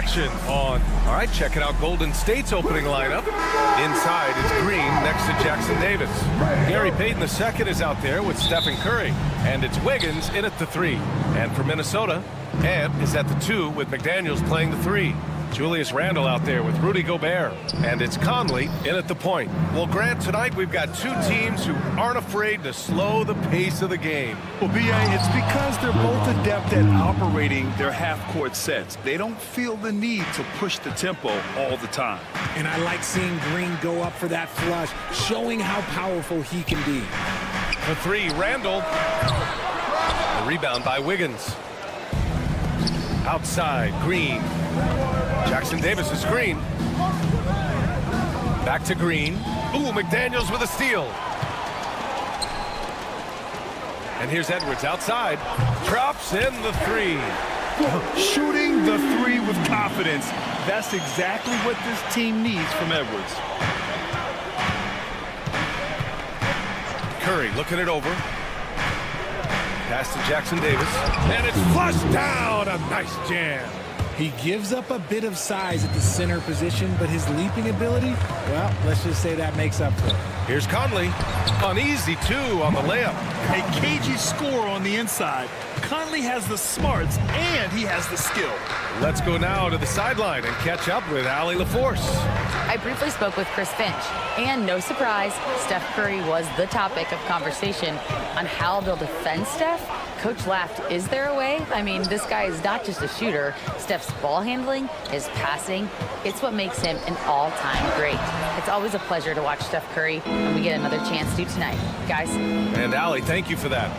action on. All right, checking out Golden State's opening lineup. Inside is Green next to Jackson Davis. Gary Payton II is out there with Stephen Curry. And it's Wiggins in at the 3. And for Minnesota, Ant is at the 2 with McDaniels playing the 3. Julius Randle out there with Rudy Gobert. And it's Conley in at the point. Well, Grant, tonight we've got two teams who aren't afraid to slow the pace of the game. Well, B.A., it's because they're both adept at operating their half-court sets. They don't feel the need to push the tempo all the time. And I like seeing Green go up for that flush, showing how powerful he can be. The 3, Randle. The rebound by Wiggins. Outside, Green. Jackson Davis is screen. Back to Green. Ooh, McDaniels with a steal. And here's Edwards outside. Drops in the 3. Shooting the 3 with confidence. That's exactly what this team needs from Edwards. Curry looking it over. Pass to Jackson Davis. And it's flushed down. A nice jam. He gives up a bit of size at the center position, but his leaping ability, well, let's just say that makes up for it. Here's Conley. An easy 2 on the layup. A cagey score on the inside. Conley has the smarts and he has the skill. Let's go now to the sideline and catch up with Allie LaForce. I briefly spoke with Chris Finch, and no surprise, Steph Curry was the topic of conversation on how they'll defend Steph. Coach laughed, is there a way? I mean, this guy is not just a shooter. Steph's ball handling, his passing, it's what makes him an all-time great. It's always a pleasure to watch Steph Curry, and we get another chance to tonight. Guys. And Allie, thank you for that.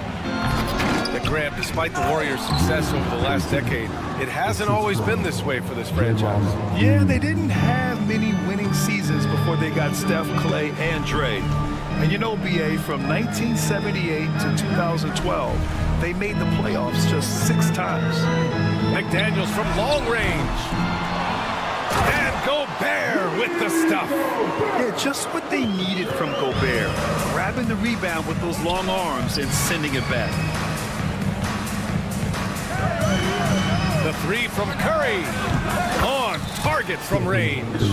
But Grant, despite the Warriors' success over the last decade, it hasn't always been this way for this franchise. Yeah, they didn't have many winning seasons before they got Steph, Clay, and Dre. And you know, B.A., from 1978 to 2012, they made the playoffs just 6 times. McDaniels from long range. And Gobert with the stuff. Yeah, just what they needed from Gobert. Grabbing the rebound with those long arms and sending it back. The 3 from Curry. On target from range.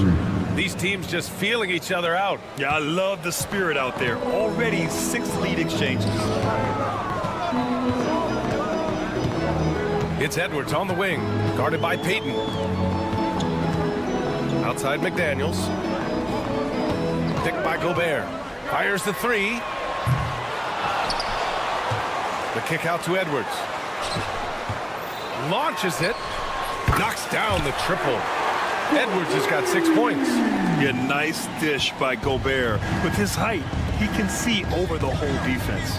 These teams just feeling each other out. Yeah, I love the spirit out there. Already 6 lead exchanges. It's Edwards on the wing, guarded by Payton. Outside McDaniels. Picked by Gobert. Fires the 3. The kick out to Edwards. Launches it. Knocks down the triple. Edwards has got 6 points. Yeah, nice dish by Gobert. With his height, he can see over the whole defense.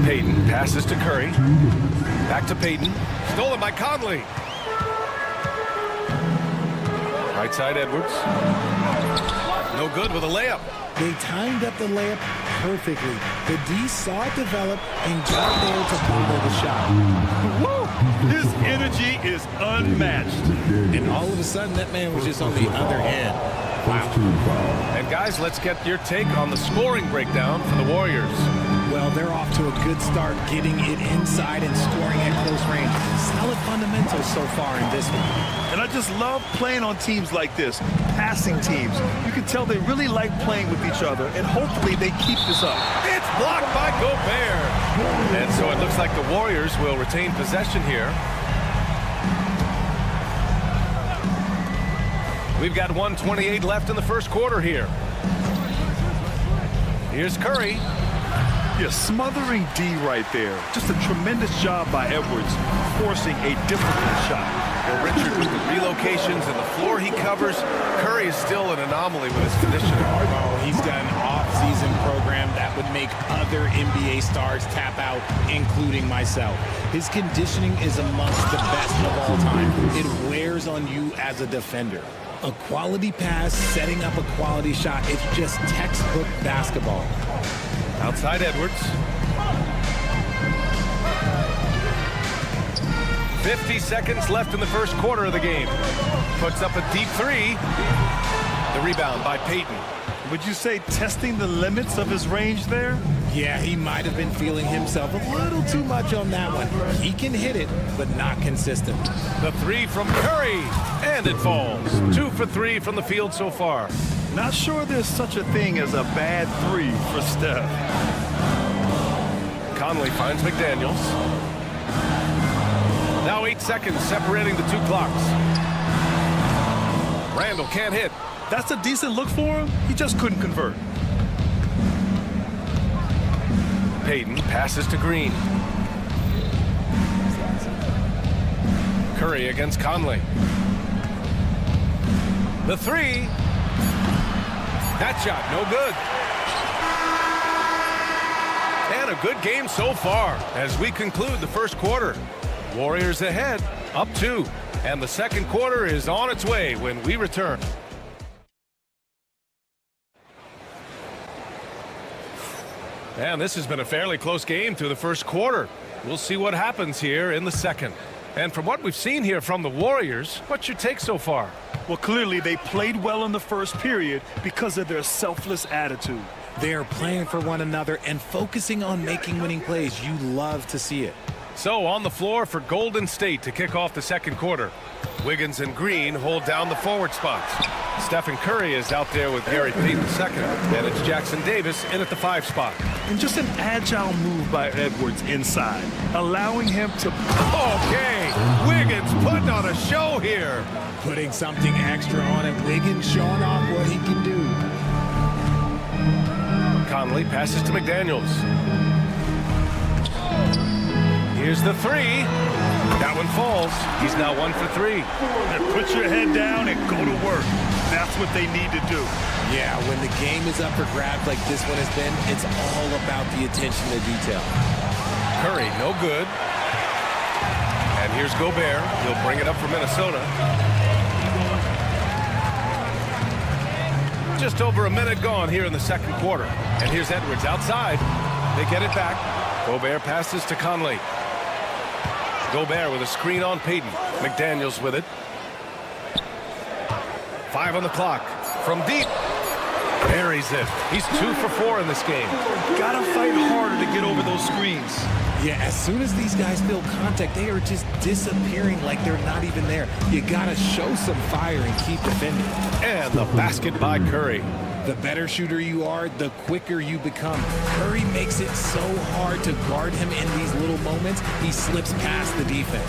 Payton passes to Curry. Back to Payton. Stolen by Conley. Right side Edwards. No good with a layup. They timed up the layup perfectly. The D saw it develop and got there to bubble the shot. Woo! His energy is unmatched. And all of a sudden, that man was just on the other end. Wow. And guys, let's get your take on the scoring breakdown for the Warriors. Well, they're off to a good start, getting it inside and scoring at close range. Solid fundamentals so far in this one. And I just love playing on teams like this, passing teams. You can tell they really like playing with each other, and hopefully they keep this up. It's blocked by Gobert. And so it looks like the Warriors will retain possession here. We've got 1:28 left in the first quarter here. Here's Curry. Yeah, smothering D right there. Just a tremendous job by Edwards, forcing a difficult shot. Well, Richard, with the relocations and the floor he covers, Curry is still an anomaly with his conditioning. Oh, he's got an off-season program that would make other NBA stars tap out, including myself. His conditioning is amongst the best of all time. It wears on you as a defender. A quality pass, setting up a quality shot. It's just textbook basketball. Outside Edwards. 50 seconds left in the first quarter of the game. Puts up a deep 3. The rebound by Payton. Would you say testing the limits of his range there? Yeah, he might have been feeling himself a little too much on that one. He can hit it, but not consistent. The three from Curry, and it falls. 2 for 3 from the field so far. Not sure there's such a thing as a bad three for Steph. Conley finds McDaniels. Now 8 seconds separating the two clocks. Randall can't hit. That's a decent look for him. He just couldn't convert. Payton passes to Green. Curry against Conley. The three. That shot, no good. And a good game so far as we conclude the first quarter. Warriors ahead, up 2. And the second quarter is on its way when we return. And this has been a fairly close game through the first quarter. We'll see what happens here in the second. And from what we've seen here from the Warriors, what's your take so far? Well, clearly they played well in the first period because of their selfless attitude. They are playing for one another and focusing on making winning plays. You love to see it. So on the floor for Golden State to kick off the second quarter. Wiggins and Green hold down the forward spots. Stephen Curry is out there with Gary Payton second. And it's Jackson Davis in at the 5 spot. And just an agile move by Edwards inside, allowing him to... Okay, Wiggins putting on a show here. Putting something extra on it. Wiggins showing off what he can do. Conley passes to McDaniels. Here's the three. That one falls. He's now 1 for 3. And put your head down and go to work. That's what they need to do. Yeah, when the game is up for grabs like this one has been, it's all about the attention to detail. Curry, no good. And here's Gobert. He'll bring it up for Minnesota. Just over a minute gone here in the second quarter. And here's Edwards outside. They get it back. Gobert passes to Conley. Gobert with a screen on Payton. McDaniels with it. 5 on the clock. From deep. Buries it. He's 2 for 4 in this game. Gotta fight harder to get over those screens. Yeah, as soon as these guys feel contact, they are just disappearing like they're not even there. You gotta show some fire and keep defending. And the basket by Curry. The better shooter you are, the quicker you become. Curry makes it so hard to guard him in these little moments. He slips past the defense.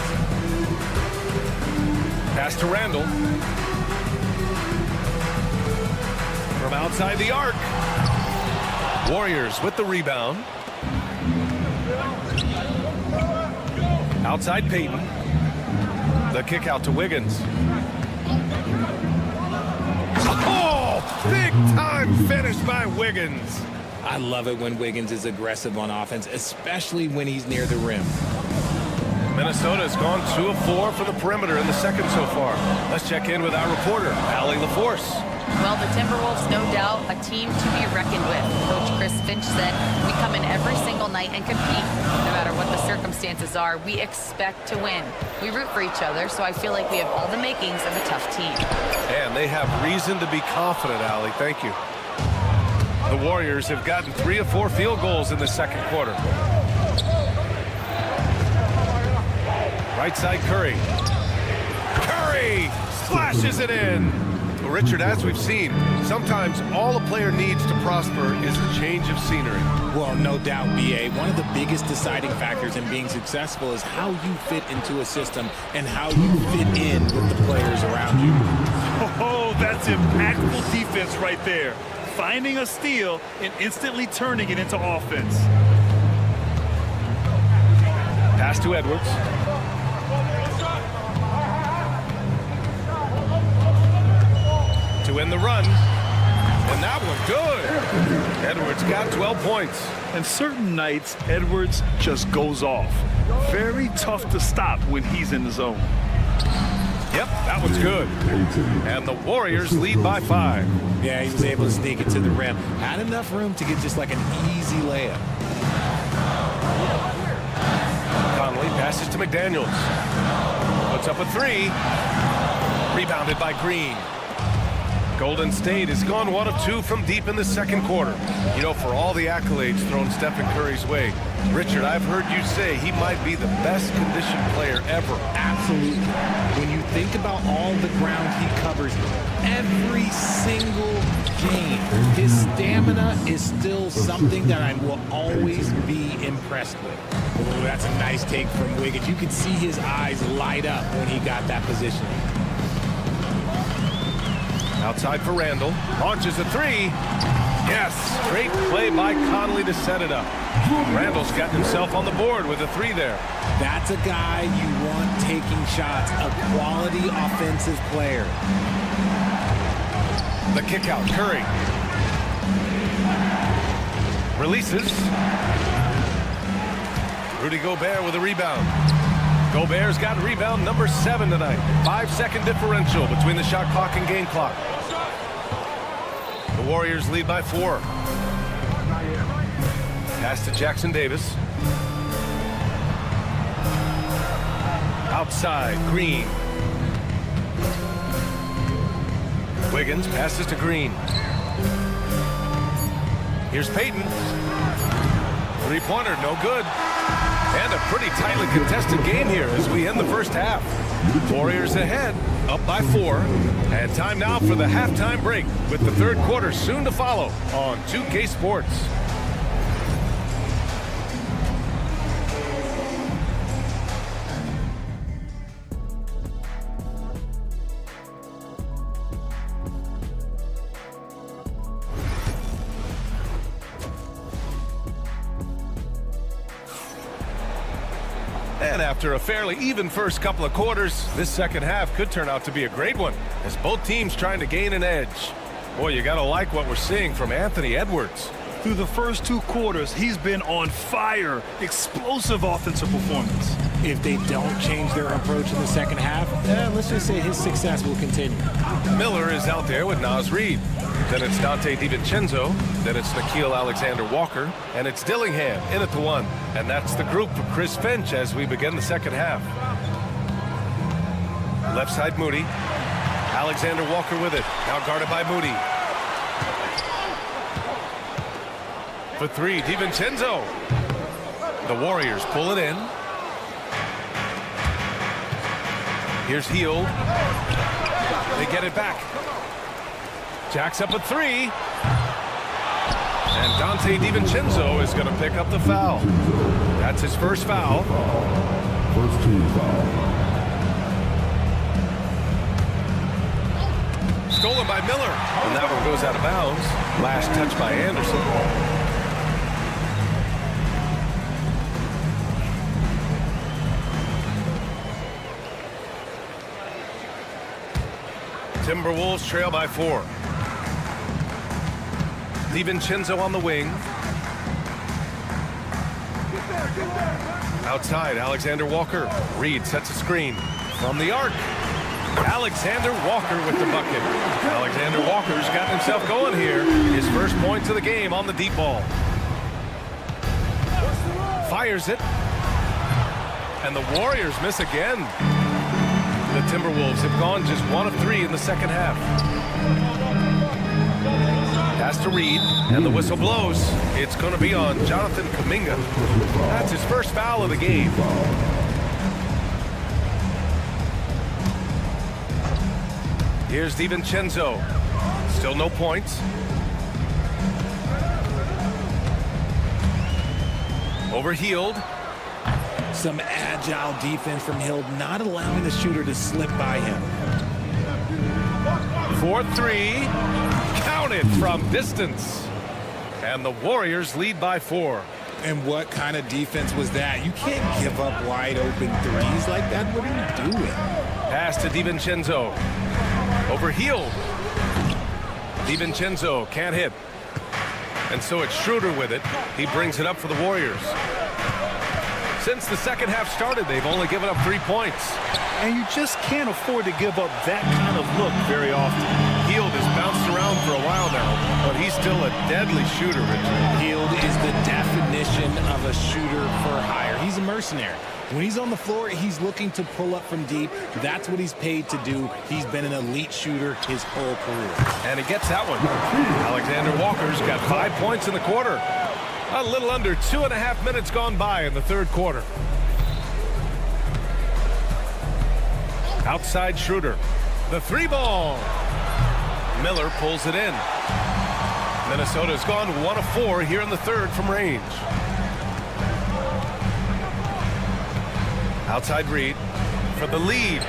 Pass to Randall. From outside the arc. Warriors with the rebound. Outside Payton. The kick out to Wiggins. Big time finish by Wiggins. I love it when Wiggins is aggressive on offense, especially when he's near the rim. Minnesota has gone 2 of 4 for the perimeter in the second so far. Let's check in with our reporter, Allie LaForce. Well, the Timberwolves, no doubt, a team to be reckoned with. Coach Chris Finch said, we come in every single night and compete. No matter what the circumstances are, we expect to win. We root for each other, so I feel like we have all the makings of a tough team. And they have reason to be confident, Allie. Thank you. The Warriors have gotten 3 of 4 field goals in the second quarter. Right side, Curry. Curry splashes it in. Well, Richard, as we've seen, sometimes all a player needs to prosper is a change of scenery. Well, no doubt, B.A. One of the biggest deciding factors in being successful is how you fit into a system and how you fit in with the players around you. Oh, that's impactful defense right there. Finding a steal and instantly turning it into offense. Pass to Edwards. To end the run. And that one good. Edwards got 12 points. And certain nights, Edwards just goes off. Very tough to stop when he's in the zone. Yep, that one's good. And the Warriors lead by 5. Yeah, he was able to sneak it to the rim. Had enough room to get just like an easy layup. Conley passes to McDaniels. Puts up a 3. Rebounded by Green. Golden State has gone 1 of 2 from deep in the second quarter. You know, for all the accolades thrown Stephen Curry's way, Richard, I've heard you say he might be the best conditioned player ever. Absolutely. When you think about all the ground he covers every single game, his stamina is still something that I will always be impressed with. Oh, that's a nice take from Wiggins. You could see his eyes light up when he got that position. Outside for Randall. Launches a three. Yes, great play by Conley to set it up. Randall's gotten himself on the board with a three there. That's a guy you want taking shots, a quality offensive player. The kick out, Curry. Releases. Rudy Gobert with a rebound. Gobert's got rebound number 7 tonight. 5-second differential between the shot clock and game clock. The Warriors lead by 4. Pass to Jackson Davis. Outside, Green. Wiggins passes to Green. Here's Payton. Three-pointer, no good. And a pretty tightly contested game here as we end the first half. Warriors ahead, up by 4. And time now for the halftime break with the third quarter soon to follow on 2K Sports. And after a fairly even first couple of quarters, this second half could turn out to be a great one as both teams trying to gain an edge. Boy, you gotta like what we're seeing from Anthony Edwards. Through the first 2 quarters, he's been on fire. Explosive offensive performance. If they don't change their approach in the second half, let's just say his success will continue. Miller is out there with Naz Reid. Then it's Dante DiVincenzo. Then it's Nickeil Alexander-Walker. And it's Dillingham in at the 1. And that's the group for Chris Finch as we begin the second half. Left side, Moody. Alexander-Walker with it. Now guarded by Moody. For 3, DiVincenzo. The Warriors pull it in. Here's Hield. They get it back. Jack's up at 3. And Dante DiVincenzo is going to pick up the foul. That's his first foul. First team foul. Stolen by Miller. And that one goes out of bounds. Last touch by Anderson. Timberwolves trail by 4. DiVincenzo on the wing. Outside, Alexander-Walker. Reed sets a screen from the arc. Alexander-Walker with the bucket. Alexander-Walker's got himself going here. His first points of the game on the deep ball. Fires it. And the Warriors miss again. The Timberwolves have gone just 1 of 3 in the second half. Pass to Reed, and the whistle blows. It's going to be on Jonathan Kuminga. That's his first foul of the game. Here's DiVincenzo. Still no points. Over Hield. Some agile defense from Hill, not allowing the shooter to slip by him. 4-3. Count it from distance. And the Warriors lead by 4. And what kind of defense was that? You can't give up wide open threes like that. What are you doing? Pass to DiVincenzo. Over Hield. DiVincenzo can't hit. And so it's Schroeder with it. He brings it up for the Warriors. Since the second half started, they've only given up 3 points. And you just can't afford to give up that kind of look very often. Hield has bounced around for a while now, but he's still a deadly shooter, Richard. Hield is the definition of a shooter for hire. He's a mercenary. When he's on the floor, he's looking to pull up from deep. That's what he's paid to do. He's been an elite shooter his whole career. And he gets that one. Alexander Walker's got 5 points in the quarter. A little under 2.5 minutes gone by in the third quarter. Outside Schroeder. The three ball. Miller pulls it in. Minnesota's gone 1 of 4 here in the third from range. Outside Reed for the lead.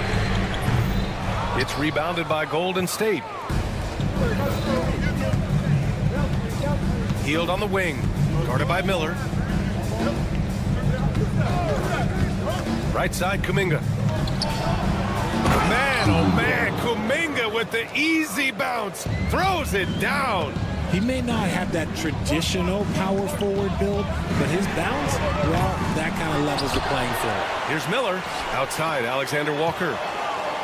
It's rebounded by Golden State. Healed on the wing. Guarded by Miller. Right side, Kuminga. Man, oh man, Kuminga with the easy bounce. Throws it down. He may not have that traditional power forward build, but his bounce, well, that kind of levels the playing field. Here's Miller. Outside, Alexander Walker.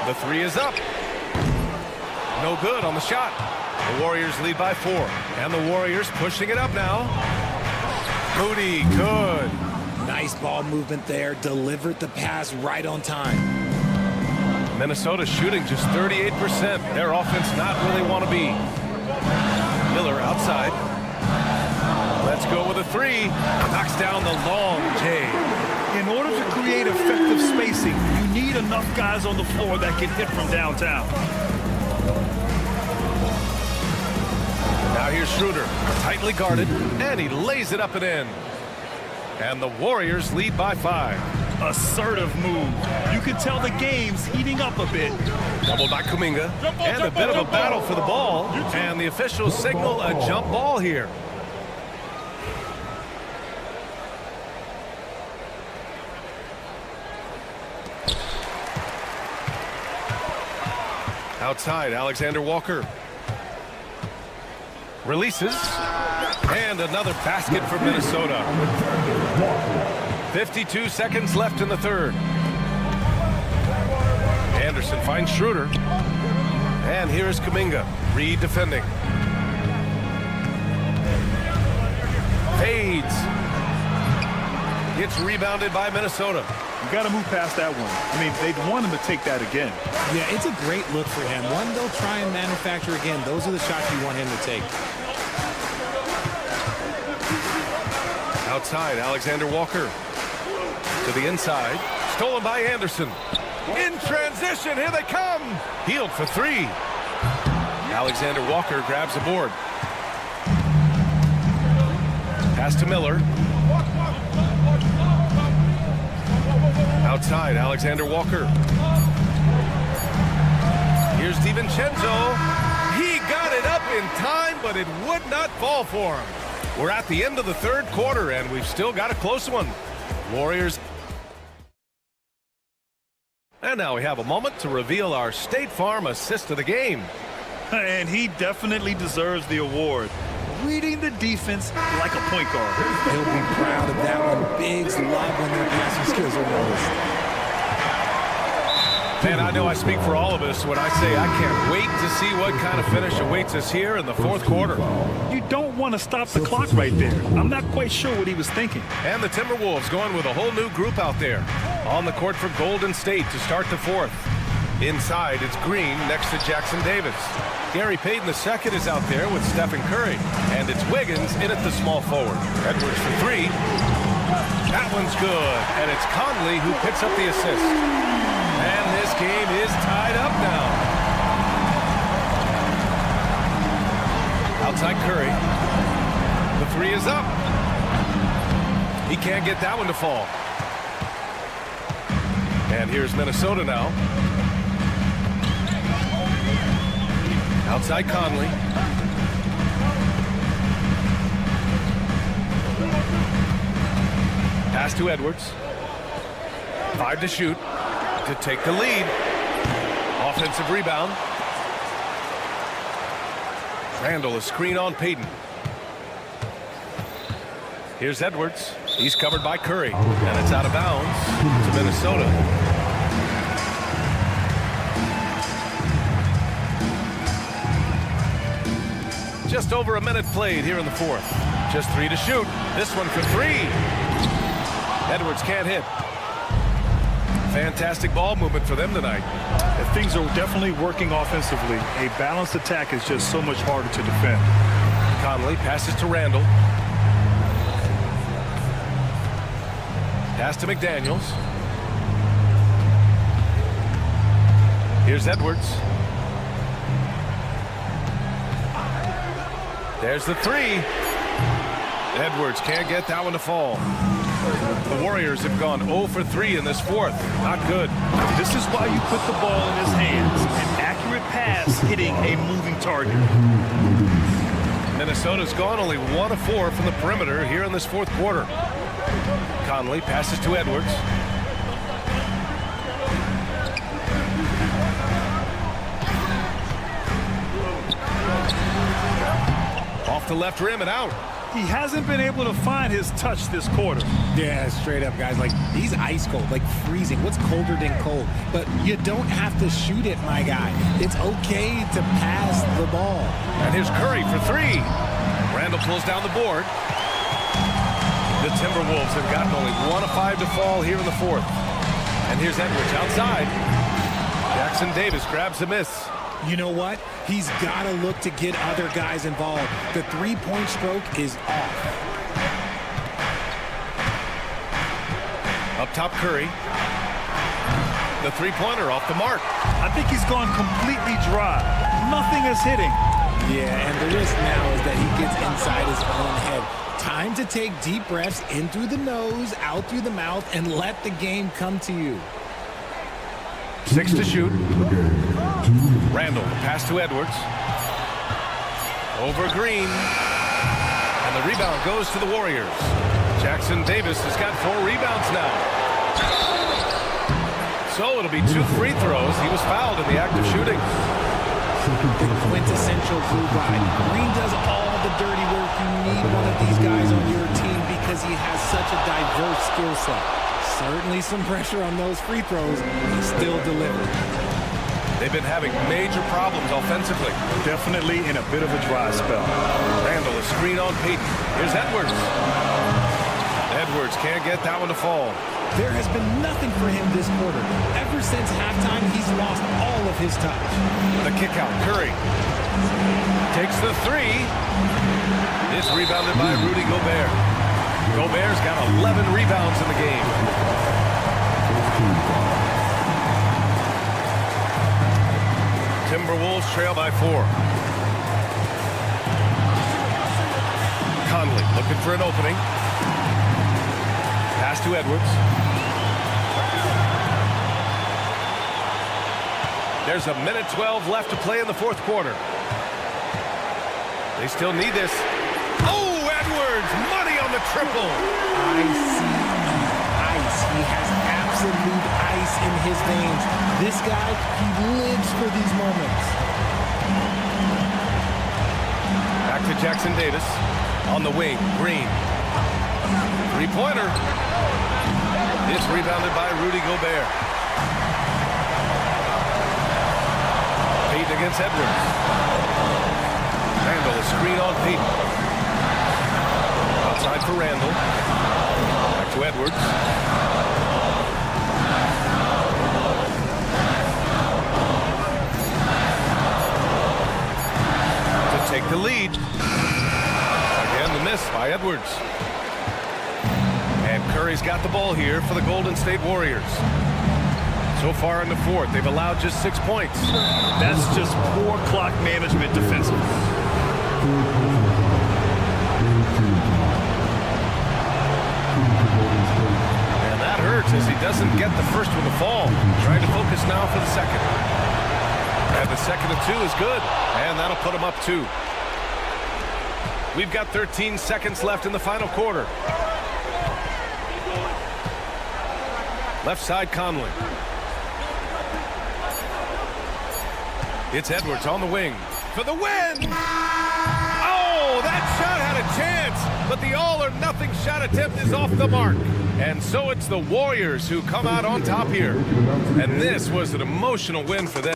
The three is up. No good on the shot. The Warriors lead by 4. And the Warriors pushing it up now. Moody, good. Nice ball movement there. Delivered the pass right on time. Minnesota shooting just 38%. Their offense not really want to be. Miller outside. Let's go with a three. Knocks down the long J. In order to create effective spacing, you need enough guys on the floor that can hit from downtown. Now here's Schroeder, tightly guarded, and he lays it up and in. And the Warriors lead by 5. Assertive move. You can tell the game's heating up a bit. Doubled by Kuminga, and a bit of a battle for the ball. And the officials signal a jump ball here. Outside, Alexander Walker. Releases. And another basket for Minnesota. 52 seconds left in the third. Anderson finds Schroeder. And here's Kuminga. Reed defending. Fades. Gets rebounded by Minnesota. You got to move past that one. I mean, they'd want him to take that again. Yeah, it's a great look for him. One they'll try and manufacture again. Those are the shots you want him to take. Outside, Alexander Walker. To the inside. Stolen by Anderson. In transition, here they come. Healed for 3. Alexander Walker grabs the board. Pass to Miller. Outside, Alexander Walker. Here's DiVincenzo. He got it up in time, but it would not fall for him. We're at the end of the third quarter, and we've still got a close one. Warriors. And now we have a moment to reveal our State Farm assist of the game. And he definitely deserves the award. Reading the defense like a point guard. He'll be proud of that one. Bigs love when their passing skills are noticed. Man, I know I speak for all of us when I say I can't wait to see what kind of finish awaits us here in the fourth quarter. You don't want to stop the clock right there. I'm not quite sure what he was thinking. And the Timberwolves going with a whole new group out there. On the court for Golden State to start the fourth. Inside, it's Green next to Jackson Davis. Gary Payton II is out there with Stephen Curry. And it's Wiggins in at the small forward. Edwards for 3. That one's good. And it's Conley who picks up the assist. And this game is tied up now. Outside Curry. The 3 is up. He can't get that one to fall. And here's Minnesota now. Outside Conley. Pass to Edwards. 5 to shoot. To take the lead. Offensive rebound. Randall, a screen on Payton. Here's Edwards. He's covered by Curry. And it's out of bounds to Minnesota. Just over a minute played here in the fourth. Just 3 to shoot. This one for 3. Edwards can't hit. Fantastic ball movement for them tonight. Things are definitely working offensively. A balanced attack is just so much harder to defend. Conley passes to Randall. Pass to McDaniels. Here's Edwards. There's the three. Edwards can't get that one to fall. The Warriors have gone 0 for 3 in this fourth. Not good. This is why you put the ball in his hands. An accurate pass hitting a moving target. Minnesota's gone only 1 of 4 from the perimeter here in this fourth quarter. Conley passes to Edwards. Off the left rim and out. He hasn't been able to find his touch this quarter. Yeah, straight up, guys. Like, he's ice cold, like freezing. What's colder than cold? But you don't have to shoot it, my guy. It's okay to pass the ball. And here's Curry for 3. Randall pulls down the board. The Timberwolves have gotten only 1 of 5 to fall here in the fourth. And here's Edwards outside. Jackson Davis grabs a miss. You know what? He's got to look to get other guys involved. The three-point stroke is off. Up top, Curry. The three-pointer off the mark. I think he's gone completely dry. Nothing is hitting. Yeah, and the risk now is that he gets inside his own head. Time to take deep breaths in through the nose, out through the mouth, and let the game come to you. 6 to shoot. Randall, pass to Edwards. Over Green. And the rebound goes to the Warriors. Jackson Davis has got 4 rebounds now. So it'll be 2 free throws. He was fouled in the act of shooting. The quintessential blue guy. Green does all the dirty work. You need one of these guys on your team because he has such a diverse skill set. Certainly some pressure on those free throws. He still delivered. They've been having major problems offensively. Definitely in a bit of a dry spell. Randall, a screen on Peyton. Here's Edwards. Edwards can't get that one to fall. There has been nothing for him this quarter. Ever since halftime, he's lost all of his touch. The kick out, Curry. Takes the 3. It's rebounded by Rudy Gobert. Gobert's got 11 rebounds in the game. Timberwolves trail by 4. Conley looking for an opening. Pass to Edwards. There's a minute 12 left to play in the fourth quarter. They still need this. Oh, Edwards! Money on the triple! Ice. He has absolute ice in his veins. This guy, he lives for these moments. Back to Jackson Davis. On the wing, Green. Three-pointer. It's rebounded by Rudy Gobert. Peyton against Edwards. Randall, a screen on Peyton. Outside for Randall. Back to Edwards. To take the lead. Again, the miss by Edwards. And Curry's got the ball here for the Golden State Warriors. So far in the fourth, they've allowed just 6 points. That's just poor clock management defensively. And that hurts as he doesn't get the first one to fall. Trying to focus now for the second. And the second of 2 is good. And that'll put him up 2. We've got 13 seconds left in the final quarter. Left side, Conley. It's Edwards on the wing for the win! Oh, that shot had a chance, but the all-or-nothing shot attempt is off the mark. And so it's the Warriors who come out on top here. And this was an emotional win for them.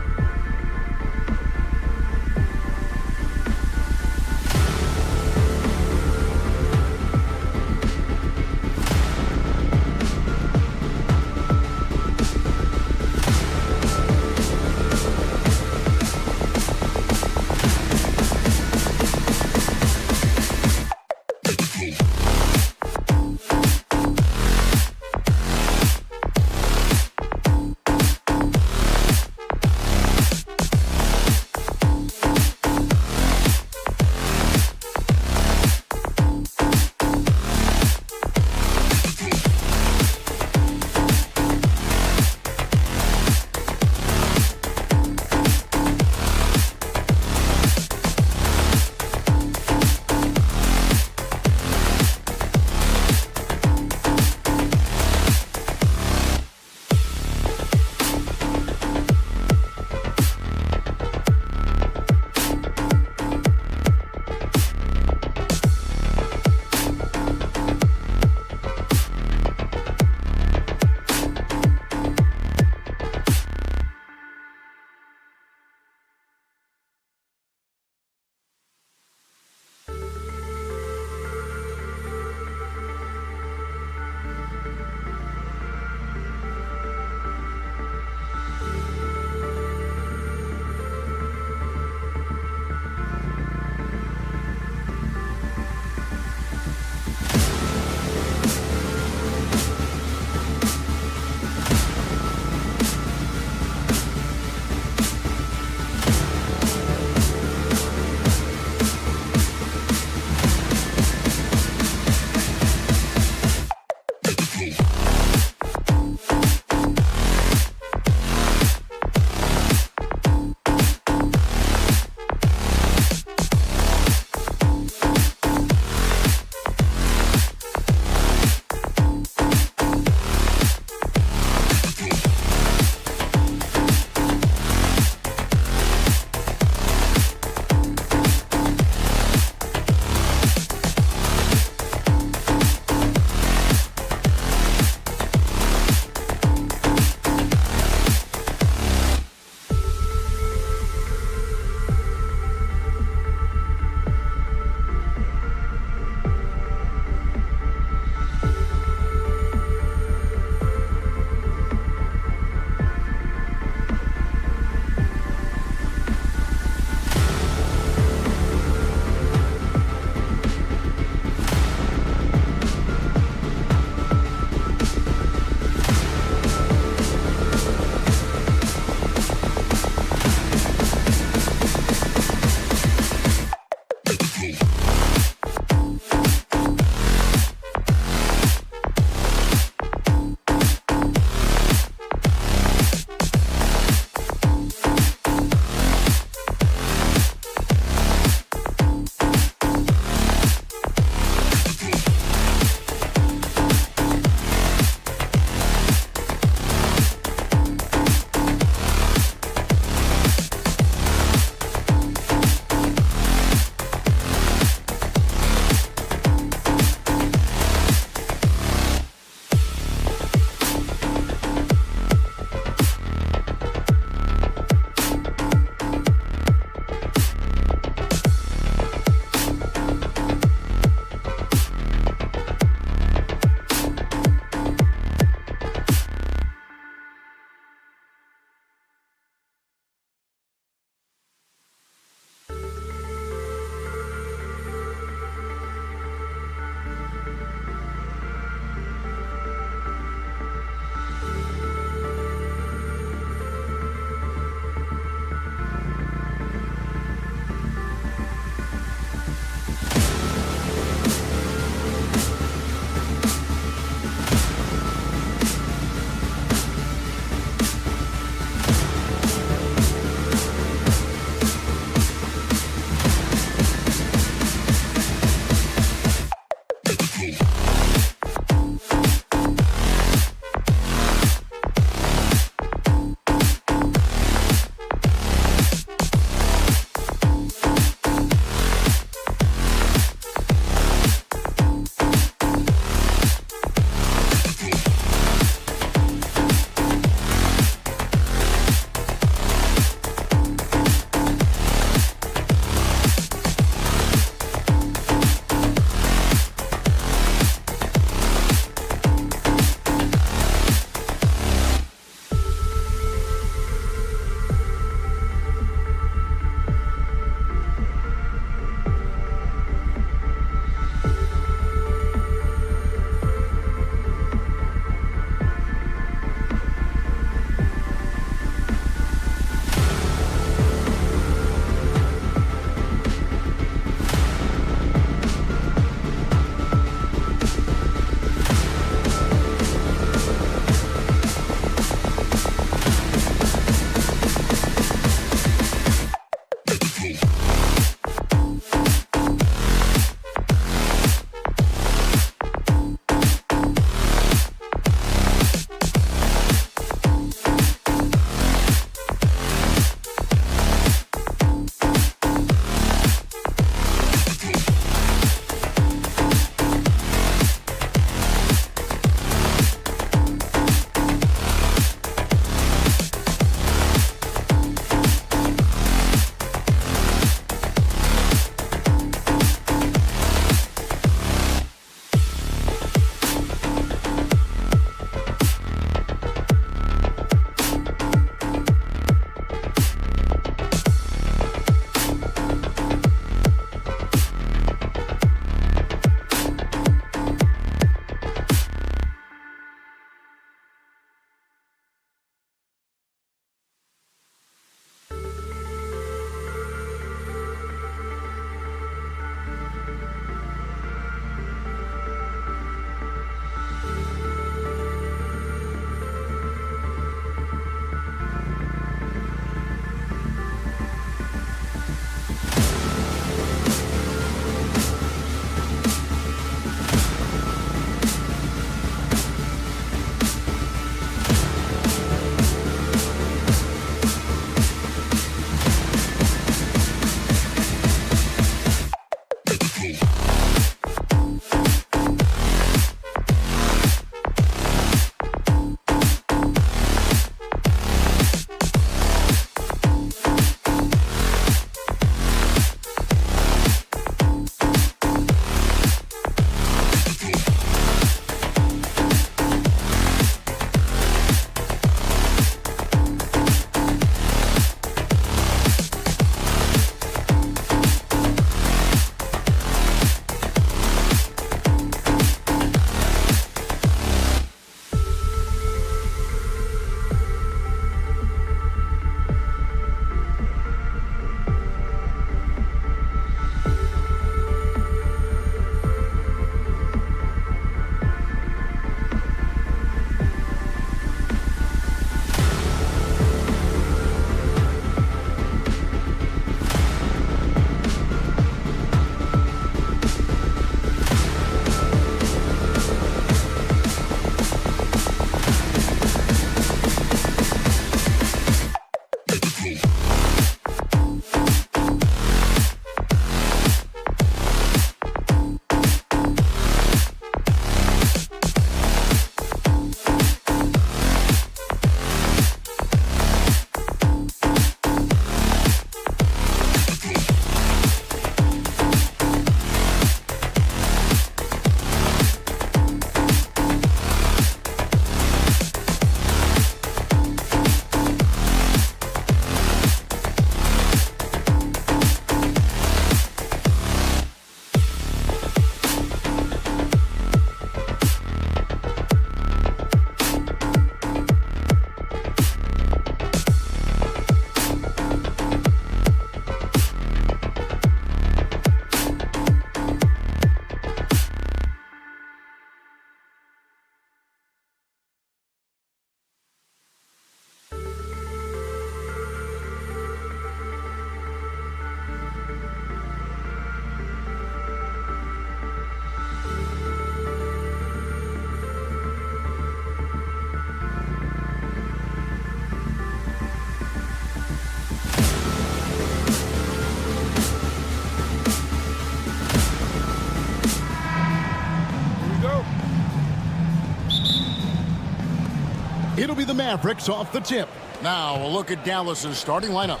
It'll be the Mavericks off the tip. Now a look at Dallas's starting lineup.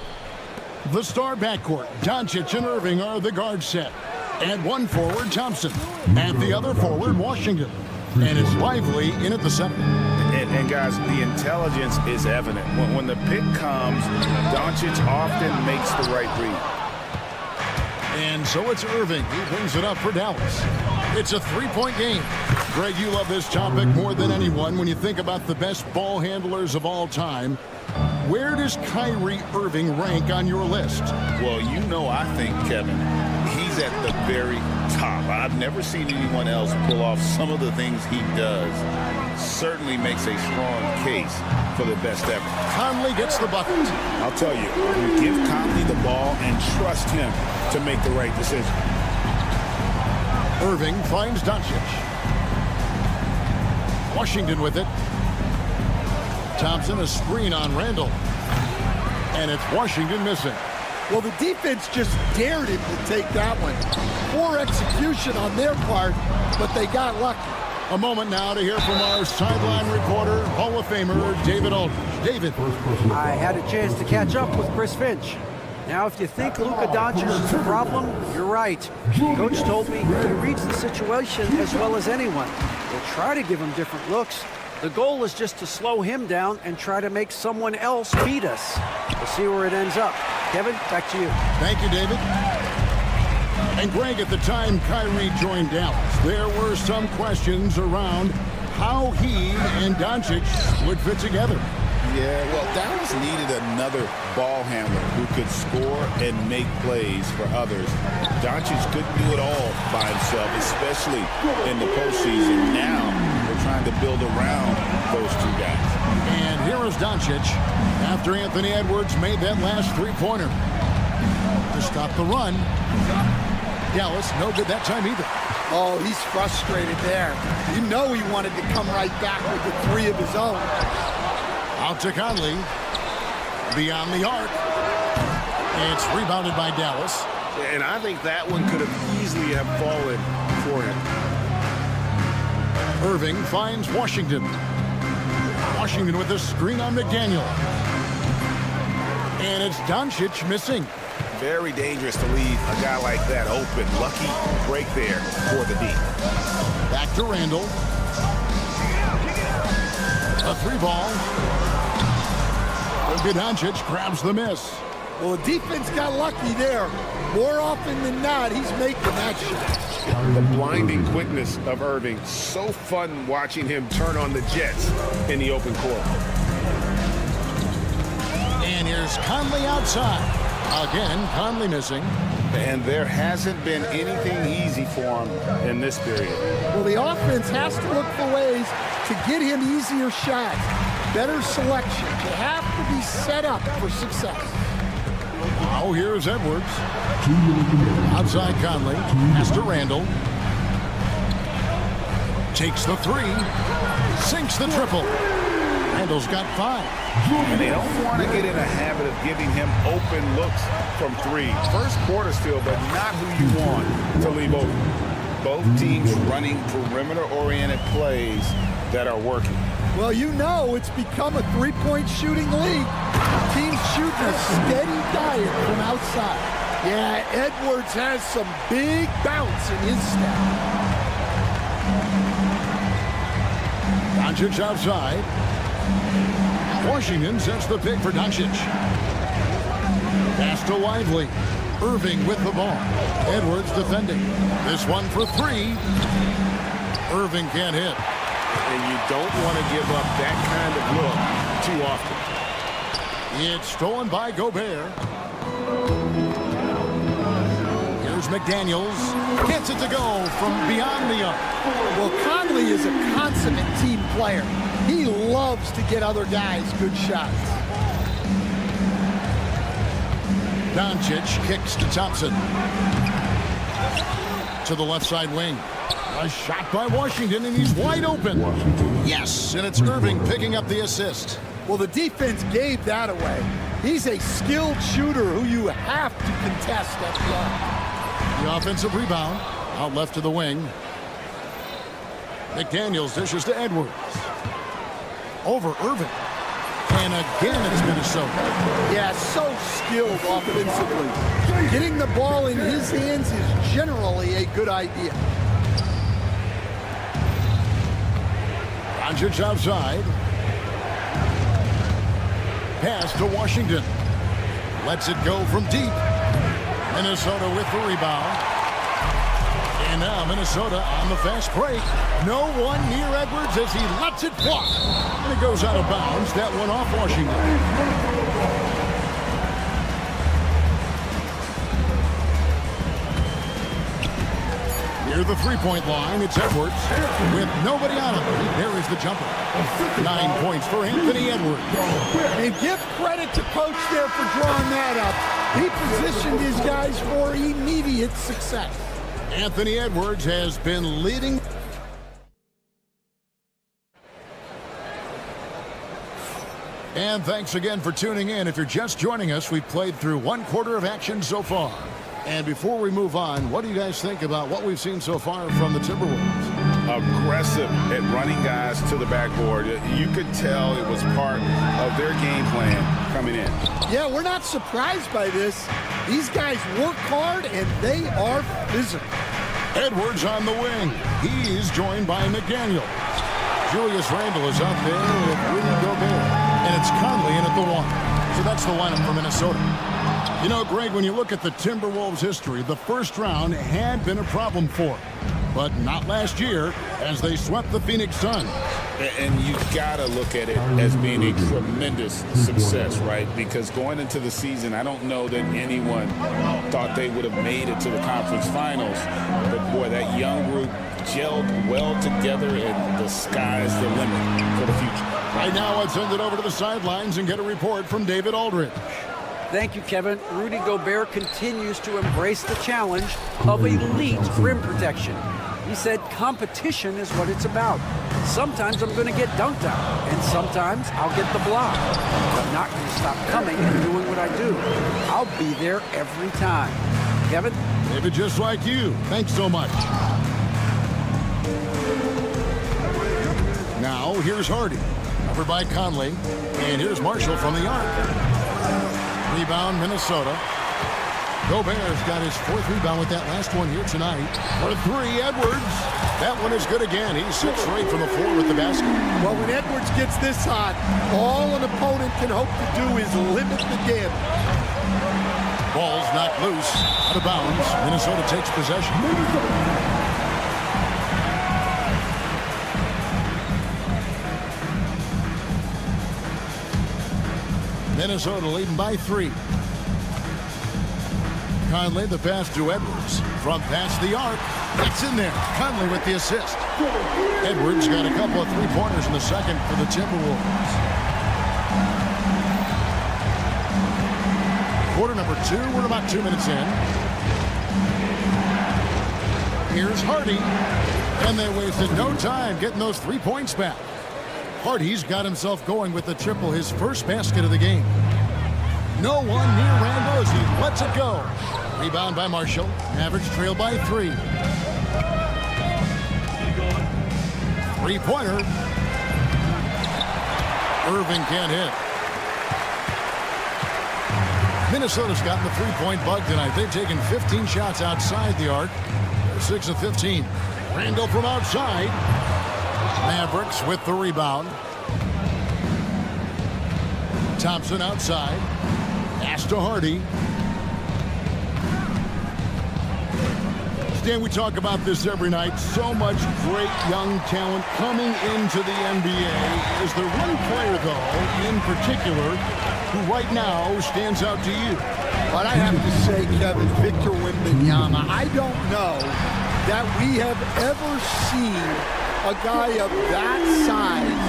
The star backcourt, Doncic and Irving, are the guard set. At one forward, Thompson. At the other forward, Washington. And it's Lively in at the center. And guys, the intelligence is evident. When the pick comes, Doncic often makes the right read. And so it's Irving who brings it up for Dallas. It's a three-point game. Greg, you love this topic more than anyone when you think about the best ball handlers of all time. Where does Kyrie Irving rank on your list? Well, you know, I think, Kevin, he's at the very top. I've never seen anyone else pull off some of the things he does. Certainly makes a strong case for the best ever. Conley gets the bucket. I'll tell you, give Conley the ball and trust him to make the right decision. Irving finds Doncic. Washington with it. Thompson, a screen on Randall. And it's Washington missing. Well, the defense just dared him to take that one. Poor execution on their part, but they got lucky. A moment now to hear from our sideline reporter, Hall of Famer David Aldridge. David. I had a chance to catch up with Chris Finch. Now, if you think Luka Doncic is the problem, you're right. Coach told me he reads the situation as well as anyone. We'll try to give him different looks. The goal is just to slow him down and try to make someone else beat us. We'll see where it ends up. Kevin, back to you. Thank you, David. And Greg, at the time Kyrie joined Dallas, there were some questions around how he and Doncic would fit together. Yeah, well, Dallas needed another ball handler who could score and make plays for others. Doncic couldn't do it all by himself, especially in the postseason. Now we're trying to build around those two guys. And here is Doncic after Anthony Edwards made that last three-pointer to stop the run. Dallas no good that time either. Oh, he's frustrated there. You know he wanted to come right back with the three of his own. Out to Conley. Beyond the arc. It's rebounded by Dallas. And I think that one could have easily have fallen for him. Irving finds Washington. Washington with a screen on McDaniel. And it's Doncic missing. Very dangerous to leave a guy like that open. Lucky break there for the D. Back to Randall. A 3-ball. Doncic grabs the miss. Well, the defense got lucky there. More often than not, he's making that shot. The blinding quickness of Irving. So fun watching him turn on the Jets in the open court. And here's Conley outside. Again, Conley missing. And there hasn't been anything easy for him in this period. Well, the offense has to look for ways to get him easier shots, better selection. You have to be set up for success. Now here's Edwards. Outside Conley. Pass to Randall. Takes the 3. Sinks the triple. Randall's got 5. And they don't want to get in a habit of giving him open looks from 3. First quarter still, but not who you want to leave open. Both teams running perimeter-oriented plays that are working. Well, you know it's become a three-point shooting league. Teams shooting a steady diet from outside. Yeah, Edwards has some big bounce in his step. Doncic outside. Washington sets the pick for Doncic. Pass to Lively. Irving with the ball. Edwards defending. This one for 3. Irving can't hit. And you don't want to give up that kind of look too often. It's stolen by Gobert. Here's McDaniels. Gets it to go from beyond the arc. Well, Conley is a consummate team player. He loves to get other guys good shots. Doncic kicks to Thompson. To the left side wing. A shot by Washington, and he's wide open. Yes, and it's Irving picking up the assist. Well, the defense gave that away. He's a skilled shooter who you have to contest at the arc. The offensive rebound. Out left to the wing. McDaniels dishes to Edwards. Over Irving. And again, it's Minnesota. Yeah, so skilled offensively. Getting the ball in his hands is generally a good idea. Doncic outside. Pass to Washington. Lets it go from deep. Minnesota with the rebound. And now Minnesota on the fast break. No one near Edwards as he lets it fly. And it goes out of bounds. That one off Washington. Near the three-point line, it's Edwards. With nobody on him, there is the jumper. 9 points for Anthony Edwards. And give credit to Coach there for drawing that up. He positioned his guys for immediate success. Anthony Edwards has been leading. And thanks again for tuning in. If you're just joining us, we've played through 1 quarter of action so far. And before we move on, what do you guys think about what we've seen so far from the Timberwolves? Aggressive at running guys to the backboard. You could tell it was part of their game plan coming in. Yeah, we're not surprised by this. These guys work hard and they are physical. Edwards on the wing. He's joined by McDaniel. Julius Randle is out there with Rudy Gobert. And it's Conley in at the 1. So that's the lineup for Minnesota. You know, Greg, when you look at the Timberwolves' history, the first round had been a problem for them. But not last year, as they swept the Phoenix Suns. And you got to look at it as being a tremendous success, right? Because going into the season, I don't know that anyone thought they would have made it to the conference finals. But, boy, that young group gelled well together, and the sky's the limit for the future. Right now, let's send it over to the sidelines and get a report from David Aldridge. Thank you, Kevin. Rudy Gobert continues to embrace the challenge of elite rim protection. He said competition is what it's about. Sometimes I'm going to get dunked on, and sometimes I'll get the block. But I'm not going to stop coming and doing what I do. I'll be there every time. Kevin? David, just like you. Thanks so much. Now, here's Hardy. Covered by Conley. And here's Marshall from the arc. Rebound, Minnesota. Gobert's got his 4th rebound with that last one here tonight. For 3, Edwards. That one is good again. He's 6 straight from the floor with the basket. Well, when Edwards gets this hot, all an opponent can hope to do is limit the damage. Ball's knocked loose. Out of bounds. Minnesota takes possession. Minnesota leading by 3. Conley, the pass to Edwards. From past the arc. It's in there. Conley with the assist. Edwards got a couple of 3-pointers in the second for the Timberwolves. Quarter number 2. We're about 2 minutes in. Here's Hardy. And they wasted no time getting those 3 points back. Hardy's got himself going with the triple, his first basket of the game. No one near Randall as he lets it go. Rebound by Marshall. Mavericks trail by 3. 3-pointer. Irving can't hit. Minnesota's gotten the 3-point bug tonight. They've taken 15 shots outside the arc. They're 6 of 15. Randall from outside. Mavericks with the rebound. Thompson outside. Pass to Hardy. Stan, we talk about this every night. So much great young talent coming into the NBA. Is there one player, though, in particular, who right now stands out to you? But I have to say, Kevin, Victor Wembanyama, I don't know that we have ever seen a guy of that size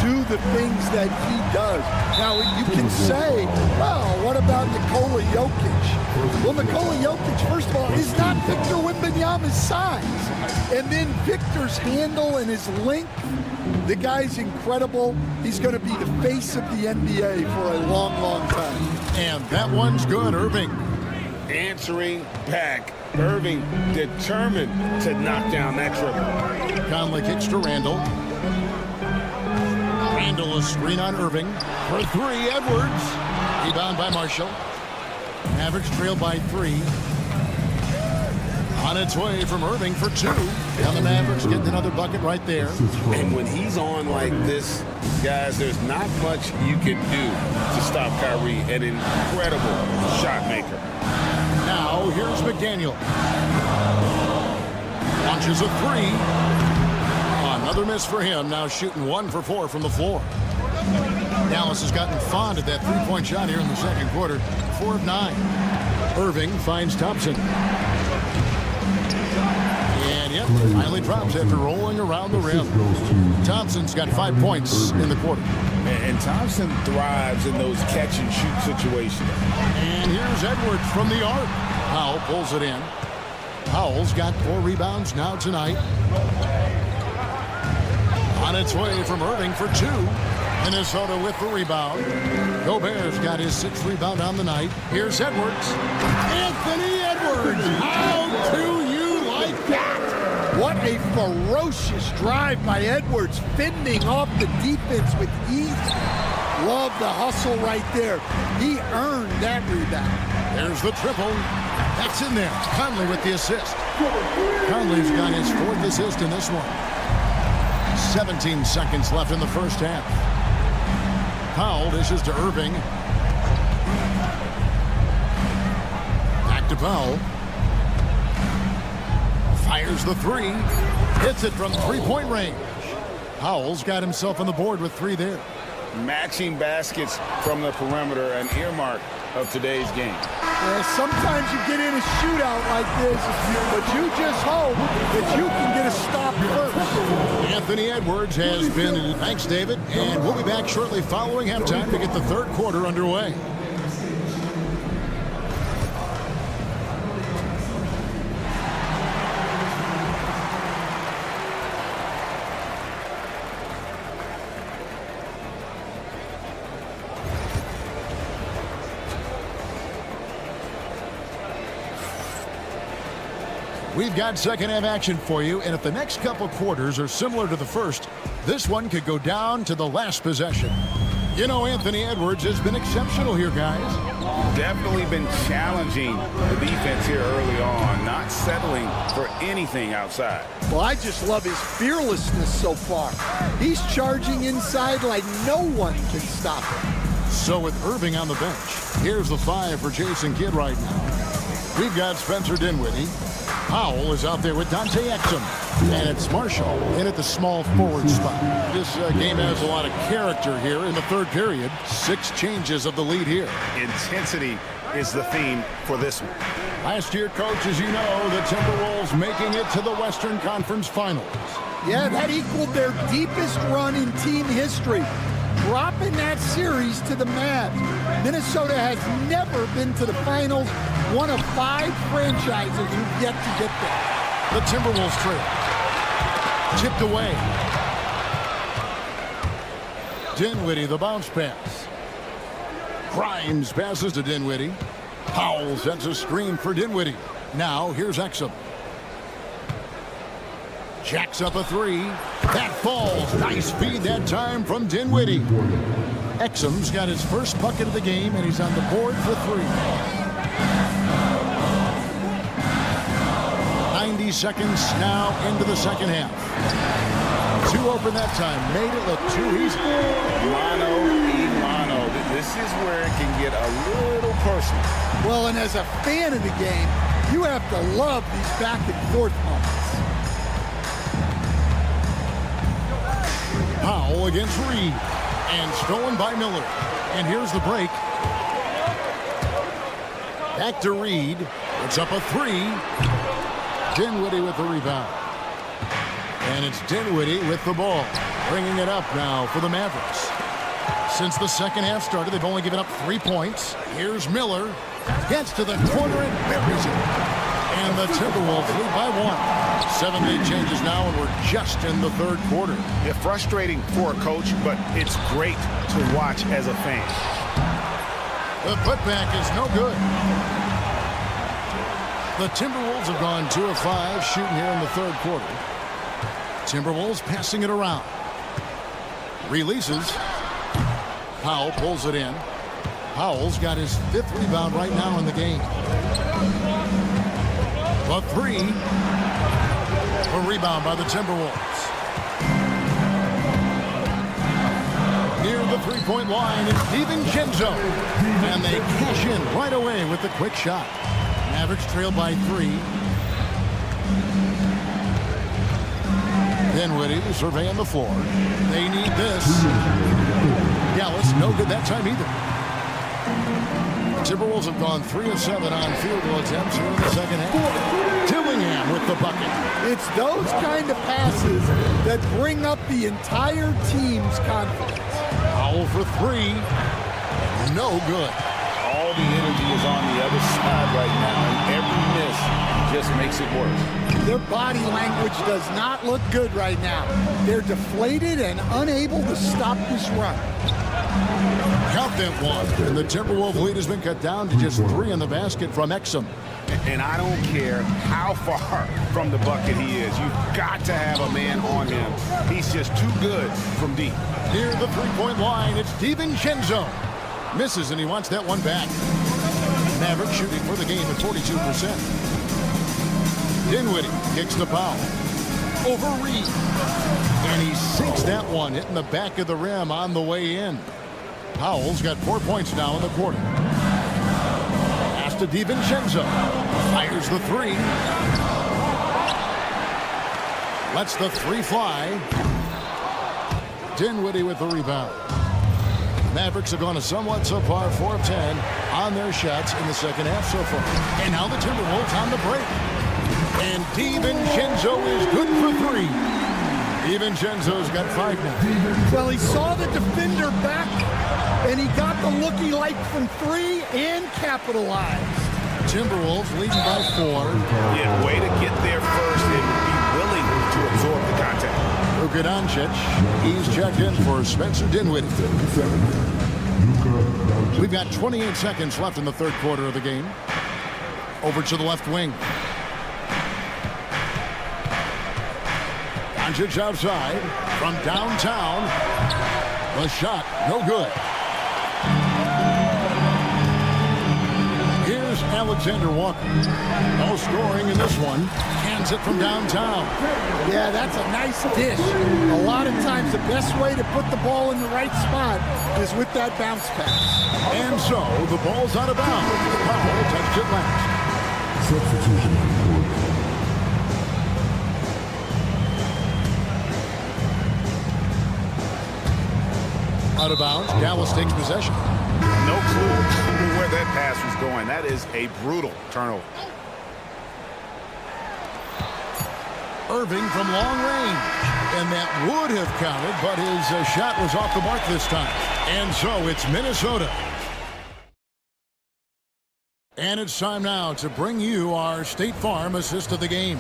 do the things that he does. Now, you can say, well, what about Nikola Jokic? Well, Nikola Jokic, first of all, is not Victor Wembanyama's size. And then Victor's handle and his length, the guy's incredible. He's going to be the face of the NBA for a long, long time. And that one's good, Irving. Answering back. Irving determined to knock down that triple. Conley kicks to Randall. Randall a screen on Irving. For 3, Edwards. Rebound by Marshall. Mavericks trail by 3. On its way from Irving for 2. Now the Mavericks getting another bucket right there. And when he's on like this, guys, there's not much you can do to stop Kyrie, an incredible shot maker. Now here's McDaniel. Launches a 3. Another miss for him. Now shooting 1 for 4 from the floor. Dallas has gotten fond of that 3-point shot here in the second quarter. 4 of 9. Irving finds Thompson. And yep, finally drops after rolling around the rim. Thompson's got 5 points in the quarter. And Thompson thrives in those catch-and-shoot situations. And here's Edwards from the arc. Powell pulls it in. Powell's got 4 rebounds now tonight. On its way from Irving for 2. Minnesota with the rebound. Gobert's got his 6th rebound on the night. Here's Edwards. Anthony Edwards. How do you like that? What a ferocious drive by Edwards, fending off the defense with ease. Love the hustle right there. He earned that rebound. There's the triple. That's in there. Conley with the assist. Conley's got his 4th assist in this one. 17 seconds left in the first half. Powell dishes to Irving. Back to Powell. Fires the 3. Hits it from 3-point range. Powell's got himself on the board with 3 there. Matching baskets from the perimeter, an earmark of today's game. Yeah, sometimes you get in a shootout like this, but you just hope that you can get a stop first. Anthony Edwards has been. Thanks, David. And we'll be back shortly following halftime to get the third quarter underway. We've got second half action for you, and if the next couple quarters are similar to the first, this one could go down to the last possession. You know, Anthony Edwards has been exceptional here, guys. Definitely been challenging the defense here early on, not settling for anything outside. Well, I just love his fearlessness so far. He's charging inside like no one can stop him. So with Irving on the bench, here's the 5 for Jason Kidd right now. We've got Spencer Dinwiddie. Powell is out there with Dante Exum. And it's Marshall in at the small forward spot. This game has a lot of character here in the third period. 6 changes of the lead here. Intensity is the theme for this one. Last year, Coach, as you know, the Timberwolves making it to the Western Conference Finals. Yeah, that equaled their deepest run in team history, dropping that series to the Mavs. Minnesota has never been to the finals, one of 5 franchises who've yet to get there. The Timberwolves trail. Tipped away. Dinwiddie, the bounce pass. Grimes passes to Dinwiddie. Powell sends a screen for Dinwiddie. Now, here's Exum. Jacks up a 3. That falls. Nice feed that time from Dinwiddie. Exum's got his first bucket of the game, and he's on the board for 3. 90 seconds now into the second half. 2 open that time. Made it look too easy. Mano e mano. This is where it can get a little personal. Well, and as a fan of the game, you have to love these back and forth moments. Powell against Reed. And stolen by Miller. And here's the break. Back to Reed. It's up a 3. Dinwiddie with the rebound. And it's Dinwiddie with the ball. Bringing it up now for the Mavericks. Since the second half started, they've only given up 3 points. Here's Miller. Gets to the corner and buries it. And the Timberwolves lead by 1. 7 lead changes now, and we're just in the third quarter. Yeah, frustrating for a coach, but it's great to watch as a fan. The putback is no good. The Timberwolves have gone 2 of 5 shooting here in the third quarter. Timberwolves passing it around. Releases. Powell pulls it in. Powell's got his 5th rebound right now in the game. The 3. A rebound by the Timberwolves. Near the 3-point line, it's DiVincenzo. And they cash in right away with the quick shot. Mavericks trail by 3. Dinwiddie surveying the floor. They need this. Dallas, no good that time either. Timberwolves have gone 3 of 7 on field goal attempts here in the second half. Dillingham with the bucket. It's those kind of passes that bring up the entire team's confidence. Powell for 3. No good. All the energy is on the other side right now, and every miss just makes it worse. Their body language does not look good right now. They're deflated and unable to stop this run. Count that 1. And the Timberwolves lead has been cut down to just 3 in the basket from Exum. And I don't care how far from the bucket he is. You've got to have a man on him. He's just too good from deep. Near the 3-point line, it's DiVincenzo. Misses, and he wants that one back. Mavericks shooting for the game at 42%. Dinwiddie kicks the foul. Over Reed. And he sinks that one, hitting the back of the rim on the way in. Powell's got 4 points now in the quarter. Pass to DiVincenzo. Fires the 3. Lets the 3 fly. Dinwiddie with the rebound. Mavericks have gone a somewhat subpar 4 of 10 on their shots in the second half so far. And now the Timberwolves on the break. And DiVincenzo is good for 3. DiVincenzo's got 5 now. Well, he saw the defender back, and he got the look he liked from 3 and capitalized. Timberwolves leading by 4. Yeah, way to get there first and be willing to absorb the contact. Luka Doncic, he's checked in for Spencer Dinwiddie. We've got 28 seconds left in the third quarter of the game. Over to the left wing. Doncic outside from downtown. The shot, no good. Here's Alexander Walker. No scoring in this one. Hands it from downtown. Yeah, that's a nice dish. A lot of times the best way to put the ball in the right spot is with that bounce pass. And so the ball's out of bounds. Powell touched it last. Substitution on the court. Out of bounds. Dallas takes possession. No clue where that pass was going. That is a brutal turnover. Irving from long range. And that would have counted, but his shot was off the mark this time. And so it's Minnesota. And it's time now to bring you our State Farm assist of the game.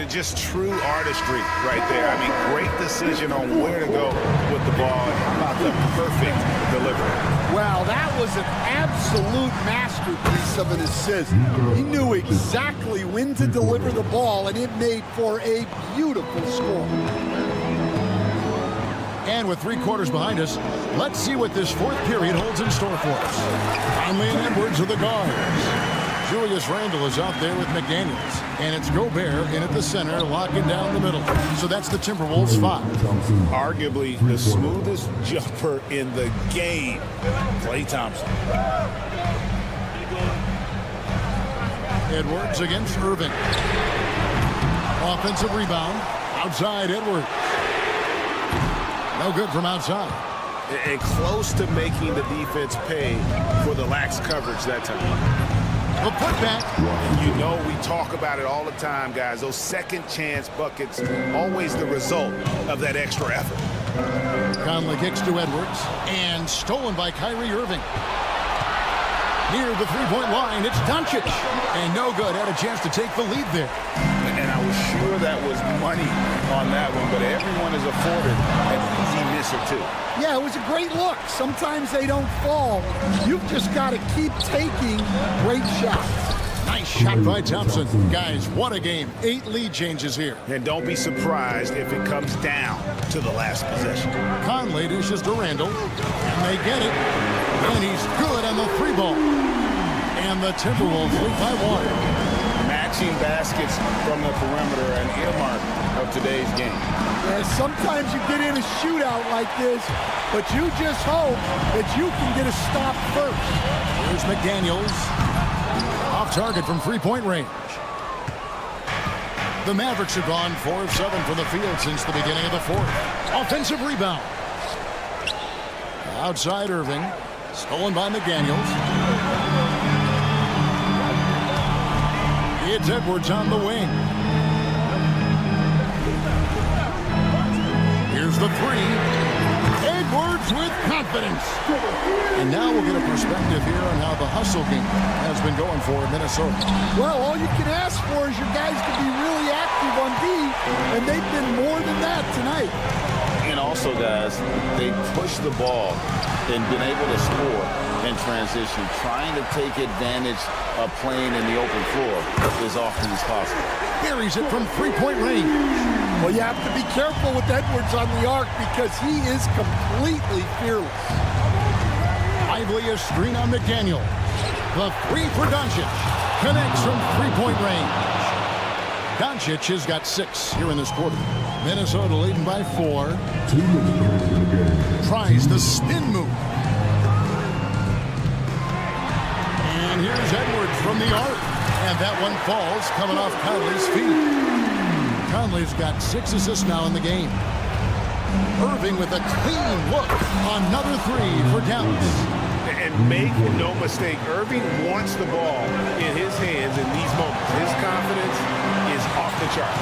Just true artistry right there. I mean, great decision on where to go with the ball. And how about the perfect delivery? Wow, that was an absolute masterpiece of an assist. He knew exactly when to deliver the ball, and it made for a beautiful score. And with 3 quarters behind us, let's see what this 4th period holds in store for us. Conley and Edwards are the guards. Julius Randle is out there with McDaniels. And it's Gobert in at the center, locking down the middle. So that's the Timberwolves 5. Arguably the smoothest jumper in the game, Klay Thompson. Edwards against Irving. Offensive rebound. Outside Edwards. No good from outside. And close to making the defense pay for the lax coverage that time. A putback. You know we talk about it all the time, guys. Those second chance buckets, always the result of that extra effort. Conley kicks to Edwards. And stolen by Kyrie Irving. Near the three-point line, it's Doncic. And no good. Had a chance to take the lead there. And I was sure that was money on that one, but everyone is afforded an easy miss or two. Yeah, it was a great look. Sometimes they don't fall. You've just got to keep taking great shots. Nice shot by Thompson. Guys, what a game. 8 lead changes here. And don't be surprised if it comes down to the last possession. Conley dishes to Randle. And they get it. And he's good on the 3-ball. And the Timberwolves lead by 1. Matching baskets from the perimeter, an earmark of today's game. And sometimes you get in a shootout like this, but you just hope that you can get a stop first. Here's McDaniels. Off target from 3-point range. The Mavericks have gone 4 of 7 from the field since the beginning of the 4th. Offensive rebound. Outside Irving. Stolen by McDaniels. It's Edwards on the wing. Here's the 3. Edwards with confidence. And now we'll get a perspective here on how the hustle game has been going for Minnesota. Well, all you can ask for is your guys to be really active on D, and they've been more than that tonight. And also, guys, they push the ball and been able to score in transition, trying to take advantage of playing in the open floor as often as possible. Buries it from 3-point range. Well, you have to be careful with Edwards on the arc because he is completely fearless. Lively a screen on McDaniel. The 3 for Doncic. Connects from 3-point range. Doncic has got 6 here in this quarter. Minnesota leading by 4. 2 minutes in the game. Tries the spin move. And here's Edwards from the arc. And that one falls coming off Conley's feet. Conley's got 6 assists now in the game. Irving with a clean look. Another 3 for Dallas. And make no mistake, Irving wants the ball in his hands in these moments. His confidence is off the chart.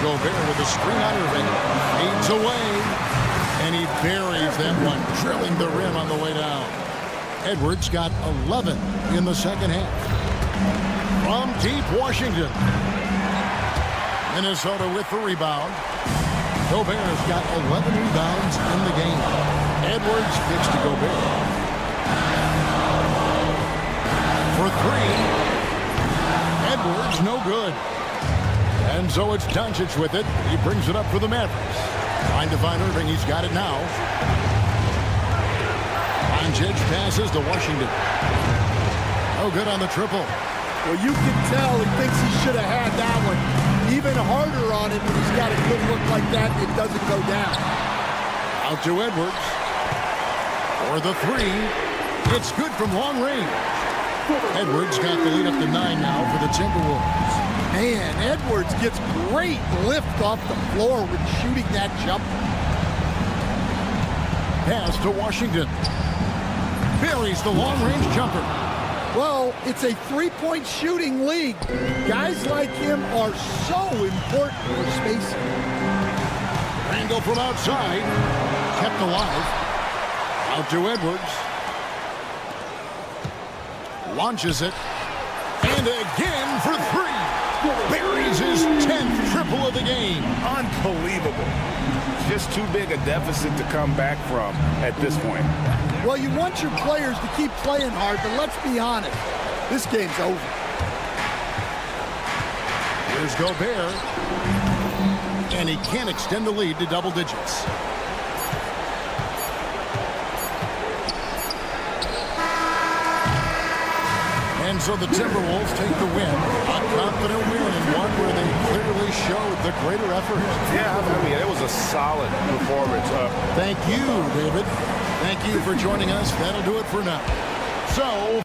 Gobert with a screen on Irving. Fades away. And he buries that one, drilling the rim on the way down. Edwards got 11 in the second half. From deep Washington. Minnesota with the rebound. Gobert's got 11 rebounds in the game. Edwards kicks to Gobert. For 3. Edwards no good. And so it's Doncic with it. He brings it up for the Mavericks. Trying to find Irving. He's got it now. Doncic passes to Washington. No good on the triple. Well, you can tell he thinks he should have had that one. Even harder on it when he's got a good look like that and it doesn't go down. Out to Edwards. For the three. It's good from long range. Edwards got the lead up to 9 now for the Timberwolves. Man, Edwards gets great lift off the floor when shooting that jumper. Pass to Washington. Buries the long-range jumper. Well, it's a three-point shooting league. Guys like him are so important for spacing. Randall from outside. Kept alive. Out to Edwards. Launches it. And again for three. Buries his 10th triple of the game. Unbelievable. Just too big a deficit to come back from at this point. Well, you want your players to keep playing hard, but let's be honest. This game's over. Here's Gobert. And he can't extend the lead to double digits. And so the Timberwolves take the win. A confident win and one where they clearly showed the greater effort. Yeah, I mean, it was a solid performance. Thank you, David. Thank you for joining us. That'll do it for now. So...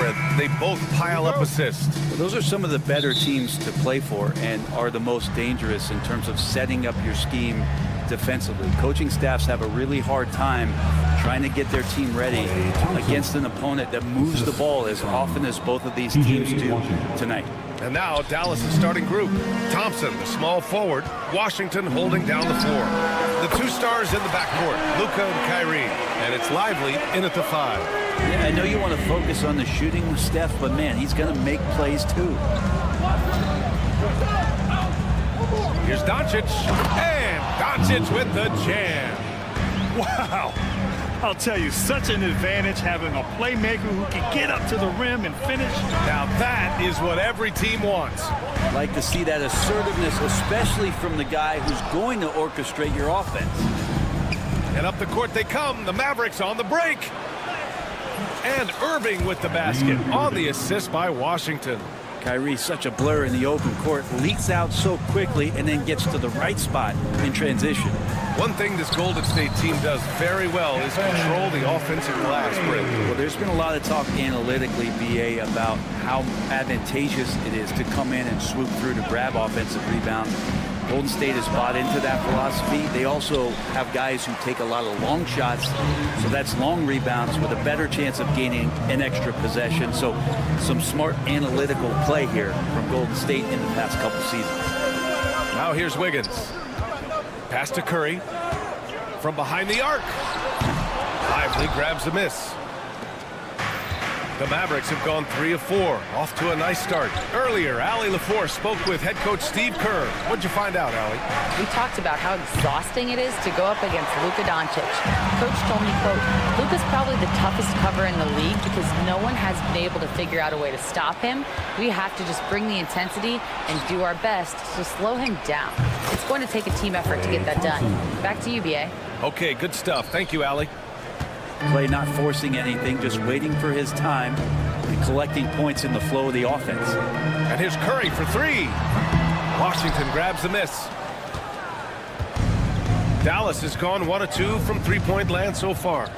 where they both pile up assists. Well, those are some of the better teams to play for and are the most dangerous in terms of setting up your scheme defensively. Coaching staffs have a really hard time trying to get their team ready against an opponent that moves the ball as often as both of these teams do tonight. And now Dallas' starting group. Thompson, the small forward. Washington holding down the floor. The two stars in the backcourt, Luka and Kyrie. And it's Lively in at the 5. Yeah, I know you want to focus on the shooting with Steph, but man, he's going to make plays too. Here's Doncic. And Doncic with the jam. Wow. I'll tell you, such an advantage having a playmaker who can get up to the rim and finish. Now that is what every team wants. Like to see that assertiveness, especially from the guy who's going to orchestrate your offense. And up the court they come. The Mavericks on the break. And Irving with the basket on the assist by Washington. Kyrie, such a blur in the open court, leaks out so quickly and then gets to the right spot in transition. One thing this Golden State team does very well is control the offensive glass break. Well, there's been a lot of talk analytically, BA, about how advantageous it is to come in and swoop through to grab offensive rebounds. Golden State has bought into that philosophy. They also have guys who take a lot of long shots, so that's long rebounds with a better chance of gaining an extra possession. So some smart analytical play here from Golden State in the past couple seasons. Now here's Wiggins. Pass to Curry. From behind the arc. Lively grabs a miss. The Mavericks have gone 3 of 4, off to a nice start. Earlier, Allie LaForce spoke with head coach Steve Kerr. What'd you find out, Allie? We talked about how exhausting it is to go up against Luka Doncic. Coach told me, quote, Luka's probably the toughest cover in the league because no one has been able to figure out a way to stop him. We have to just bring the intensity and do our best to slow him down. It's going to take a team effort to get that done. Back to you, BA. Okay, good stuff. Thank you, Allie. Clay not forcing anything, just waiting for his time and collecting points in the flow of the offense. And here's Curry for 3. Washington grabs the miss. Dallas has gone 1 of 2 from three-point land so far.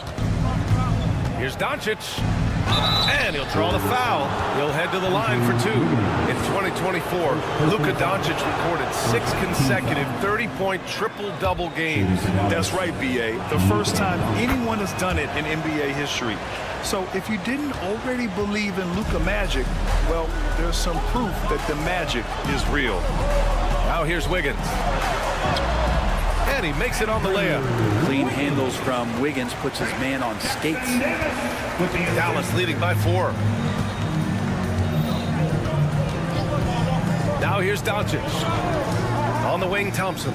Here's Doncic. And he'll draw the foul. He'll head to the line for 2. In 2024, Luka Doncic recorded 6 consecutive 30-point triple-double games. That's right, B.A. The first time anyone has done it in NBA history. So if you didn't already believe in Luka magic, well, there's some proof that the magic is real. Now here's Wiggins. And he makes it on the layup. Clean handles from Wiggins, puts his man on skates. Dallas leading by 4. Now here's Doncic. On the wing, Thompson.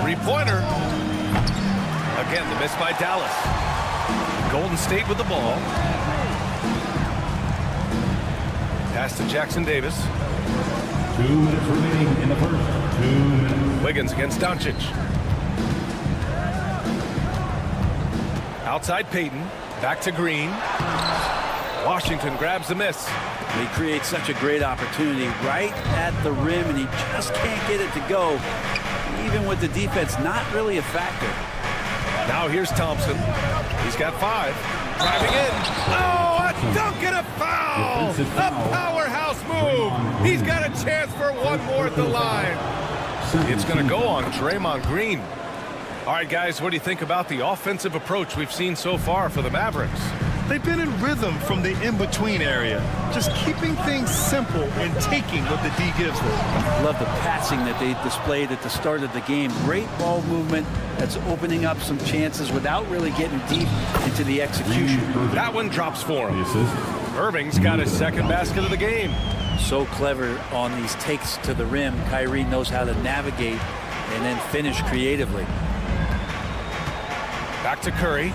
Three-pointer. Again, the miss by Dallas. Golden State with the ball. Pass to Jackson Davis. 2 minutes remaining in the first. 2 minutes. Wiggins against Doncic. Outside Payton. Back to Green. Washington grabs the miss. He creates such a great opportunity right at the rim, and he just can't get it to go. Even with the defense not really a factor. Now here's Thompson. He's got 5. Driving in. Oh, a dunk and a foul! A powerhouse move! He's got a chance for one more at the line. It's going to go on Draymond Green. All right, guys, what do you think about the offensive approach we've seen so far for the Mavericks? They've been in rhythm from the in-between area, just keeping things simple and taking what the D gives them. Love the passing that they displayed at the start of the game. Great ball movement that's opening up some chances without really getting deep into the execution. That one drops for him. Irving's got his second basket of the game. So clever on these takes to the rim. Kyrie knows how to navigate and then finish creatively. Back to Curry.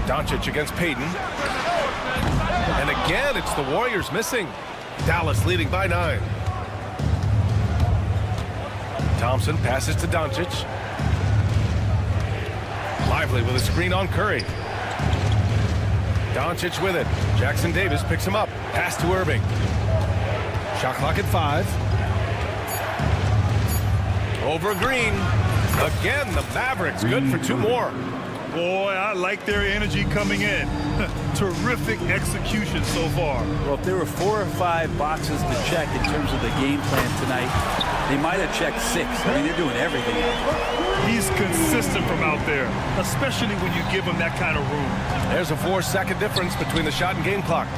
Doncic against Payton. And again, it's the Warriors missing. Dallas leading by 9. Thompson passes to Doncic. Lively with a screen on Curry. Doncic with it. Jackson Davis picks him up. Pass to Irving. Shot clock at 5. Over Green. Again, the Mavericks good for 2 more. Boy, I like their energy coming in. Terrific execution so far. Well, if there were 4 or 5 boxes to check in terms of the game plan tonight, they might have checked 6. I mean, they're doing everything. He's consistent from out there, especially when you give him that kind of room. There's a 4-second difference between the shot and game clock.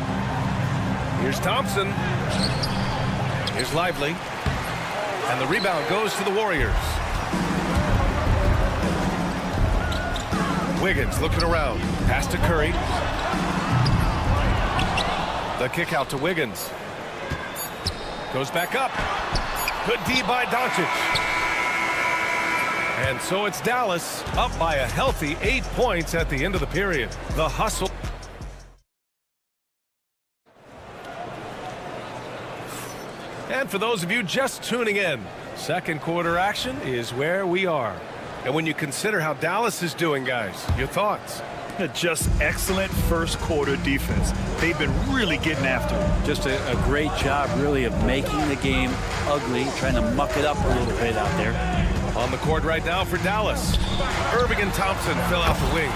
Here's Thompson. Here's Lively. And the rebound goes to the Warriors. Wiggins looking around. Pass to Curry. The kick out to Wiggins. Goes back up. Good D by Doncic. And so it's Dallas up by a healthy 8 points at the end of the period. The hustle. And for those of you just tuning in, second quarter action is where we are. And when you consider how Dallas is doing, guys, your thoughts? Just excellent first quarter defense. They've been really getting after it. Just a great job, really, of making the game ugly, trying to muck it up a little bit out there. On the court right now for Dallas. Irving and Thompson fill out the wing.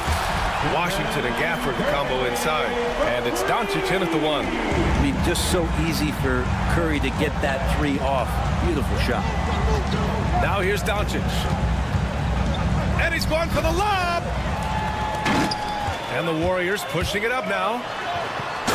Washington and Gafford the combo inside. And it's Doncic in at the 1. I mean, just so easy for Curry to get that 3 off. Beautiful shot. Now here's Doncic. And he's going for the lob. And the Warriors pushing it up now.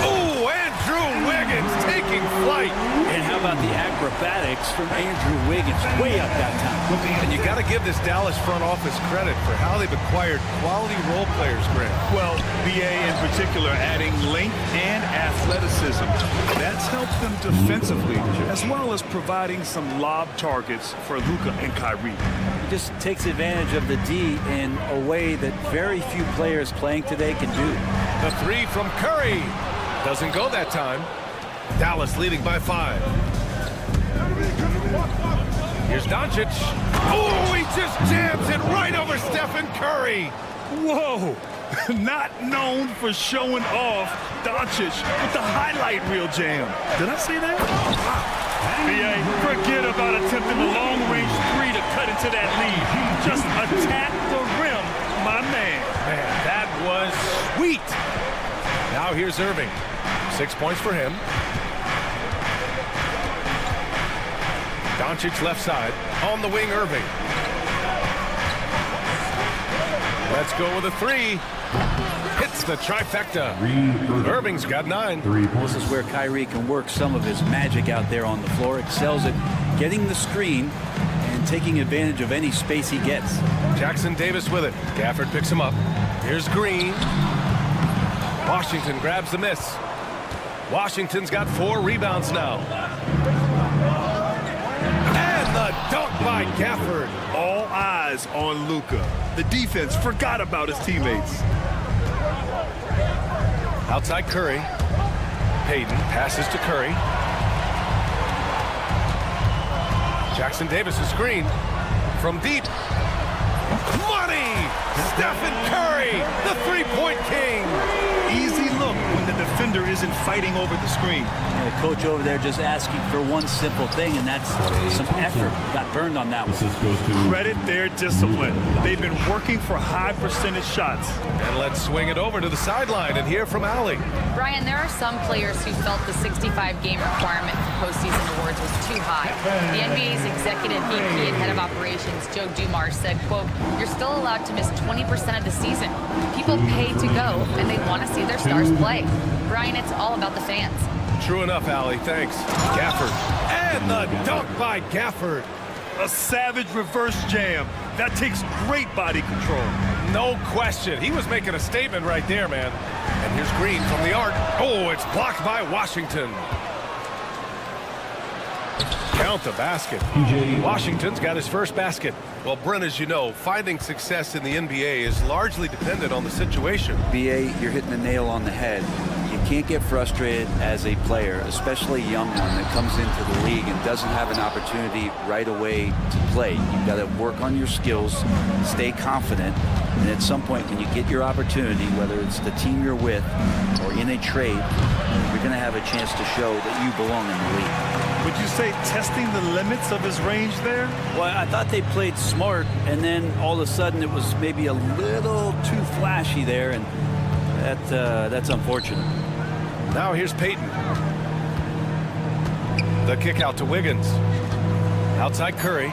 Oh, Andrew Wiggins taking flight. And how about the acrobatics from Andrew Wiggins? Way up that time. And you got to give this Dallas front office credit for how they've acquired quality role players, Grant. Well, BA in particular adding length and athleticism. That's helped them defensively, as well as providing some lob targets for Luka and Kyrie. He just takes advantage of the D in a way that very few players playing today can do. The 3 from Curry. Doesn't go that time. Dallas leading by 5. Here's Doncic. Oh, he just jams it right over Stephen Curry. Whoa! Not known for showing off, Doncic with the highlight reel jam. Did I say that? BA, forget about attempting the long-range 3 to cut into that lead. Just attack the rim, my man. Man, that was sweet. Now here's Irving. 6 points for him. Doncic left side. On the wing, Irving. Let's go with a 3. Hits the trifecta. Irving's got 9. This is where Kyrie can work some of his magic out there on the floor. Excels at getting the screen and taking advantage of any space he gets. Jackson Davis with it. Gafford picks him up. Here's Green. Washington grabs the miss. Washington's got 4 rebounds now. And the dunk by Gafford. All eyes on Luka. The defense forgot about his teammates. Outside Curry. Hayden passes to Curry. Jackson Davis' screen from deep. Money! Stephen Curry, the 3-point king. Easy look when the defender isn't fighting over the screen. And the coach over there just asking for one simple thing, and that's some effort. Got burned on that one. Credit their discipline. They've been working for high percentage shots. And let's swing it over to the sideline and hear from Allie. Brian, there are some players who felt the 65-game requirement for postseason awards was too high. The NBA's executive VP and head of operations, Joe Dumars, said, quote, "You're still allowed to miss 20% of the season. People pay to go, and they want to see their stars play." Brian, it's all about the fans. True enough, Allie. Thanks. Gafford. And the dunk by Gafford. A savage reverse jam. That takes great body control. No question. He was making a statement right there, man. And here's Green from the arc. Oh, it's blocked by Washington. Count the basket. Washington's got his first basket. Well, Brent, as you know, finding success in the NBA is largely dependent on the situation. BA, you're hitting the nail on the head. You You can't get frustrated as a player, especially a young one that comes into the league and doesn't have an opportunity right away to play. You've got to work on your skills, stay confident, and at some point when you get your opportunity, whether it's the team you're with or in a trade, you're going to have a chance to show that you belong in the league. Would you say testing the limits of his range there? Well, I thought they played smart, and then all of a sudden it was maybe a little too flashy there, and that's unfortunate. Now here's Payton. The kick out to Wiggins. Outside Curry.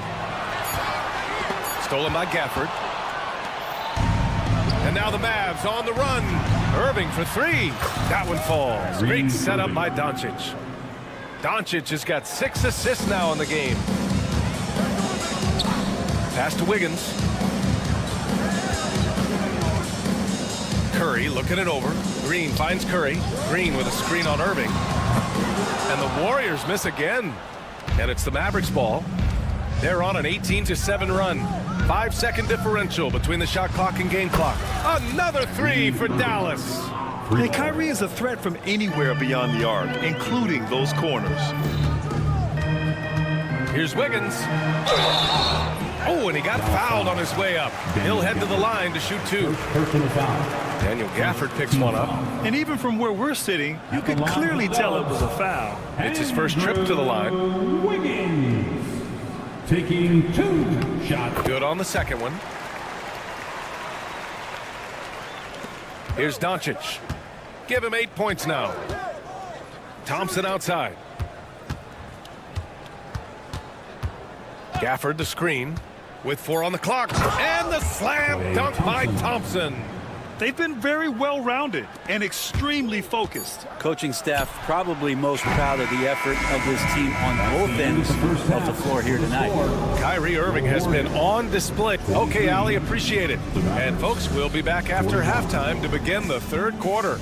Stolen by Gafford. And now the Mavs on the run. Irving for three. That one falls. Great setup by Doncic. Doncic has got 6 assists now in the game. Pass to Wiggins. Curry looking it over. Green finds Curry. Green with a screen on Irving. And the Warriors miss again. And it's the Mavericks ball. They're on an 18-7 run. 5-second differential between the shot clock and game clock. Another three for Dallas. And Kyrie is a threat from anywhere beyond the arc, including those corners. Here's Wiggins. Oh, and he got fouled on his way up. He'll head to the line to shoot 2. Personal foul. Daniel Gafford picks one up. And even from where we're sitting, you could clearly tell it was a foul. It's his first trip to the line. Wiggins taking 2 shots. Good on the second one. Here's Doncic. Give him 8 points now. Thompson outside. Gafford the screen with 4 on the clock. And the slam dunk by Thompson. They've been very well-rounded and extremely focused. Coaching staff probably most proud of the effort of this team on both ends of the floor here tonight. Kyrie Irving has been on display. Okay, Ali, appreciate it. And folks, we'll be back after halftime to begin the third quarter.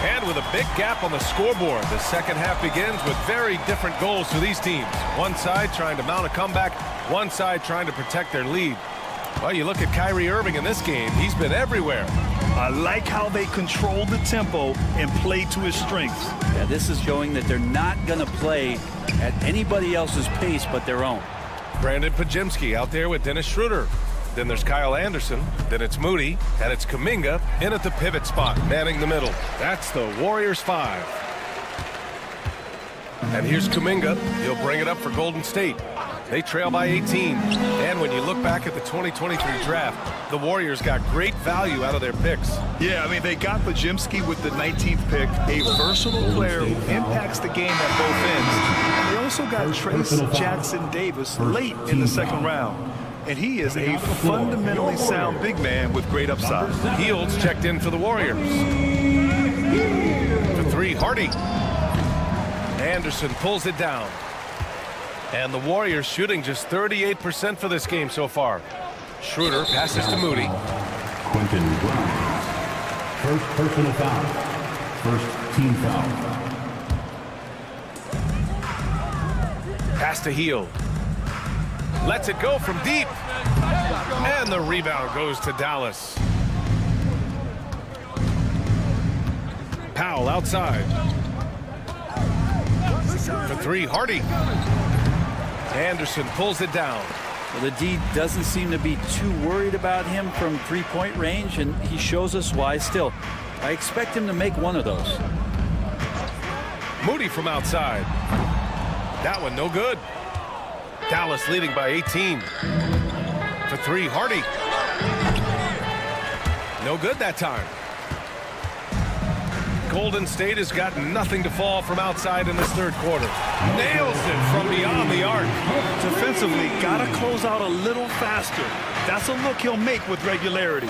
And with a big gap on the scoreboard, the second half begins with very different goals for these teams. One side trying to mount a comeback, one side trying to protect their lead. Well, you look at Kyrie Irving in this game, he's been everywhere. I like how they control the tempo and play to his strengths. Yeah, this is showing that they're not going to play at anybody else's pace but their own. Brandon Pajemski out there with Dennis Schroeder. Then there's Kyle Anderson. Then it's Moody. And it's Kuminga in at the pivot spot, manning the middle. That's the Warriors 5. And here's Kuminga. He'll bring it up for Golden State. They trail by 18. And when you look back at the 2023 draft, the Warriors got great value out of their picks. Yeah, I mean, they got Pajemski with the 19th pick, a versatile player who impacts the game at both ends. They also got Trace Jackson Davis late in the second round. And he is a fundamentally sound big man with great upside. Fields checked in for the Warriors. For 3, Hardy. Anderson pulls it down. And the Warriors shooting just 38% for this game so far. Schroeder passes to Moody. Quentin Grimes. First personal foul. First team foul. Pass to Hield. Lets it go from deep. And the rebound goes to Dallas. Powell outside. For 3, Hardy. Anderson pulls it down. Well, the D doesn't seem to be too worried about him from three-point range, and he shows us why still. I expect him to make one of those. Moody from outside. That one no good. Dallas leading by 18. For 3, Hardy. No good that time. Golden State has got nothing to fall from outside in this third quarter. Nails it from beyond the arc. Defensively, got to close out a little faster. That's a look he'll make with regularity.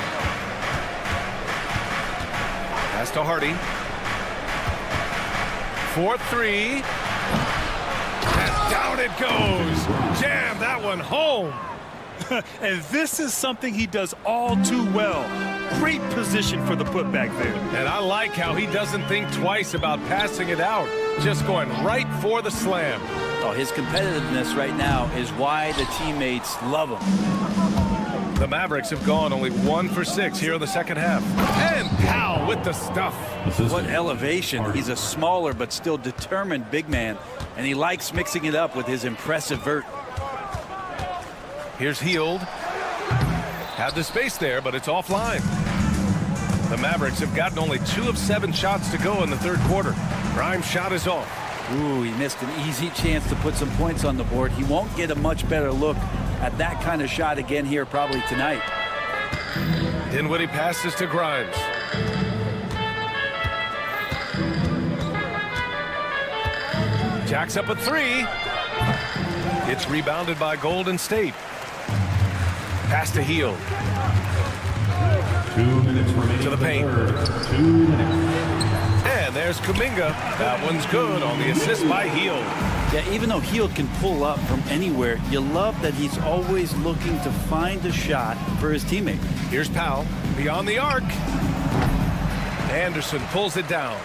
Pass to Hardy. For 3. And down it goes. Jam that one home. And this is something he does all too well. Great position for the putback there. And I like how he doesn't think twice about passing it out, just going right for the slam. Oh, his competitiveness right now is why the teammates love him. The Mavericks have gone only 1 for 6 here in the second half. And Powell with the stuff. What elevation. He's a smaller but still determined big man, and he likes mixing it up with his impressive vert. Here's Hield. Had the space there, but it's offline. The Mavericks have gotten only 2 of 7 shots to go in the third quarter. Grimes' shot is off. Ooh, he missed an easy chance to put some points on the board. He won't get a much better look at that kind of shot again here probably tonight. Dinwiddie passes to Grimes. Jacks up a 3. It's rebounded by Golden State. Pass to Hield. 2 minutes remaining To the paint. third. 2 minutes. And there's Kuminga. That one's good on the assist by Hield. Yeah, even though Hield can pull up from anywhere, you love that he's always looking to find a shot for his teammate. Here's Powell beyond the arc. Anderson pulls it down.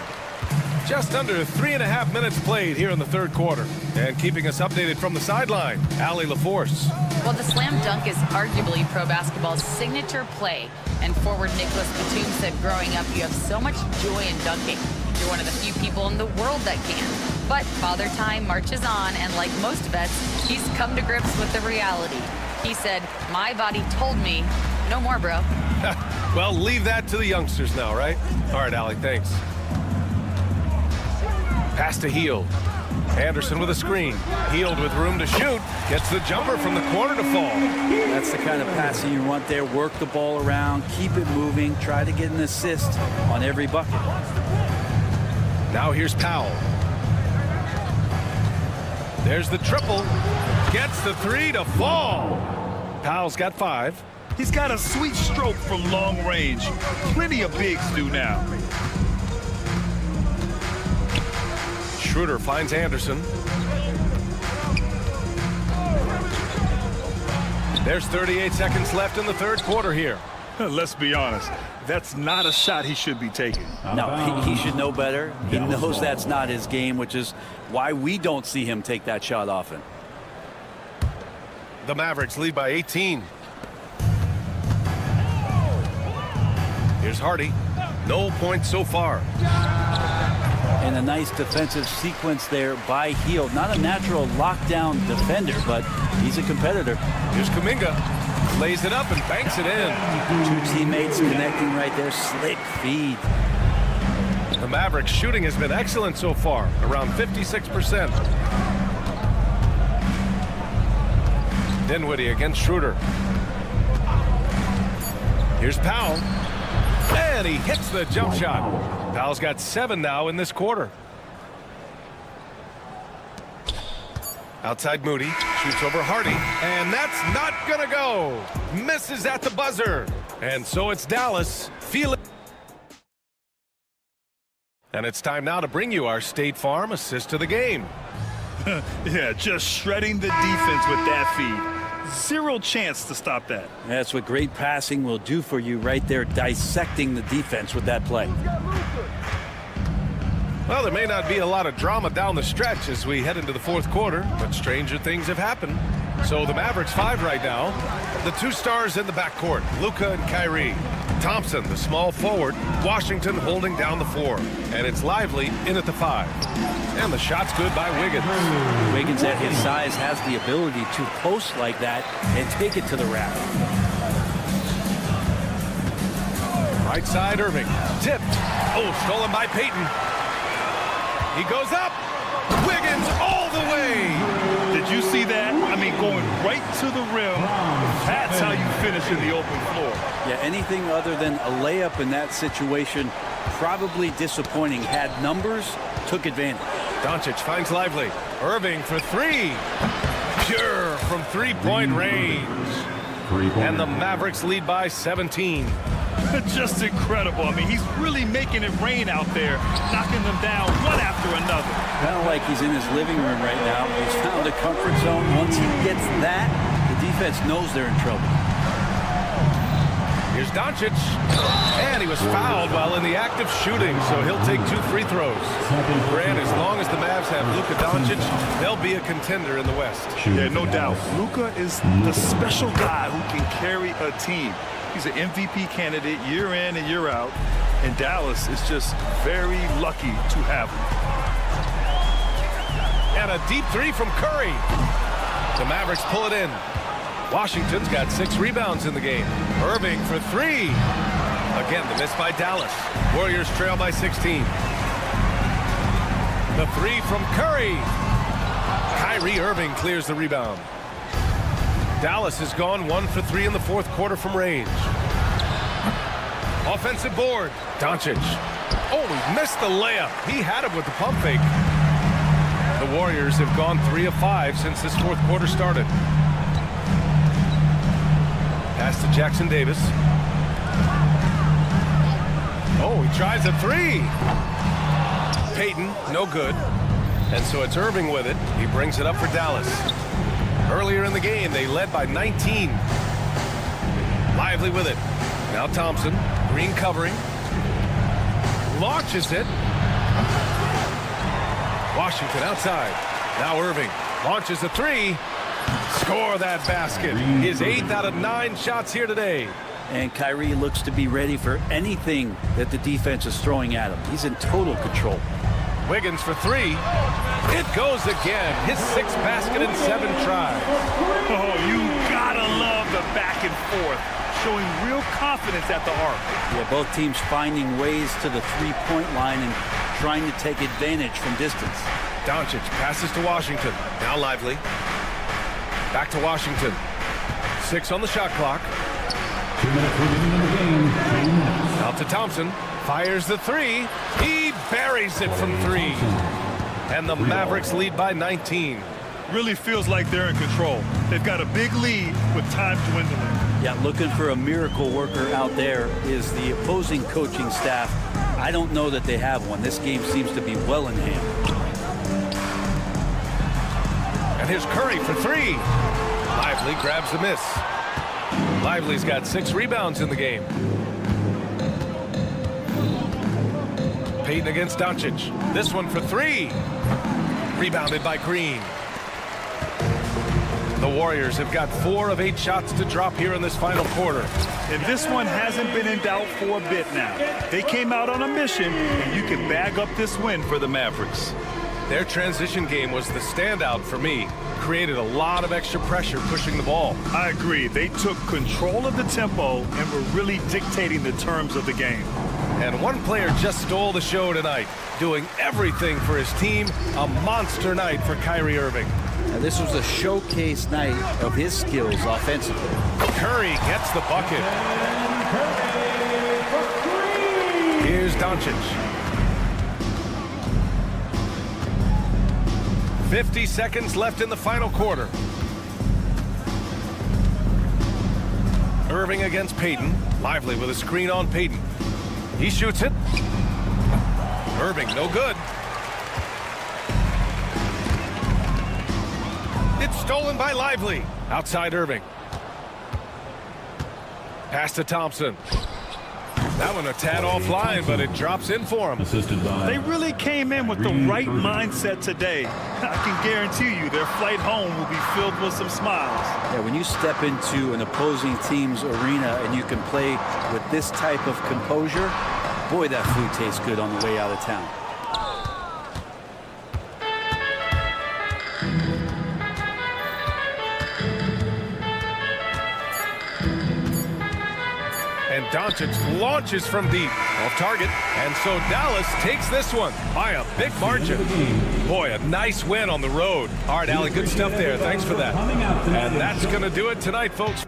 Just under 3.5 minutes played here in the third quarter. And keeping us updated from the sideline, Allie LaForce. Well, the slam dunk is arguably pro basketball's signature play. And forward Nicholas Batum said growing up, you have so much joy in dunking. You're one of the few people in the world that can. But Father Time marches on, and like most vets, he's come to grips with the reality. He said, my body told me, no more, bro. Well, leave that to the youngsters now, right? All right, Allie, thanks. Pass to Hield. Anderson with a screen. Hield with room to shoot. Gets the jumper from the corner to fall. That's the kind of passing you want there. Work the ball around, keep it moving, try to get an assist on every bucket. Now here's Powell. There's the triple. Gets the 3 to fall. Powell's got 5. He's got a sweet stroke from long range. Plenty of bigs do now. Schroeder finds Anderson. There's 38 seconds left in the third quarter here. Let's be honest. That's not a shot he should be taking. No, he should know better. He knows that's not his game, which is why we don't see him take that shot often. The Mavericks lead by 18. Here's Hardy. No points so far. And a nice defensive sequence there by Hield. Not a natural lockdown defender, but he's a competitor. Here's Kuminga. Lays it up and banks it in. 2 teammates connecting right there. Slick feed. The Mavericks shooting has been excellent so far, around 56%. Dinwiddie against Schroeder. Here's Powell. And he hits the jump shot. Powell's got 7 now in this quarter. Outside Moody, shoots over Hardy, and that's not gonna go. Misses at the buzzer. And so it's Dallas. Feel it. And it's time now to bring you our State Farm assist to the game. Yeah, just shredding the defense with that feed. 0 chance to stop that. That's what great passing will do for you right there, dissecting the defense with that play. Well, there may not be a lot of drama down the stretch as we head into the fourth quarter, but stranger things have happened. So the Mavericks 5 right now. The 2 stars in the backcourt, Luka and Kyrie. Thompson, the small forward. Washington holding down the 4. And it's Lively in at the 5. And the shot's good by Wiggins. Wiggins at his size has the ability to post like that and take it to the rack. Right side, Irving. Tipped. Oh, stolen by Payton. He goes up. Wiggins all the way. Did you see that? I mean, going right to the rim. That's how you finish in the open floor. Yeah, anything other than a layup in that situation, probably disappointing. Had numbers, took advantage. Doncic finds Lively. Irving for 3. Pure from three-point range. And the Mavericks lead by 17. Just incredible. I mean, he's really making it rain out there, knocking them down one after another. Kind of like he's in his living room right now. He's found a comfort zone. Once he gets that, the defense knows they're in trouble. Here's Doncic, and he was fouled while in the act of shooting, so he'll take 2 free throws. Grant, as long as the Mavs have Luka Doncic, they'll be a contender in the West. Yeah, no doubt. Luka is the special guy who can carry a team. He's an MVP candidate year in and year out, and Dallas is just very lucky to have him. And a deep 3 from Curry. The Mavericks pull it in. Washington's got 6 rebounds in the game. Irving for 3. Again, the miss by Dallas. Warriors trail by 16. The 3 from Curry. Kyrie Irving clears the rebound. Dallas has gone 1 for 3 in the fourth quarter from range. Offensive board. Doncic. Oh, he missed the layup. He had it with the pump fake. The Warriors have gone 3 of 5 since this fourth quarter started. Pass to Jackson Davis. Oh, he tries a 3. Payton, no good. And so it's Irving with it. He brings it up for Dallas. Earlier in the game, they led by 19. Lively with it. Now Thompson. Green covering. Launches it. Washington outside. Now Irving launches a 3. Score that basket. His 8th out of 9 shots here today. And Kyrie looks to be ready for anything that the defense is throwing at him. He's in total control. Wiggins for 3. It goes again. His 6th basket in 7 tries. Oh, you gotta love the back and forth, showing real confidence at the arc. Yeah, both teams finding ways to the three-point line and trying to take advantage from distance. Doncic passes to Washington. Now Lively. Back to Washington. 6 on the shot clock. 2 minutes remaining in the game. 2 minutes. Out to Thompson. Fires the 3. He buries it from 3. And the Mavericks lead by 19. Really feels like they're in control. They've got a big lead with time dwindling. Yeah, looking for a miracle worker out there is the opposing coaching staff. I don't know that they have one. This game seems to be well in hand. And here's Curry for 3. Lively grabs the miss. Lively's got 6 rebounds in the game. Payton against Doncic. This one for 3. Rebounded by Green. The Warriors have got 4 of 8 shots to drop here in this final quarter. And this one hasn't been in doubt for a bit now. They came out on a mission, and you can bag up this win for the Mavericks. Their transition game was the standout for me. Created a lot of extra pressure pushing the ball. I agree. They took control of the tempo and were really dictating the terms of the game. And one player just stole the show tonight, doing everything for his team. A monster night for Kyrie Irving. Now, this was a showcase night of his skills offensively. Curry gets the bucket. Here's Doncic. 50 seconds left in the final quarter. Irving against Payton. Lively with a screen on Payton. He shoots it. Irving, no good. It's stolen by Lively. Outside Irving. Pass to Thompson. That one a tad offline, but it drops in for him. Assisted by. They really came in with the right mindset today. I can guarantee you their flight home will be filled with some smiles. Yeah, when you step into an opposing team's arena and you can play with this type of composure, boy, that food tastes good on the way out of town. And Doncic launches from deep. Off target. And so Dallas takes this one by a big margin. Boy, a nice win on the road. All right, Allie, good stuff there. Thanks for that. And that's going to do it tonight, folks.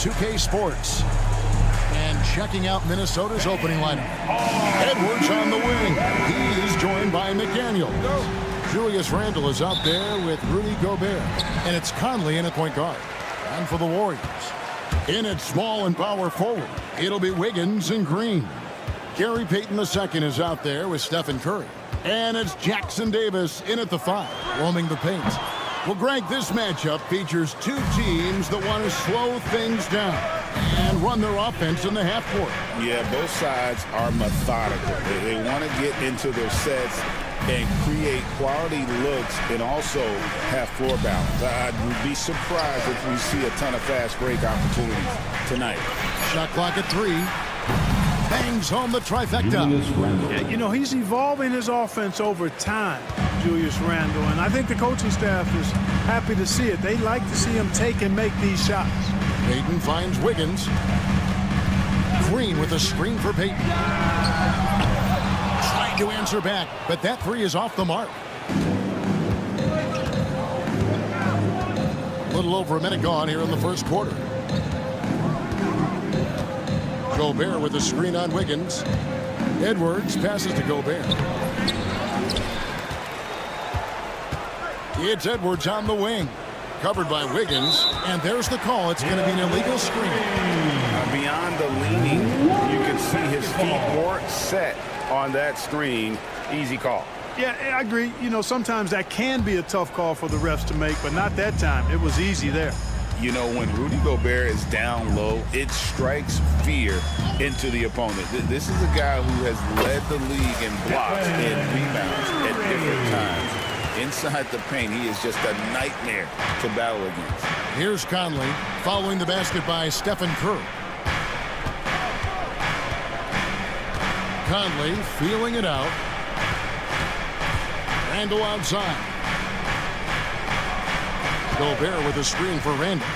2K Sports. And checking out Minnesota's opening lineup. Edwards on the wing. He is joined by McDaniel. Julius Randle is out there with Rudy Gobert. And it's Conley in at point guard. And for the Warriors, in at small and power forward, it'll be Wiggins and Green. Gary Payton II is out there with Stephen Curry. And it's Jackson Davis in at the 5, roaming the paint. Well, Greg, this matchup features two teams that want to slow things down and run their offense in the half court. Yeah, both sides are methodical. They want to get into their sets and create quality looks and also have floor balance. I'd be surprised if we see a ton of fast break opportunities tonight. Shot clock at 3. Bangs home the trifecta. Yeah, you know, he's evolving his offense over time, Julius Randle, and I think the coaching staff is happy to see it. They like to see him take and make these shots. Payton finds Wiggins. Green with a screen for Payton. Trying to answer back, but that 3 is off the mark. A little over a minute gone here in the first quarter. Gobert with a screen on Wiggins. Edwards passes to Gobert. It's Edwards on the wing. Covered by Wiggins. And there's the call. It's going to be an illegal screen. Beyond the leaning, you can see his feet weren't set on that screen. Easy call. Yeah, I agree. You know, sometimes that can be a tough call for the refs to make, but not that time. It was easy there. You know, when Rudy Gobert is down low, it strikes fear into the opponent. This is a guy who has led the league in blocks and rebounds at different times. Inside the paint, he is just a nightmare to battle against. Here's Conley following the basket by Stephen Curry. Conley feeling it out. Randle outside. Gobert with a screen for Randle.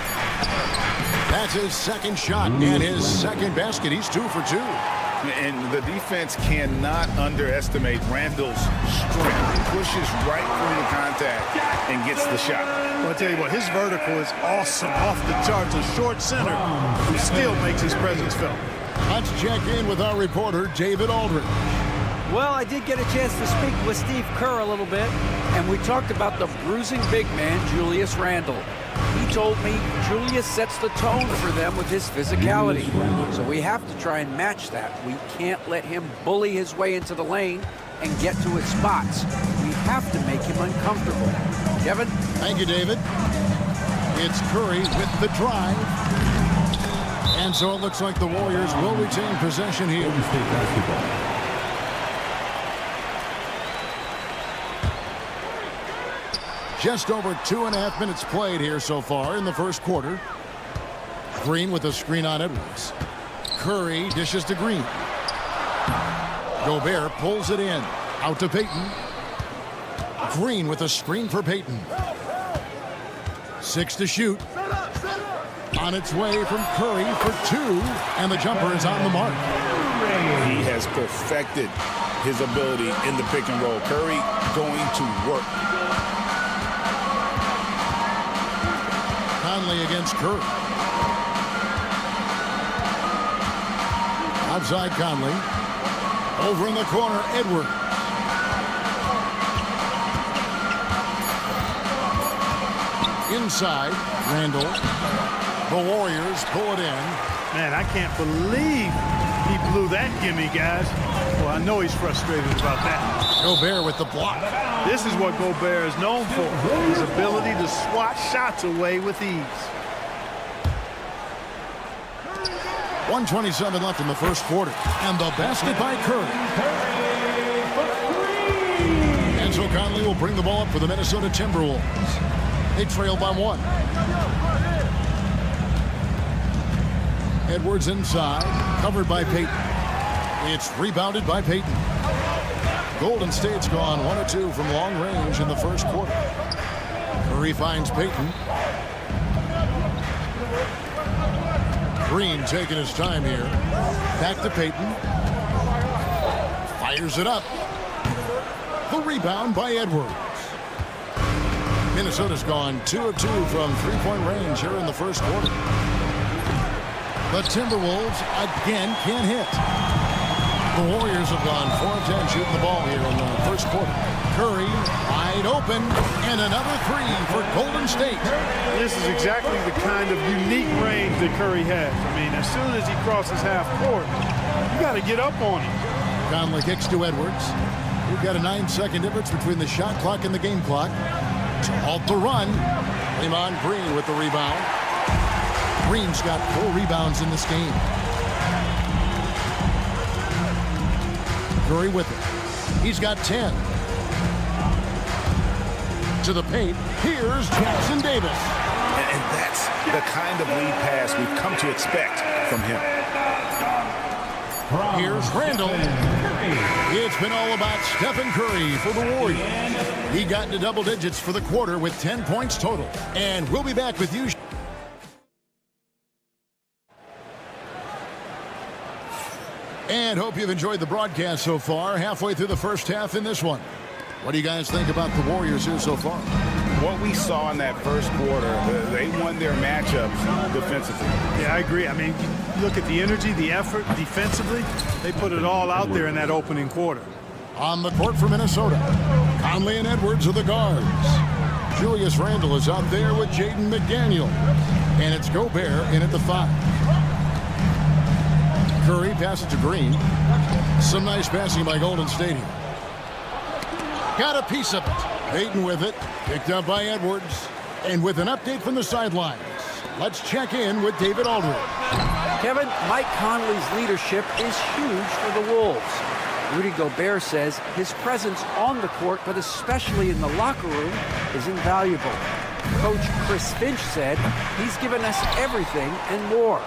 That's his second shot and his second basket. He's 2 for 2. And the defense cannot underestimate Randle's strength. He pushes right through the contact and gets the shot. Well, I'll tell you what, his vertical is awesome, off the charts. A short center who still makes his presence felt. Let's check in with our reporter, David Aldridge. Well, I did get a chance to speak with Steve Kerr a little bit, and we talked about the bruising big man, Julius Randle. He told me Julius sets the tone for them with his physicality. So we have to try and match that. We can't let him bully his way into the lane and get to his spots. We have to make him uncomfortable. Kevin? Thank you, David. It's Curry with the drive. And so it looks like the Warriors will retain possession here. Just over 2.5 minutes played here so far in the first quarter. Green with a screen on Edwards. Curry dishes to Green. Gobert pulls it in. Out to Payton. Green with a screen for Payton. 6 to shoot. On its way from Curry for 2. And the jumper is on the mark. He has perfected his ability in the pick and roll. Curry going to work. Conley against Curry. Outside Conley. Over in the corner, Edwards. Inside, Randle. The Warriors pull it in. Man, I can't believe he blew that gimme, guys. Well, I know he's frustrated about that. Gobert with the block. This is what Gobert is known for, his ability to swat shots away with ease. 1:27 left in the first quarter. And the basket by Curry. And so Conley will bring the ball up for the Minnesota Timberwolves. They trail by 1. Edwards inside, covered by Payton. It's rebounded by Payton. Golden State's gone 1 of 2 from long range in the first quarter. Curry finds Payton. Green taking his time here. Back to Payton. Fires it up. The rebound by Edwards. Minnesota's gone 2 of 2 from 3-point range here in the first quarter. The Timberwolves again can't hit. The Warriors have gone 4 of 10 shooting the ball here in the first quarter. Curry wide open, and another 3 for Golden State. This is exactly the kind of unique range that Curry has. I mean, as soon as he crosses half court, you got to get up on him. Conley kicks to Edwards. We've got a 9-second difference between the shot clock and the game clock. To halt the run, Draymond Green with the rebound. Green's got 4 rebounds in this game. Curry with it. He's got 10. To the paint, here's Jackson Davis. And that's the kind of lead pass we've come to expect from him. Here's Randall. It's been all about Stephen Curry for the Warriors. He got into double digits for the quarter with 10 points total. And we'll be back with you. And hope you've enjoyed the broadcast so far. Halfway through the first half in this one. What do you guys think about the Warriors here so far? What we saw in that first quarter, they won their matchups defensively. Yeah, I agree. I mean, look at the energy, the effort defensively. They put it all out there in that opening quarter. On the court for Minnesota, Conley and Edwards are the guards. Julius Randle is out there with Jaden McDaniel. And it's Gobert in at the 5. Curry passes to Green. Some nice passing by Golden State here. Got a piece of it. Payton with it. Picked up by Edwards. And with an update from the sidelines, let's check in with David Aldridge. Kevin, Mike Conley's leadership is huge for the Wolves. Rudy Gobert says his presence on the court, but especially in the locker room, is invaluable. Coach Chris Finch said he's given us everything and more.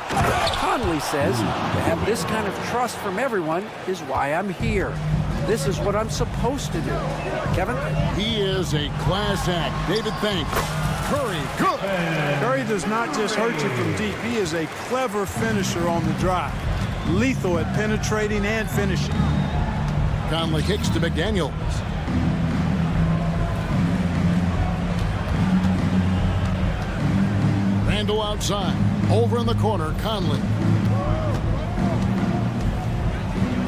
Conley says to have this kind of trust from everyone is why I'm here. This is what I'm supposed to do. Kevin? He is a class act. David, thanks. Curry, good. Curry does not just hurt you from deep. He is a clever finisher on the drive. Lethal at penetrating and finishing. Conley kicks to McDaniels. Randle outside. Over in the corner, Conley.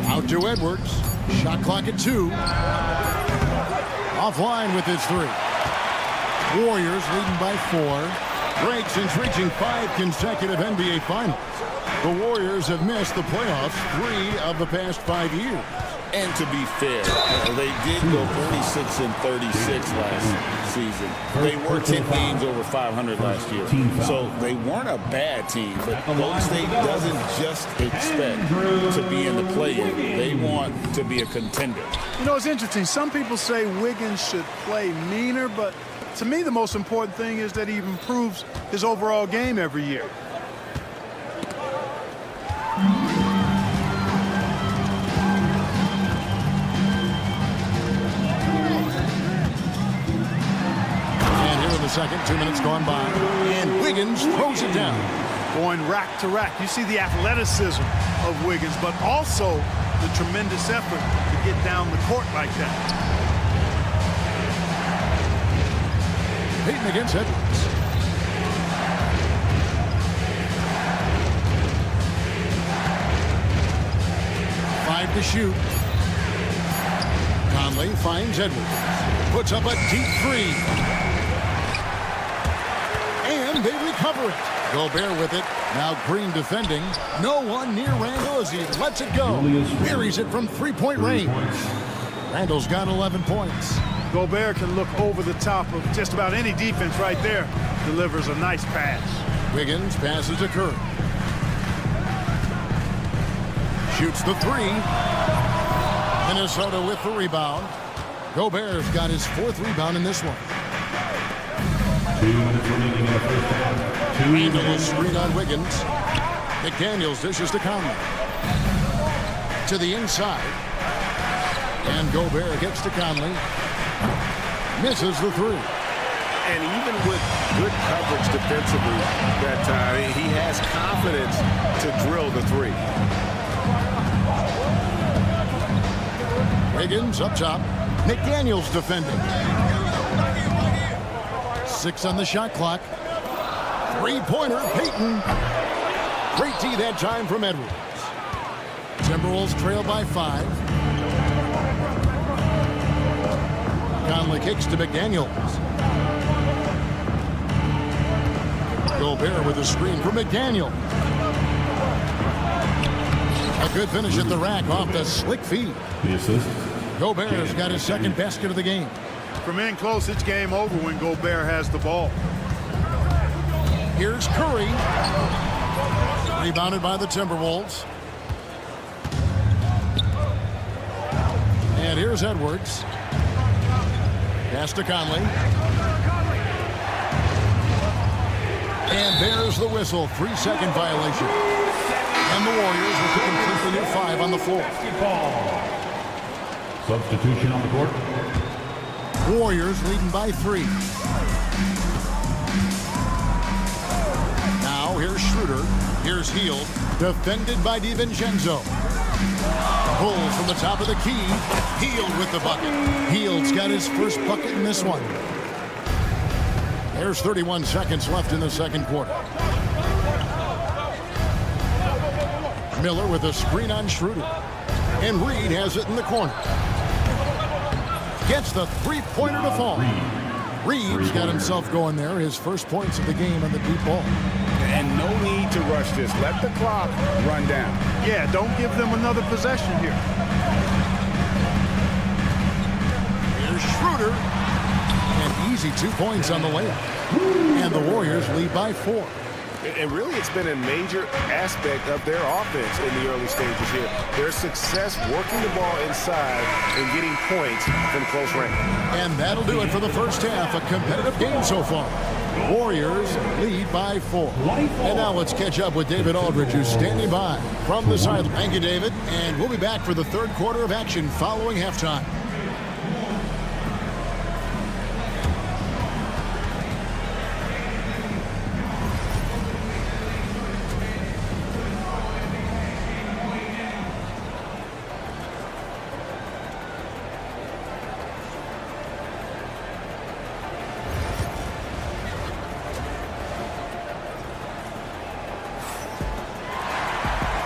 Out to Edwards. Shot clock at 2. Offline with his 3. Warriors leading by 4. Break since reaching 5 consecutive NBA Finals. The Warriors have missed the playoffs 3 of the past 5 years. And to be fair, they did go 36 and 36 last season. They were 10 games over 500 last year. So they weren't a bad team, but Golden State doesn't just expect to be in the play-in. They want to be a contender. You know, it's interesting. Some people say Wiggins should play meaner, but to me the most important thing is that he improves his overall game every year. Second, 2 minutes gone by, and Wiggins throws it down. Going rack to rack. You see the athleticism of Wiggins, but also the tremendous effort to get down the court like that. Payton against Edwards. Five to shoot. Conley finds Edwards. Puts up a deep 3. And they recover it. Gobert with it. Now Green defending. No one near Randle as he lets it go. Buries it from 3-point range. Randle's got 11 points. Gobert can look over the top of just about any defense right there. Delivers a nice pass. Wiggins passes to Curry. Shoots the 3. Minnesota with the rebound. Gobert's got his 4th rebound in this one. 2 minutes remaining in the first half. Randle screen on Wiggins. McDaniels dishes to Conley. To the inside. And Gobert gets to Conley. Misses the 3. And even with good coverage defensively that time, he has confidence to drill the 3. Wiggins up top. McDaniels defending. 6 on the shot clock. 3-pointer, Payton. Great D that time from Edwards. Timberwolves trail by 5. Conley kicks to McDaniels. Gobert with a screen for McDaniel. A good finish at the rack off the slick feed. The assist. Gobert's got his second basket of the game. From in close, it's game over when Gobert has the ball. Here's Curry. Rebounded by the Timberwolves. And here's Edwards. Pass to Conley. And there's the whistle. 3-second violation. And the Warriors will complete the new 5 on the floor. Substitution on the court. Warriors leading by 3. Now here's Schroeder. Here's Hield. Defended by DiVincenzo. Pull from the top of the key. Hield with the bucket. Hield's got his first bucket in this one. There's 31 seconds left in the second quarter. Miller with a screen on Schroeder. And Reed has it in the corner. Gets the three-pointer to fall. Reed's got himself going there. His first points of the game on the deep ball. And no need to rush this. Let the clock run down. Yeah, don't give them another possession here. Here's Schroeder. And easy 2 points on the layup. And the Warriors lead by 4. And really, it's been a major aspect of their offense in the early stages here. Their success working the ball inside and getting points from close range. And that'll do it for the first half. A competitive game so far. Warriors lead by 4. And now let's catch up with David Aldridge, who's standing by from the sideline. Thank you, David. And we'll be back for the third quarter of action following halftime.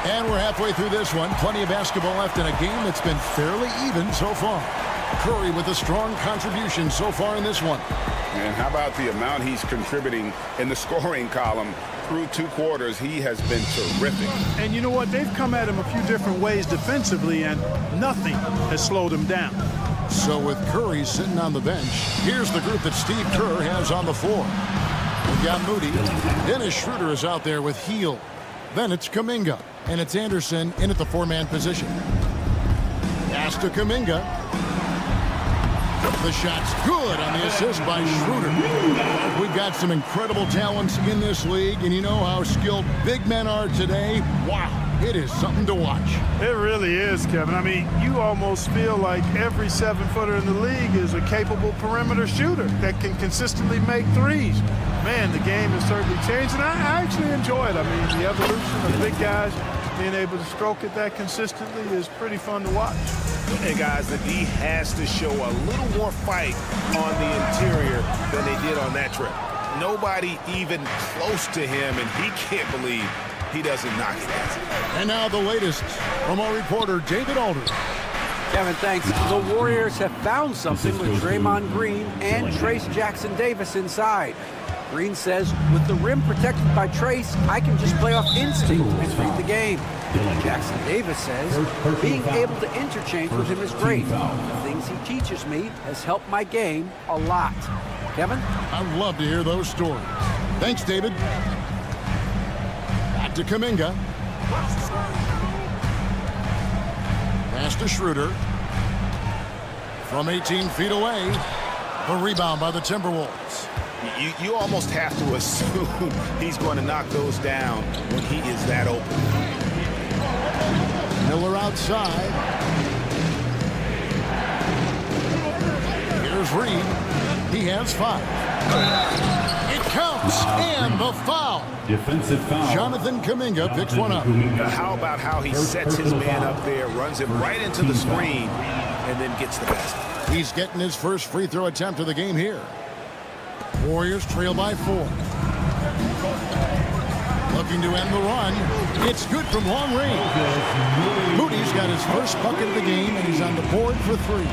And we're halfway through this one. Plenty of basketball left in a game that's been fairly even so far. Curry with a strong contribution so far in this one. And how about the amount he's contributing in the scoring column? Through 2 quarters, he has been terrific. And you know what? They've come at him a few different ways defensively, and nothing has slowed him down. So with Curry sitting on the bench, here's the group that Steve Kerr has on the floor. We've got Moody. Dennis Schroeder is out there with Hield. Then it's Kuminga. And it's Anderson in at the 4-man position. Pass to Kuminga. The shot's good on the assist by Schroeder. We've got some incredible talents in this league, and you know how skilled big men are today. Wow, it is something to watch. It really is, Kevin. I mean, you almost feel like every 7-footer in the league is a capable perimeter shooter that can consistently make threes. Man, the game has certainly changed, and I actually enjoy it. I mean, the evolution of big guys being able to stroke it that consistently is pretty fun to watch. And guys, the D has to show a little more fight on the interior than they did on that trip. Nobody even close to him, and he can't believe he doesn't knock it down. And now the latest from our reporter, David Aldridge. Kevin, thanks. The Warriors have found something with Draymond Green and Trace Jackson Davis inside. Green says, with the rim protected by Trace, I can just play off instinct and read the game. Jackson Davis says, being able to interchange with him is great. The things he teaches me has helped my game a lot. Kevin? I'd love to hear those stories. Thanks, David. Back to Kuminga. Pass to Schroeder. From 18 feet away, the rebound by the Timberwolves. You almost have to assume he's going to knock those down when he is that open. Miller outside. Here's Reed. He has 5. It counts, and the foul. Defensive foul. Jonathan Kuminga picks one up. How about how he sets his man up there, runs him right into the screen, and then gets the basket. He's getting his first free throw attempt of the game here. Warriors trail by 4. looking to end the run. It's good from long range. Moody's got his first bucket of the game, and he's on the board for 3.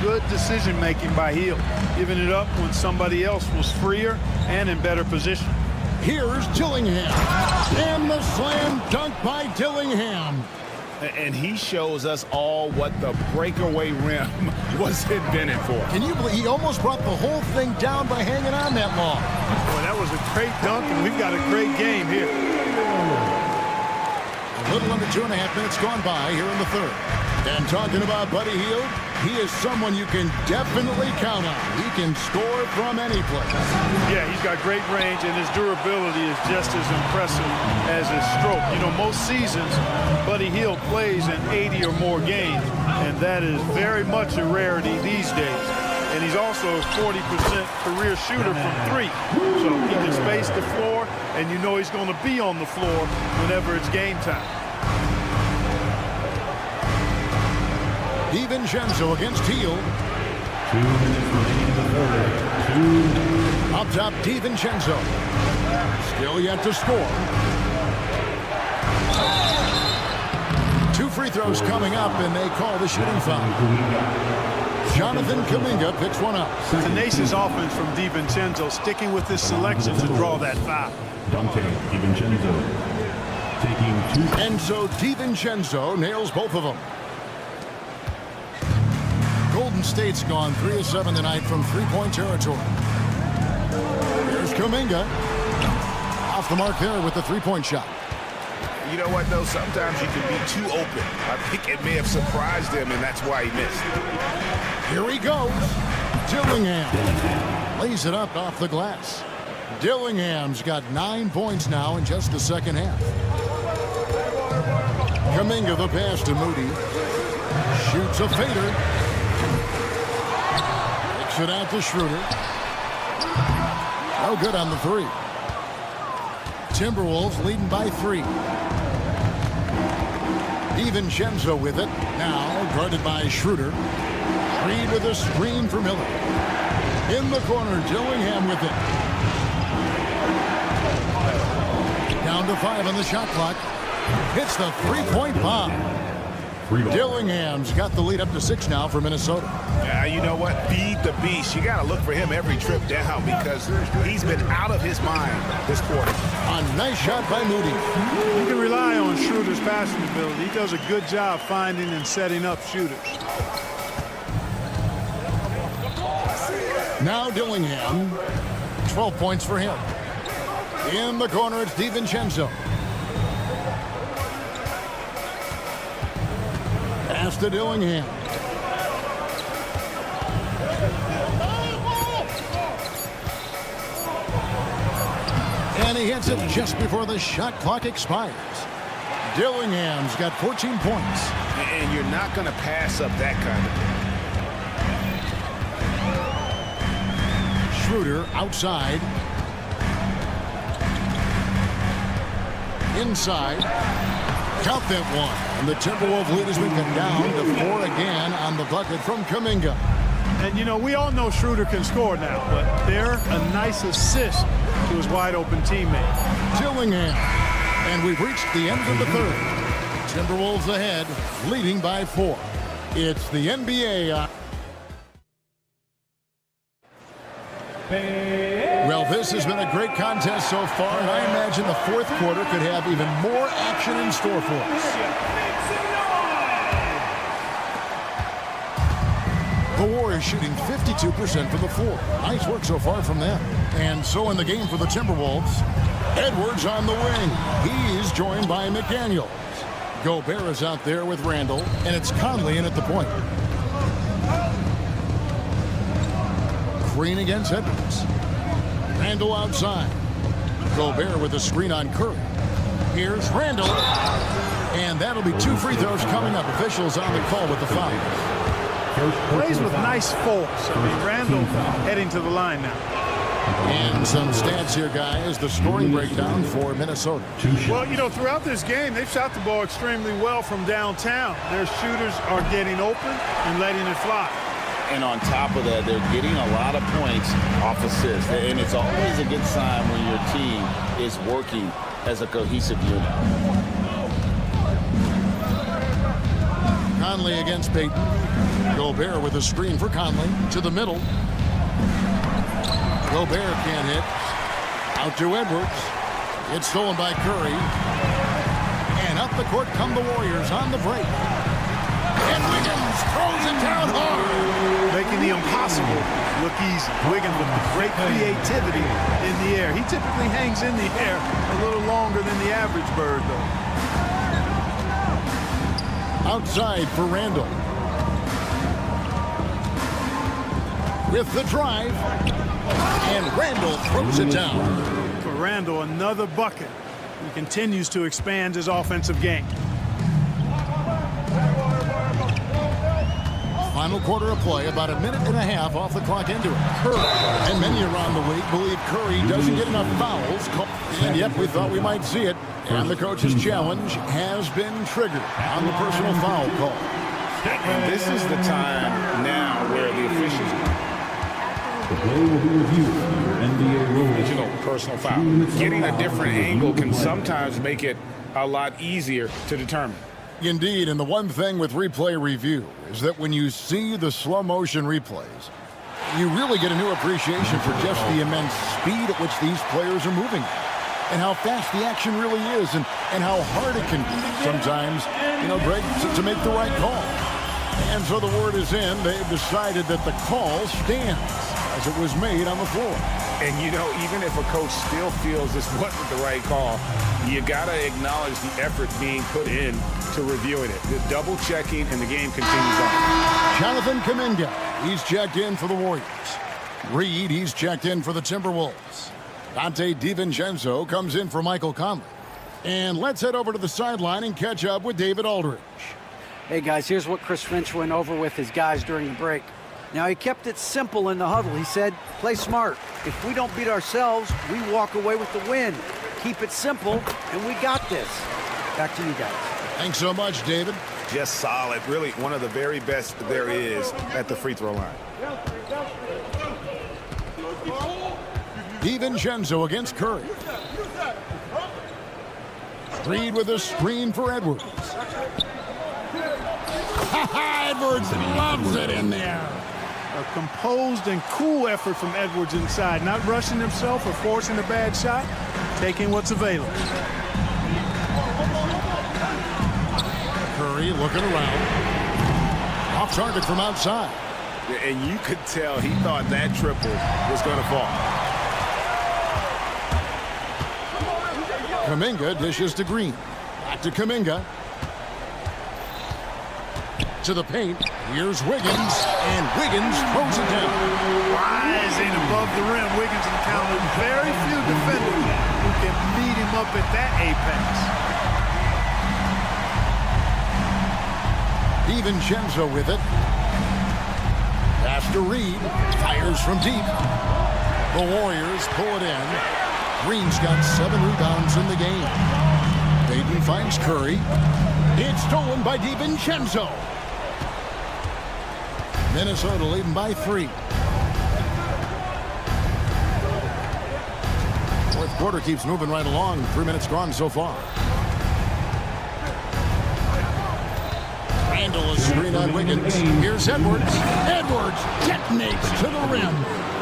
Good decision-making by Hield, giving it up when somebody else was freer and in better position. Here's Dillingham. And the slam dunk by Dillingham. And he shows us all what the breakaway rim was invented for. Can you believe he almost brought the whole thing down by hanging on that long? Boy, that was a great dunk, and we've got a great game here. A little under 2.5 minutes gone by here in the third. And talking about Buddy Hield, he is someone you can definitely count on. He can score from any place. Yeah, he's got great range, and his durability is just as impressive as his stroke. You know, most seasons, Buddy Hield plays in 80 or more games, and that is very much a rarity these days. And he's also a 40% career shooter from 3. So he can space the floor, and you know he's going to be on the floor whenever it's game time. DiVincenzo against Hield. 2 minutes remaining in the third. Up top, DiVincenzo. Still yet to score. 2 free throws coming up, and they call the shooting foul. Jonathan Kuminga picks one up. Tenacious offense from DiVincenzo, sticking with his selection to draw that foul. Dante DiVincenzo taking 2. And so DiVincenzo nails both of them. Golden State's gone 3 of 7 tonight from 3-point territory. Here's Kuminga. Off the mark there with the 3-point shot. You know what, though? Sometimes you can be too open. I think it may have surprised him, and that's why he missed. Here he goes. Dillingham lays it up off the glass. Dillingham's got 9 points now in just the second half. Kuminga the pass to Moody. Shoots a fader. Kicks it out to Schroeder. No good on the 3. Timberwolves leading by 3. DiVincenzo with it. Now guarded by Schroeder. Reed with a screen for Miller. In the corner, Dillingham with it. Down to 5 on the shot clock. Hits the 3-point bomb. Dillingham's got the lead up to 6 now for Minnesota. Yeah, you know what? Feed the beast. You got to look for him every trip down because he's been out of his mind this quarter. A nice shot by Moody. You can rely on Schroeder's passing ability. He does a good job finding and setting up shooters. Now Dillingham. 12 points for him. In the corner, it's DiVincenzo. Pass to Dillingham. And he hits it just before the shot clock expires. Dillingham's got 14 points. And you're not going to pass up that kind of thing. Schroeder outside. Inside. Count that one. And the Timberwolves lead has been cut down to 4 again on the bucket from Kuminga. And, you know, we all know Schroeder can score now, but they're a nice assist to his wide-open teammate. Dillingham. And we've reached the end of the third. Timberwolves ahead, leading by 4. It's the NBA. Well, this has been a great contest so far, and I imagine the fourth quarter could have even more action in store for us. The Warriors shooting 52% from the floor. Nice work so far from them. And so in the game for the Timberwolves, Edwards on the wing. He's joined by McDaniels. Gobert is out there with Randall, and it's Conley in at the point. Green against Edwards. Randall outside. Gobert with a screen on Curry. Here's Randall. And that'll be 2 free throws coming up. Officials on the call with the foul. Plays with nice force. I mean, Randall heading to the line now. And some stats here, guys. The scoring breakdown for Minnesota. Well, you know, throughout this game, they've shot the ball extremely well from downtown. Their shooters are getting open and letting it fly. And on top of that, they're getting a lot of points off assists. And it's always a good sign when your team is working as a cohesive unit. Conley against Payton. Gobert with a screen for Conley to the middle. Gobert can't hit. Out to Edwards. It's stolen by Curry. And up the court come the Warriors on the break. And Wiggins throws it down hard. Making the impossible look easy. Wiggins with great creativity in the air. He typically hangs in the air a little longer than the average bird, though. Outside for Randall. With the drive. And Randall throws it down. For Randall, another bucket. He continues to expand his offensive game. Final quarter of play, about a minute and a half off the clock into it. Curry. And many around the league believe Curry doesn't get enough fouls. And yet we thought we might see it. And the coach's challenge has been triggered on the personal foul call. And this is the time now where the officials... The play will be reviewed for NBA rules. You know, personal foul. Getting a different angle can sometimes make it a lot easier to determine. Indeed, and the one thing with replay review is that when you see the slow motion replays, you really get a new appreciation for just the immense speed at which these players are moving and how fast the action really is and how hard it can be sometimes, you know, Greg, to make the right call. And so the word is in. They've decided that the call stands as it was made on the floor. And, you know, even if a coach still feels this wasn't the right call, you got to acknowledge the effort being put in to reviewing it. The double checking, and the game continues on. Jonathan Kuminga, he's checked in for the Warriors. Reed, he's checked in for the Timberwolves. Dante DiVincenzo comes in for Michael Conley. And let's head over to the sideline and catch up with David Aldridge. Hey, guys, here's what Chris Finch went over with his guys during the break. Now, he kept it simple in the huddle. He said, play smart. If we don't beat ourselves, we walk away with the win. Keep it simple, and we got this. Back to you guys. Thanks so much, David. Just solid. Really one of the very best there is at the free throw line. DiVincenzo against Curry. Reed with a screen for Edwards. Edwards loves it in there. A composed and cool effort from Edwards inside, not rushing himself or forcing a bad shot, taking what's available. Curry looking around. Off target from outside. And you could tell he thought that triple was going to fall. Kuminga dishes to Green. Back to Kuminga. To the paint. Here's Wiggins. And Wiggins throws it down. Rising above the rim, Wiggins encountered very few defenders who can meet him up at that apex. DiVincenzo with it. Pass to Reed. Fires from deep. The Warriors pull it in. Green's got 7 rebounds in the game. Payton finds Curry. It's stolen by DiVincenzo. Minnesota leading by 3. Fourth quarter keeps moving right along. 3 minutes gone so far. Randall is screen on Wiggins. Here's Edwards. Edwards detonates to the rim.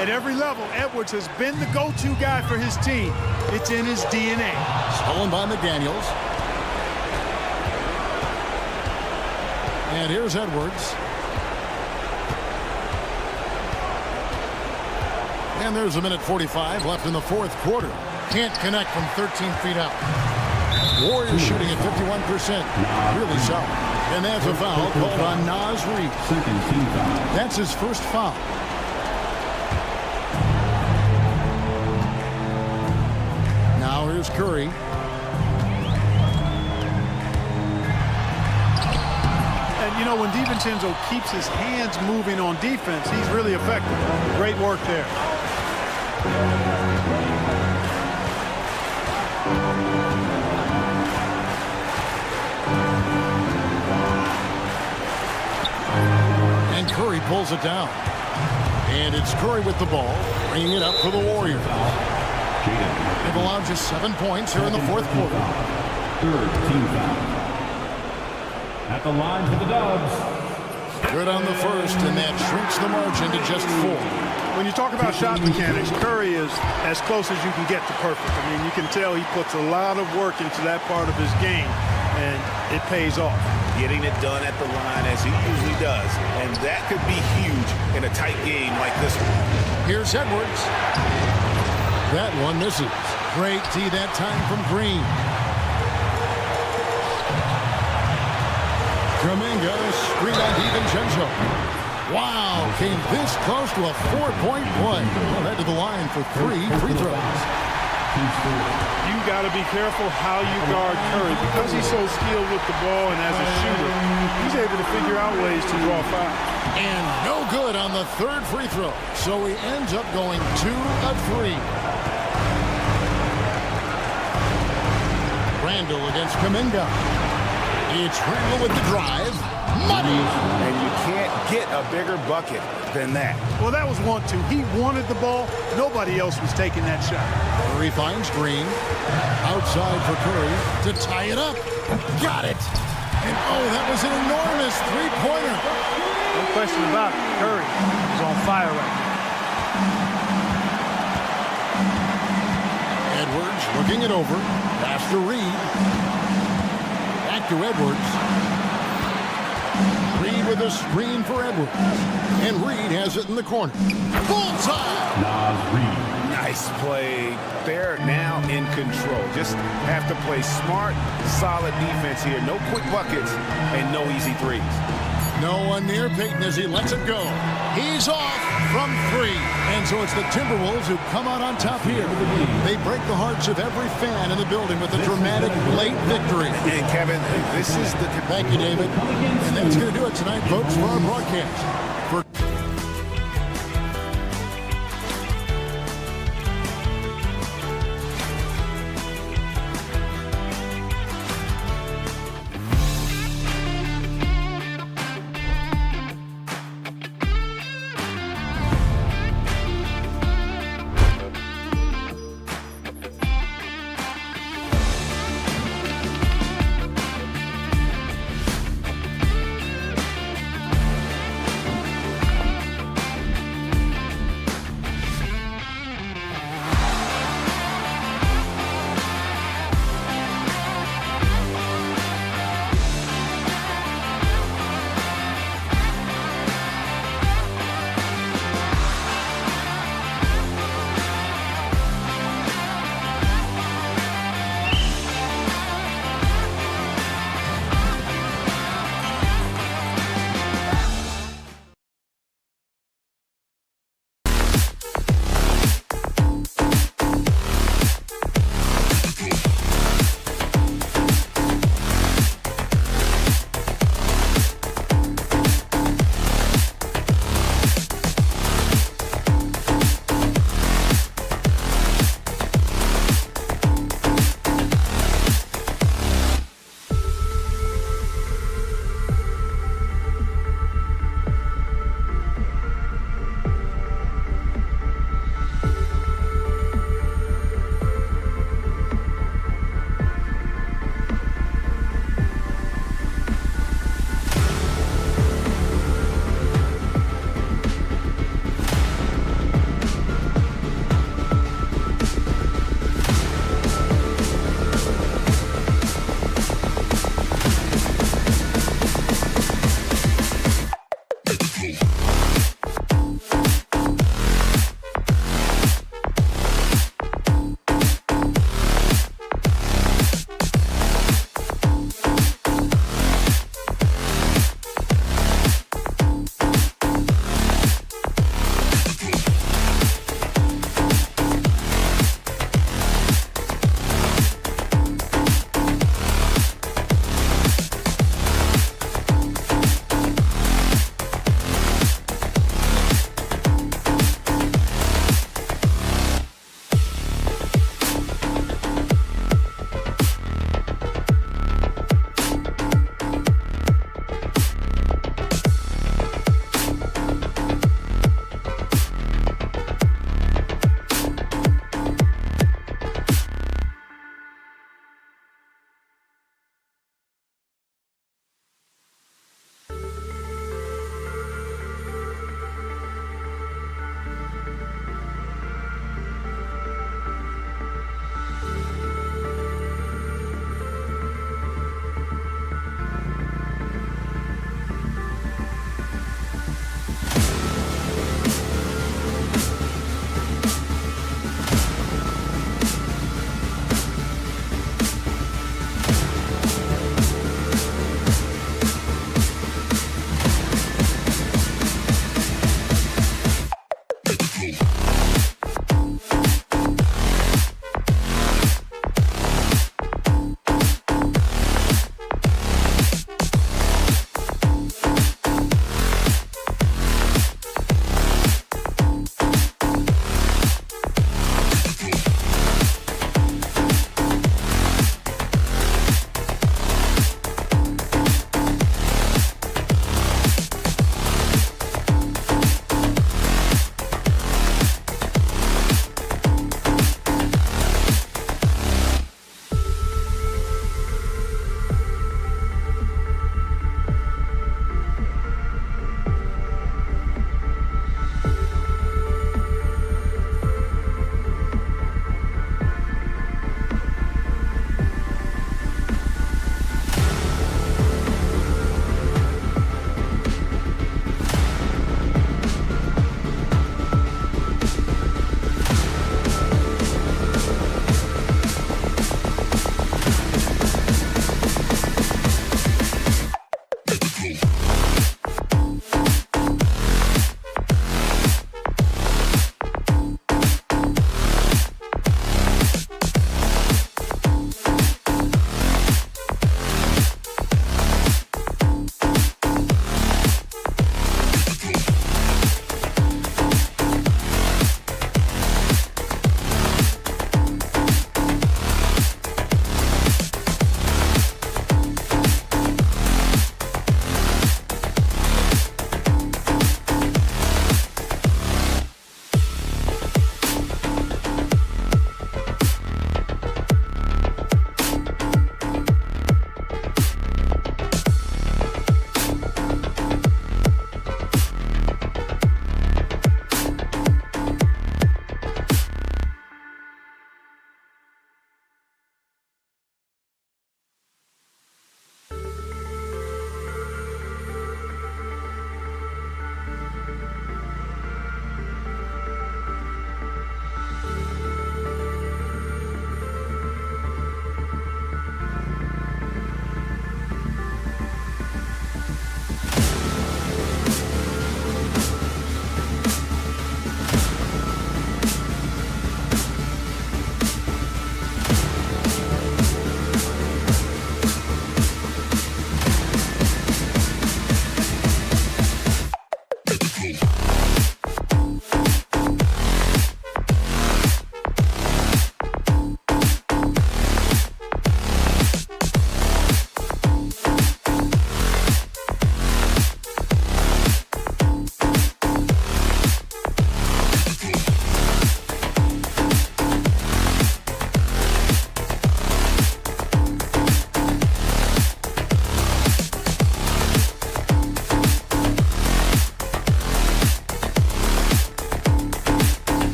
At every level, Edwards has been the go-to guy for his team. It's in his DNA. Stolen by McDaniels. And here's Edwards. And there's a minute 45 left in the fourth quarter. Can't connect from 13 feet out. Warriors shooting at 51%. Really solid. And that's a foul called on Naz Reid. That's his first foul. Now here's Curry. And, you know, when DiVincenzo keeps his hands moving on defense, he's really effective. Great work there. And Curry pulls it down. And it's Curry with the ball, bringing it up for the Warriors. They've allowed just 7 points here in the fourth quarter. Third team foul. At the line for the Dubs. Good on the first, and that shrinks the margin to just 4. When you talk about shot mechanics, Curry is as close as you can get to perfect. I mean, you can tell he puts a lot of work into that part of his game, and it pays off. Getting it done at the line as he usually does, and that could be huge in a tight game like this one. Here's Edwards. That one misses. Great D that time from Green. Kuminga, screen on DiVincenzo. Wow, came this close to a 4-point play. Well, head to the line for 3 free throws. You got to be careful how you guard Curry because he's so skilled with the ball, and as a shooter, he's able to figure out ways to draw fouls. And no good on the third free throw. So he ends up going 2 of 3. Randall against Kuminga. It's Randall with the drive. Money! And you can't get a bigger bucket than that. Well, that was 1-2. He wanted the ball. Nobody else was taking that shot. Curry finds Green. Outside for Curry to tie it up. Got it! And oh, that was an enormous three-pointer. No question about it. Curry is on fire right now. Edwards looking it over. Pass to Reed. Back to Edwards. Reed with a screen for Edwards. And Reed has it in the corner. Bullseye! Nas Reed. Nice play. They're now in control. Just have to play smart, solid defense here. No quick buckets and no easy threes. No one near Peyton as he lets it go. He's off from 3. And so it's the Timberwolves who come out on top here. They break the hearts of every fan in the building with a dramatic late victory. And Kevin, this is the... Thank you, David. And that's going to do it tonight, folks, for our broadcast.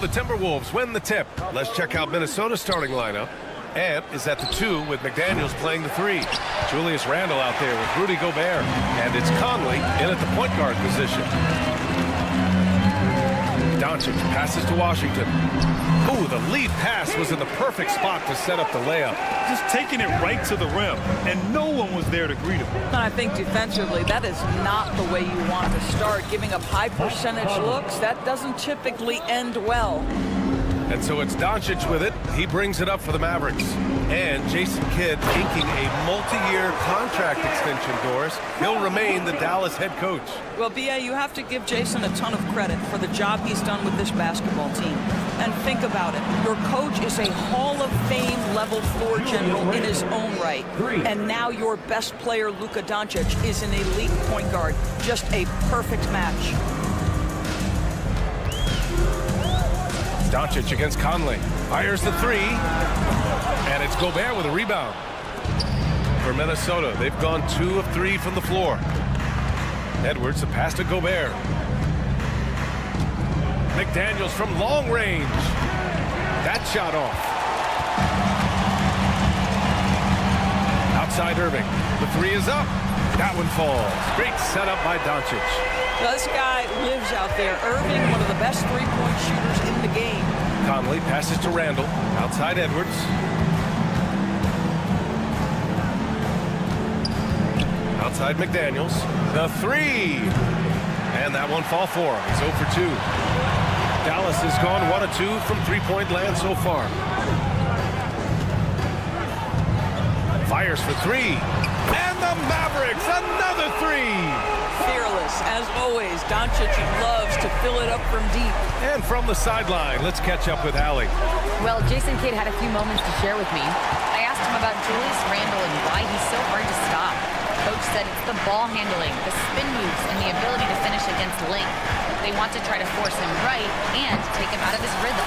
the Timberwolves win the tip. Let's check out Minnesota's starting lineup. Ant is at the 2 with McDaniels playing the 3. Julius Randle out there with Rudy Gobert. And it's Conley in at the point guard position. Doncic passes to Washington. Ooh, the lead pass was in the perfect spot to set up the layup. Just taking it right to the rim, and no one was there to greet him. And I think defensively, that is not the way you want to start. Giving up high percentage looks, that doesn't typically end well. And so it's Doncic with it. He brings it up for the Mavericks. And Jason Kidd inking a multi-year contract extension, Doris. He'll remain the Dallas head coach. Well, B.A., you have to give Jason a ton of credit for the job he's done with this basketball team. And think about it. Your coach is a Hall of Fame level floor general in his own right. And now your best player, Luka Doncic, is an elite point guard. Just a perfect match. Doncic against Conley. Fires the 3. And it's Gobert with a rebound. For Minnesota, they've gone 2 of 3 from the floor. Edwards, the pass to Gobert. McDaniels from long range. That shot off. Outside Irving. The 3 is up. That one falls. Great setup by Doncic. Now, this guy lives out there. Irving, one of the best three-point shooters in the game. Conley passes to Randle. Outside Edwards. Outside McDaniels. The 3. And that one fall for him. He's 0 for 2. Dallas has gone 1 of 2 from three-point land so far. Fires for 3. And the Mavericks, another 3. Fearless, as always. Doncic loves to fill it up from deep. And from the sideline, let's catch up with Allie. Well, Jason Kidd had a few moments to share with me. I asked him about Julius Randle and why he's so hard to stop. Coach said it's the ball handling, the spin moves, and the ability to finish against length. They want to try to force him right and take him out of his rhythm.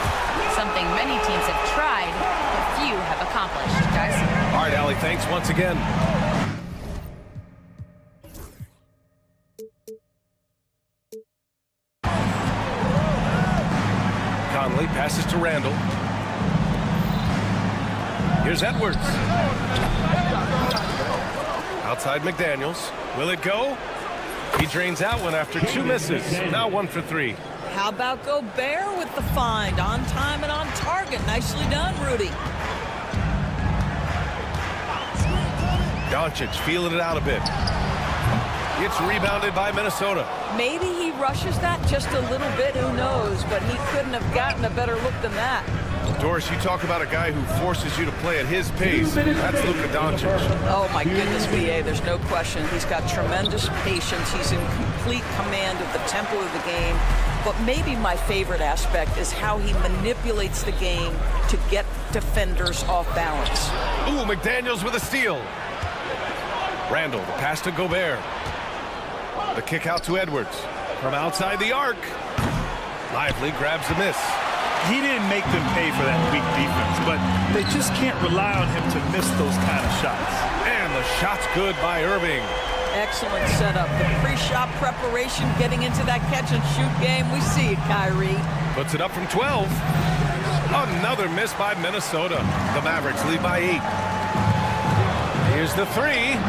Something many teams have tried, but few have accomplished. Guys? All right, Allie, thanks once again. Conley passes to Randle. Here's Edwards. Outside McDaniels. Will it go? He drains out one after 2 misses. Now 1 for 3. How about Gobert with the find? On time and on target. Nicely done, Rudy. Doncic feeling it out a bit. It's rebounded by Minnesota. Maybe he rushes that just a little bit, who knows, but he couldn't have gotten a better look than that. Doris, you talk about a guy who forces you to play at his pace. That's Luka Doncic. Oh, my goodness, B.A., there's no question. He's got tremendous patience. He's in complete command of the tempo of the game. But maybe my favorite aspect is how he manipulates the game to get defenders off balance. Ooh, McDaniels with a steal. Randle, the pass to Gobert. The kick out to Edwards. From outside the arc. Lively grabs the miss. He didn't make them pay for that weak defense, but they just can't rely on him to miss those kind of shots. And the shot's good by Irving. Excellent setup. The pre-shot preparation, getting into that catch-and-shoot game. We see it, Kyrie. Puts it up from 12. Another miss by Minnesota. The Mavericks lead by 8. Here's the 3.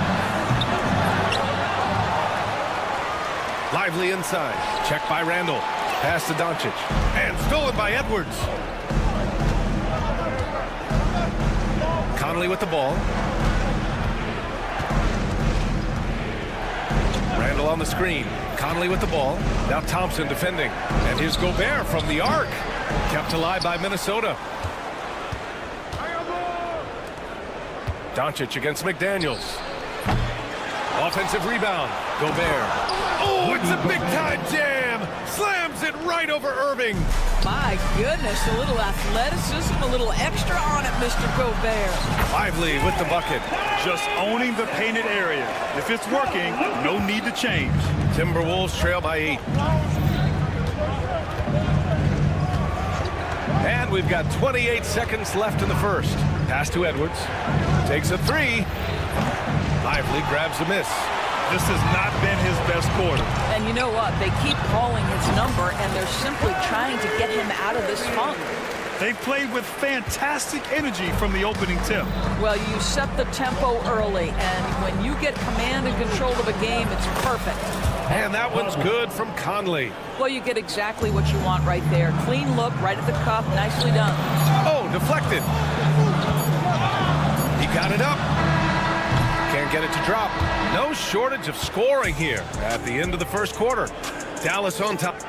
Lively inside. Check by Randle. Pass to Doncic. And stolen by Edwards. Conley with the ball. Randle on the screen. Conley with the ball. Now Thompson defending. And here's Gobert from the arc. Kept alive by Minnesota. Doncic against McDaniels. Offensive rebound. Gobert. Oh, it's a big-time jam. Slams it right over Irving. My goodness, a little athleticism, a little extra on it, Mr. Gobert. Lively with the bucket. Just owning the painted area. If it's working, no need to change. Timberwolves trail by 8. And we've got 28 seconds left in the first. Pass to Edwards. Takes a 3. Lively grabs a miss. This has not been his best quarter. And you know what? They keep calling his number, and they're simply trying to get him out of this funk. They played with fantastic energy from the opening tip. Well, you set the tempo early, and when you get command and control of a game, it's perfect. And that one's good from Conley. Well, you get exactly what you want right there. Clean look, right at the cup, nicely done. Oh, deflected. He got it up. Can't get it to drop. No shortage of scoring here at the end of the first quarter. Dallas on top.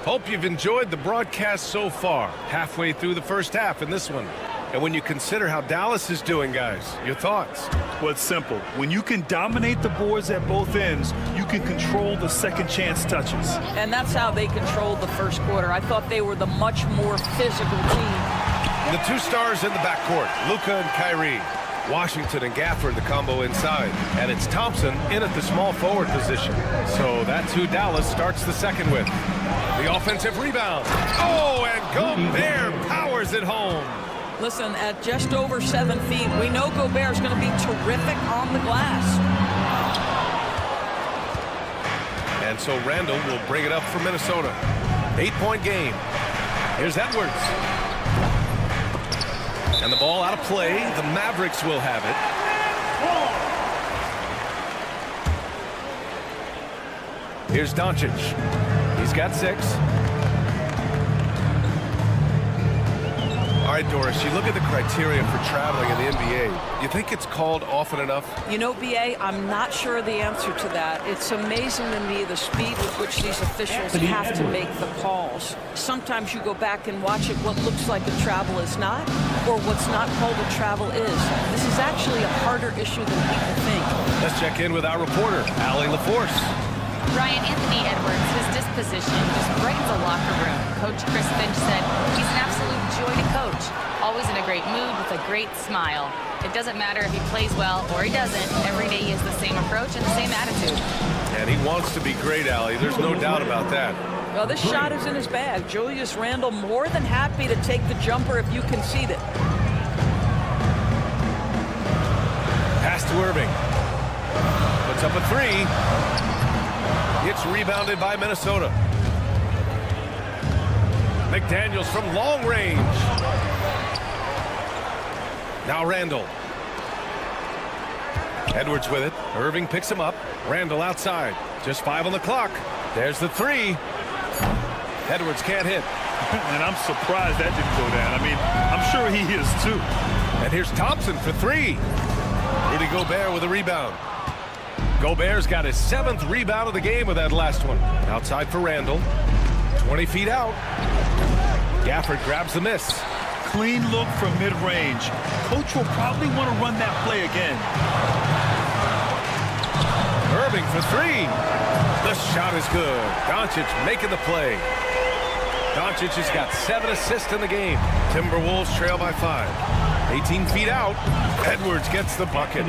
Hope you've enjoyed the broadcast so far. Halfway through the first half in this one. And when you consider how Dallas is doing, guys, your thoughts? Well, it's simple. When you can dominate the boards at both ends, you can control the second chance touches. And that's how they controlled the first quarter. I thought they were the much more physical team. The two stars in the backcourt, Luka and Kyrie. Washington and Gafford, the combo inside. And it's Thompson in at the small forward position. So that's who Dallas starts the second with. The offensive rebound. Oh, and Gobert powers it home. Listen, at just over 7 feet, we know Gobert is going to be terrific on the glass. And so Randall will bring it up for Minnesota. 8-point game. Here's Edwards. And the ball out of play. The Mavericks will have it. Here's Doncic. He's got 6. All right, Doris, you look at the criteria for traveling in the NBA. You think it's called often enough? You know, BA, I'm not sure the answer to that. It's amazing to me the speed with which these officials have to make the calls. Sometimes you go back and watch it, what looks like a travel is not, or what's not called a travel is. This is actually a harder issue than people think. Let's check in with our reporter, Allie LaForce. Ryan, Anthony Edwards, his disposition just brightens a locker room. Coach Chris Finch said he's an absolute joy to coach. Always in a great mood with a great smile. It doesn't matter if he plays well or he doesn't. Every day he has the same approach and the same attitude. And he wants to be great, Allie. There's no doubt about that. Well, this shot is in his bag. Julius Randle more than happy to take the jumper if you concede it. Pass to Irving. Puts up a 3. It's rebounded by Minnesota. McDaniels from long range. Now Randall. Edwards with it. Irving picks him up. Randall outside. Just 5 on the clock. There's the 3. Edwards can't hit. And I'm surprised that didn't go down. I mean, I'm sure he is too. And here's Thompson for 3. Rudy Gobert with a rebound. Gobert's got his 7th rebound of the game with that last one. Outside for Randall. 20 feet out. Gafford grabs the miss. Clean look from mid-range. Coach will probably want to run that play again. Irving for 3. The shot is good. Doncic making the play. Doncic has got 7 assists in the game. Timberwolves trail by 5. 18 feet out. Edwards gets the bucket.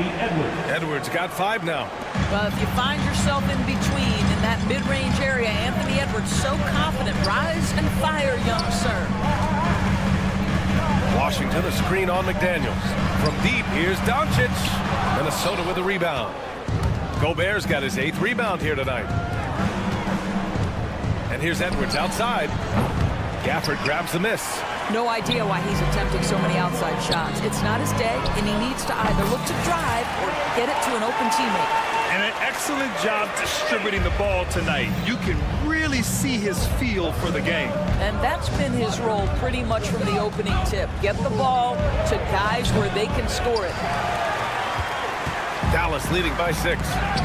Edwards got 5 now. Well, if you find yourself in between in that mid-range area, Anthony Edwards so confident. Rise and fire, young sir. Washington, a screen on McDaniels. From deep, here's Doncic. Minnesota with a rebound. Gobert's got his 8th rebound here tonight. And here's Edwards outside. Gafford grabs the miss. No idea why he's attempting so many outside shots. It's not his day, and he needs to either look to drive or get it to an open teammate. And an excellent job distributing the ball tonight. You can really see his feel for the game. And that's been his role pretty much from the opening tip. Get the ball to guys where they can score it. Dallas leading by 6.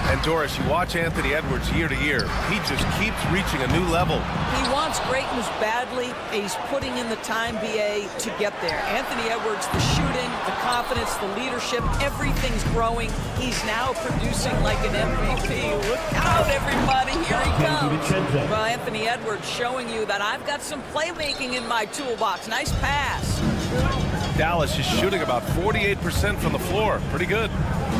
And Doris, you watch Anthony Edwards year to year. He just keeps reaching a new level. He wants greatness badly. He's putting in the time, BA, to get there. Anthony Edwards, the shooting, the confidence, the leadership, everything's growing. He's now producing like an MVP. Look out, everybody. Here he comes. Well, Anthony Edwards showing you that I've got some playmaking in my toolbox. Nice pass. Dallas is shooting about 48% from the floor. Pretty good.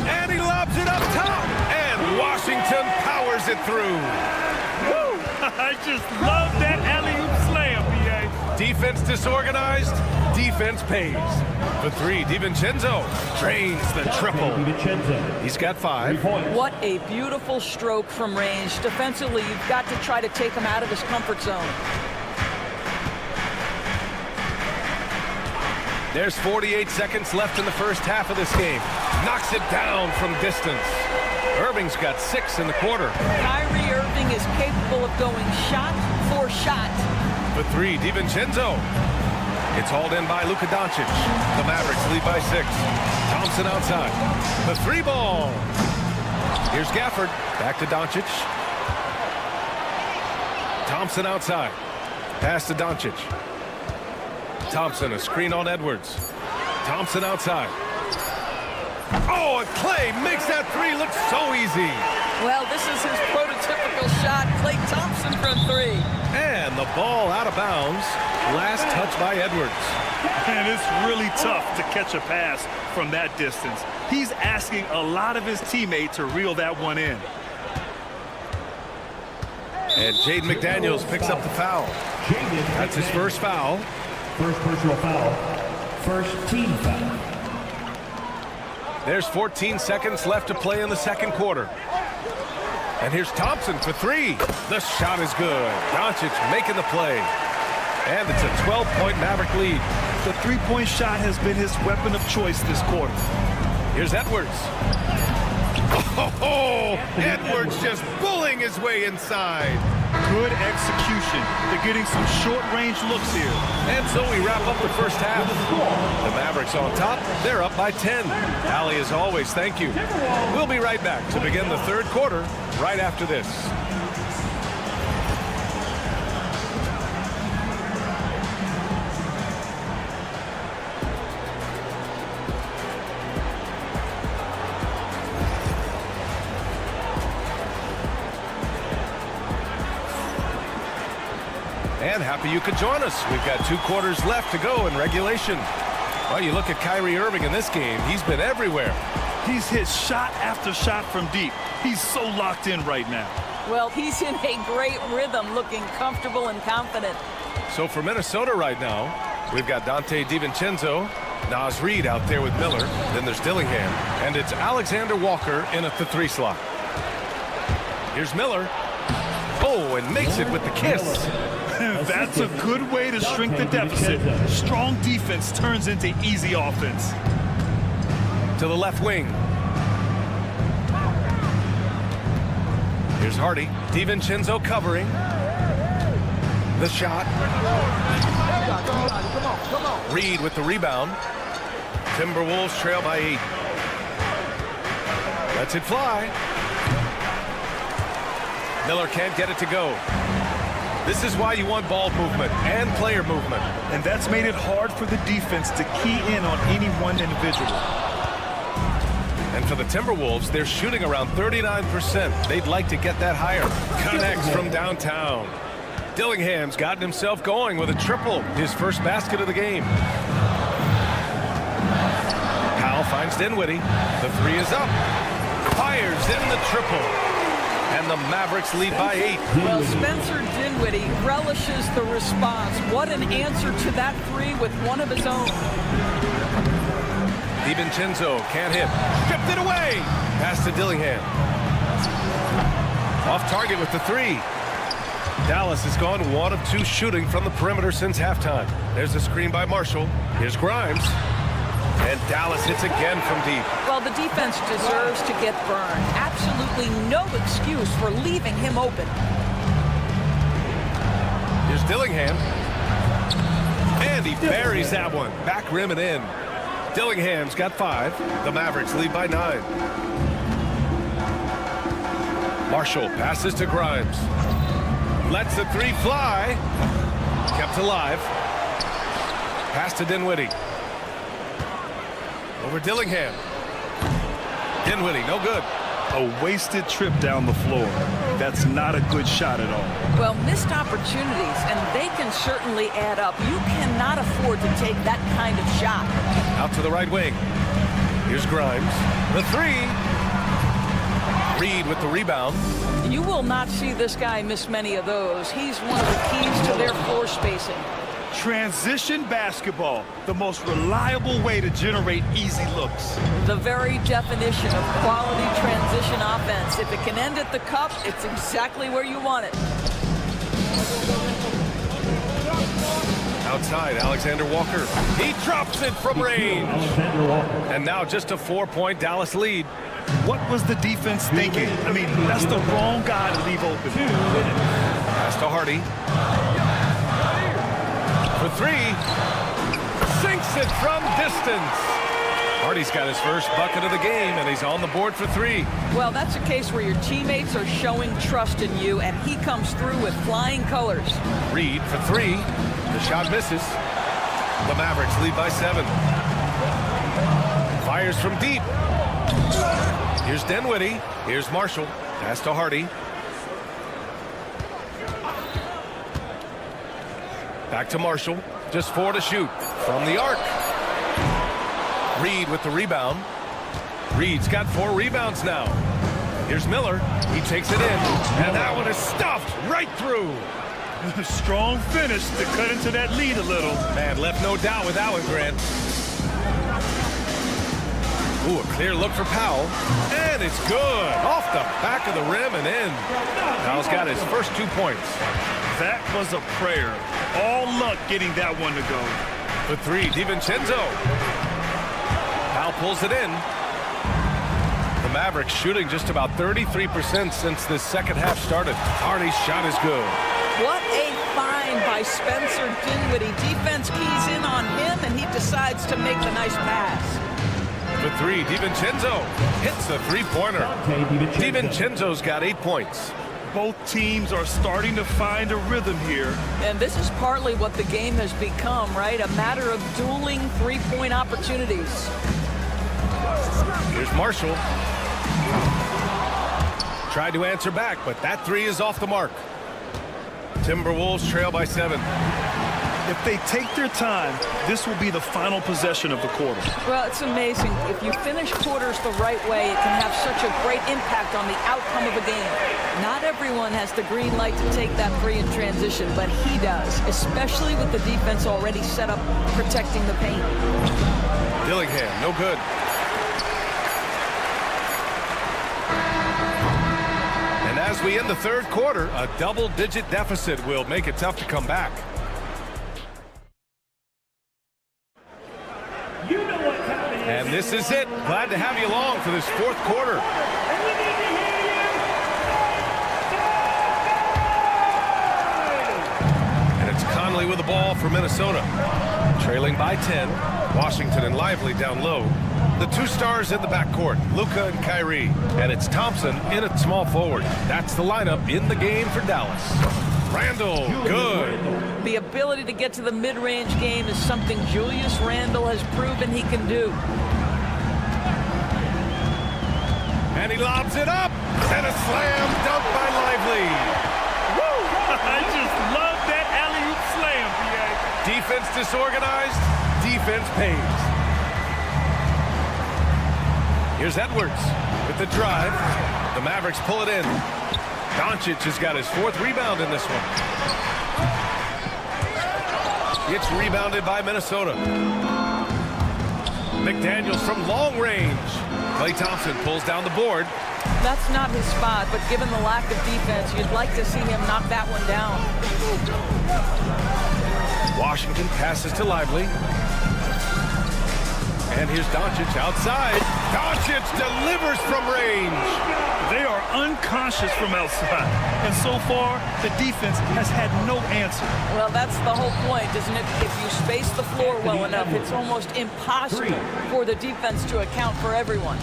And he lobs it up top. And Washington powers it through. Woo! I just love that alley-oop slam, B.A. Defense disorganized. Defense pays. For three, DiVincenzo drains the triple. He's got 5. What a beautiful stroke from range. Defensively, you've got to try to take him out of his comfort zone. There's 48 seconds left in the first half of this game. Knocks it down from distance. Irving's got 6 in the quarter. Kyrie Irving is capable of going shot for shot. For three, DiVincenzo. It's hauled in by Luka Doncic. The Mavericks lead by 6. Thompson outside. The 3-ball. Here's Gafford. Back to Doncic. Thompson outside. Pass to Doncic. Thompson, a screen on Edwards. Thompson outside. Oh, and Clay makes that 3 look so easy. Well, this is his prototypical shot. Clay Thompson from 3. And the ball out of bounds. Last touch by Edwards. And it's really tough to catch a pass from that distance. He's asking a lot of his teammate to reel that one in. And Jaden McDaniels picks up the foul. That's his first foul. First personal foul. First team foul. There's 14 seconds left to play in the second quarter. And here's Thompson for 3. The shot is good. Doncic making the play. And it's a 12-point Maverick lead. The three-point shot has been his weapon of choice this quarter. Here's Edwards. Oh, Edwards just bullying his way inside. Good execution. They're getting some short-range looks here. And so we wrap up the first half. The Mavericks on top. They're up by 10. Allie, as always, thank you. We'll be right back to begin the third quarter right after this. And happy you could join us. We've got 2 quarters left to go in regulation. Well, you look at Kyrie Irving in this game. He's been everywhere. He's hit shot after shot from deep. He's so locked in right now. Well, he's in a great rhythm, looking comfortable and confident. So for Minnesota right now, we've got Dante DiVincenzo, Naz Reid out there with Miller. Then there's Dillingham. And it's Alexander Walker in at the 3 slot. Here's Miller. Oh, and makes it with the kiss. That's a good way to shrink the deficit. Strong defense turns into easy offense. To the left wing. Here's Hardy. DiVincenzo covering. The shot. Reid with the rebound. Timberwolves trail by 8. Lets it fly. Miller can't get it to go. This is why you want ball movement and player movement. And that's made it hard for the defense to key in on any one individual. And for the Timberwolves, they're shooting around 39%. They'd like to get that higher. Connects from downtown. Dillingham's gotten himself going with a triple, his first basket of the game. Powell finds Dinwiddie. The 3 is up. Fires in the triple. And the Mavericks lead by 8. Well, Spencer Dinwiddie relishes the response. What an answer to that 3 with one of his own. DiVincenzo can't hit. Stripped it away. Pass to Dillingham. Off target with the 3. Dallas has gone 1 of 2 shooting from the perimeter since halftime. There's a screen by Marshall. Here's Grimes. And Dallas hits again from deep. Well, the defense deserves to get burned. Absolutely no excuse for leaving him open. Here's Dillingham. And he buries that one. Back rim and in. Dillingham's got 5. The Mavericks lead by 9. Marshall passes to Grimes. Lets the 3 fly. Kept alive. Pass to Dinwiddie. Over Dillingham. Dinwiddie, no good. A wasted trip down the floor. That's not a good shot at all. Well, missed opportunities, and they can certainly add up. You cannot afford to take that kind of shot. Out to the right wing. Here's Grimes. The 3. Reid with the rebound. You will not see this guy miss many of those. He's one of the keys to their floor spacing. Transition basketball, the most reliable way to generate easy looks. The very definition of quality transition offense. If it can end at the cup, it's exactly where you want it. Outside, Alexander Walker. He drops it from range. And now just a 4-point Dallas lead. What was the defense thinking? I mean, that's the wrong guy to leave open. Pass to Hardy. For three. Sinks it from distance. Hardy's got his first bucket of the game, and he's on the board for three. Well, that's a case where your teammates are showing trust in you, and he comes through with flying colors. Reed for three. The shot misses. The Mavericks lead by 7. Fires from deep. Here's Dinwiddie. Here's Marshall. Pass to Hardy. Back to Marshall. Just 4 to shoot. From the arc. Reed with the rebound. Reed's got 4 rebounds now. Here's Miller. He takes it in. And that one is stuffed right through. Strong finish to cut into that lead a little. Man, left no doubt with that one, Grant. Ooh, a clear look for Powell. And it's good. Off the back of the rim and in. Powell's got his first 2 points. That was a prayer. All luck getting that one to go. For three, DiVincenzo. Powell pulls it in. The Mavericks shooting just about 33% since the second half started. Hardy's shot is good. What a find by Spencer Dinwiddie. Defense keys in on him, and he decides to make the nice pass. For three, DiVincenzo hits the three-pointer. DiVincenzo's got 8 points. Both teams are starting to find a rhythm here. And this is partly what the game has become, right? A matter of dueling three-point opportunities. Here's Marshall. Tried to answer back, but that three is off the mark. Timberwolves trail by 7. If they take their time, this will be the final possession of the quarter. Well, it's amazing. If you finish quarters the right way, it can have such a great impact on the outcome of a game. Not everyone has the green light to take that three in transition, but he does, especially with the defense already set up protecting the paint. Dillingham, no good. And as we end the third quarter, a double-digit deficit will make it tough to come back. And this is it. Glad to have you along for this fourth quarter. And it's Conley with the ball for Minnesota. Trailing by 10. Washington and Lively down low. The two stars in the backcourt, Luka and Kyrie. And it's Thompson in at small forward. That's the lineup in the game for Dallas. Randle, good. The ability to get to the mid-range game is something Julius Randle has proven he can do. And he lobs it up. And a slam dunk by Lively. Woo! I just love that alley-oop slam, PA. Defense disorganized, defense pays. Here's Edwards with the drive. The Mavericks pull it in. Doncic has got his fourth rebound in this one. It's rebounded by Minnesota. McDaniels from long range. Klay Thompson pulls down the board. That's not his spot, but given the lack of defense, you'd like to see him knock that one down. Washington passes to Lively. And here's Doncic outside. Doncic delivers from range. They are unconscious from outside. And so far, the defense has had no answer. Well, that's the whole point, isn't it? If you space the floor well enough, it's almost impossible for the defense to account for everyone.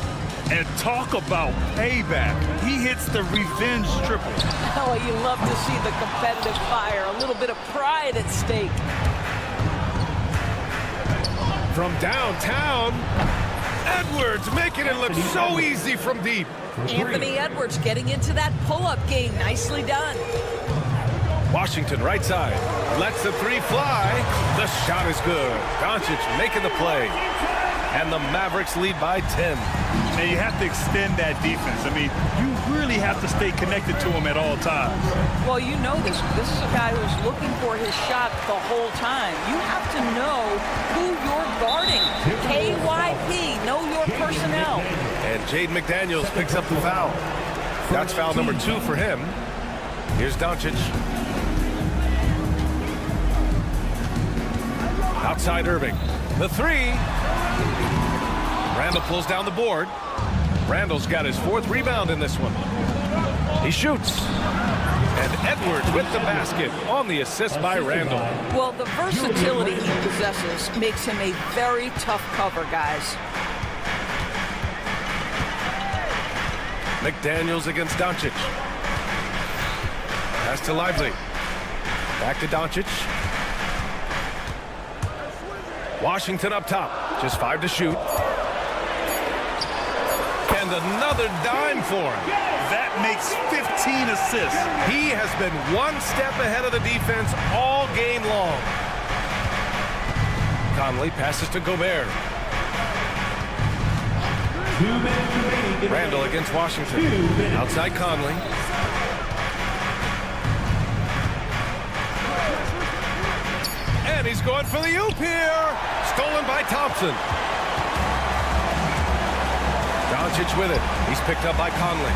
And talk about payback. He hits the revenge triple. Oh, you love to see the competitive fire. A little bit of pride at stake. From downtown, Edwards making it look so easy from deep. Anthony Edwards getting into that pull-up game. Nicely done. Washington right side. Lets the three fly. The shot is good. Doncic making the play. And the Mavericks lead by 10. And you have to extend that defense. I mean, you really have to stay connected to him at all times. Well, you know this. This is a guy who's looking for his shot the whole time. You have to know who you're guarding. KYP, know your personnel. And Jaden McDaniels picks up the foul. That's foul number 2 for him. Here's Doncic. Outside Irving. The 3. Randall pulls down the board. Randall's got his 4th rebound in this one. He shoots. And Edwards with the basket on the assist by Randall. Well, the versatility he possesses makes him a very tough cover, guys. McDaniels against Doncic. Pass to Lively. Back to Doncic. Washington up top. Just 5 to shoot. And another dime for him. That makes 15 assists. He has been one step ahead of the defense all game long. Conley passes to Gobert. Randall against Washington. Outside Conley. And he's going for the oop here. Stolen by Thompson. Doncic with it. He's picked up by Conley.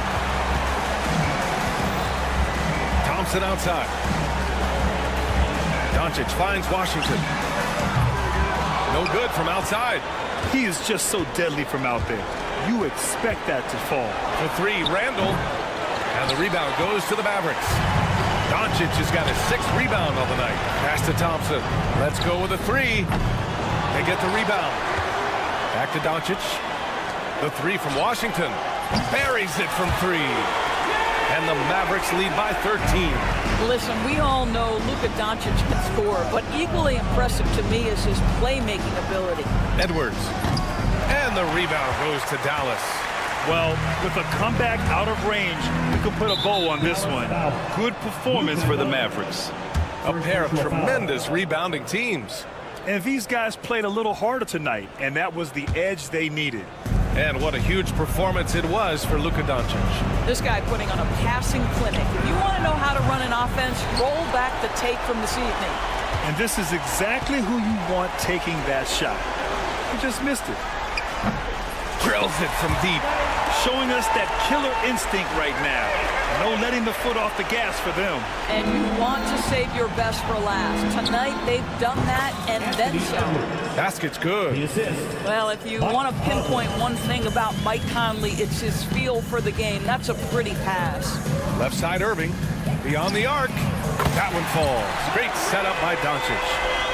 Thompson outside. Doncic finds Washington. No good from outside. He is just so deadly from out there. You expect that to fall. For 3, Randall. And the rebound goes to the Mavericks. Doncic has got his 6th rebound of the night. Pass to Thompson. Let's go with a 3. They get the rebound. Back to Doncic. The 3 from Washington. Buries it from 3. And the Mavericks lead by 13. Listen, we all know Luka Doncic can score, but equally impressive to me is his playmaking ability. Edwards. And the rebound goes to Dallas. Well, with a comeback out of range, we could put a bow on this one. Good performance for the Mavericks. A pair of tremendous rebounding teams. And these guys played a little harder tonight, and that was the edge they needed. And what a huge performance it was for Luka Doncic. This guy putting on a passing clinic. If you want to know how to run an offense, roll back the tape from this evening. And this is exactly who you want taking that shot. He just missed it. Drills it from deep. Showing us that killer instinct right now. No letting the foot off the gas for them. And you want to save your best for last. Tonight, they've done that and then some. Basket's good. Well, if you want to pinpoint one thing about Mike Conley, it's his feel for the game. That's a pretty pass. Left side Irving. Beyond the arc. That one falls. Great setup by Doncic.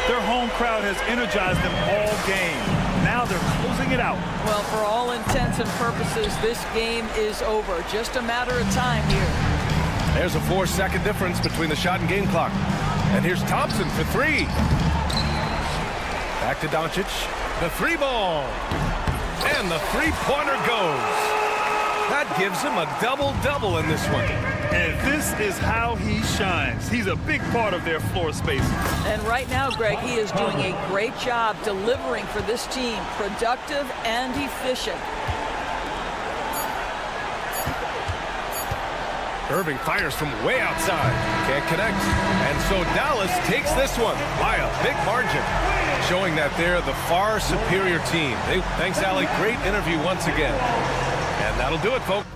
Their home crowd has energized them all game. Now they're closing it out. Well, for all intents and purposes, this game is over. Just a matter of time here. There's a 4-second difference between the shot and game clock. And here's Thompson for 3. Back to Doncic. The 3 ball. And the 3-pointer goes. That gives him a double-double in this one. And this is how he shines. He's a big part of their floor space. And right now, Greg, he is doing a great job delivering for this team. Productive and efficient. Irving fires from way outside. Can't connect. And so Dallas takes this one by a big margin, showing that they're the far superior team. Thanks, Allie. Great interview once again. And that'll do it, folks.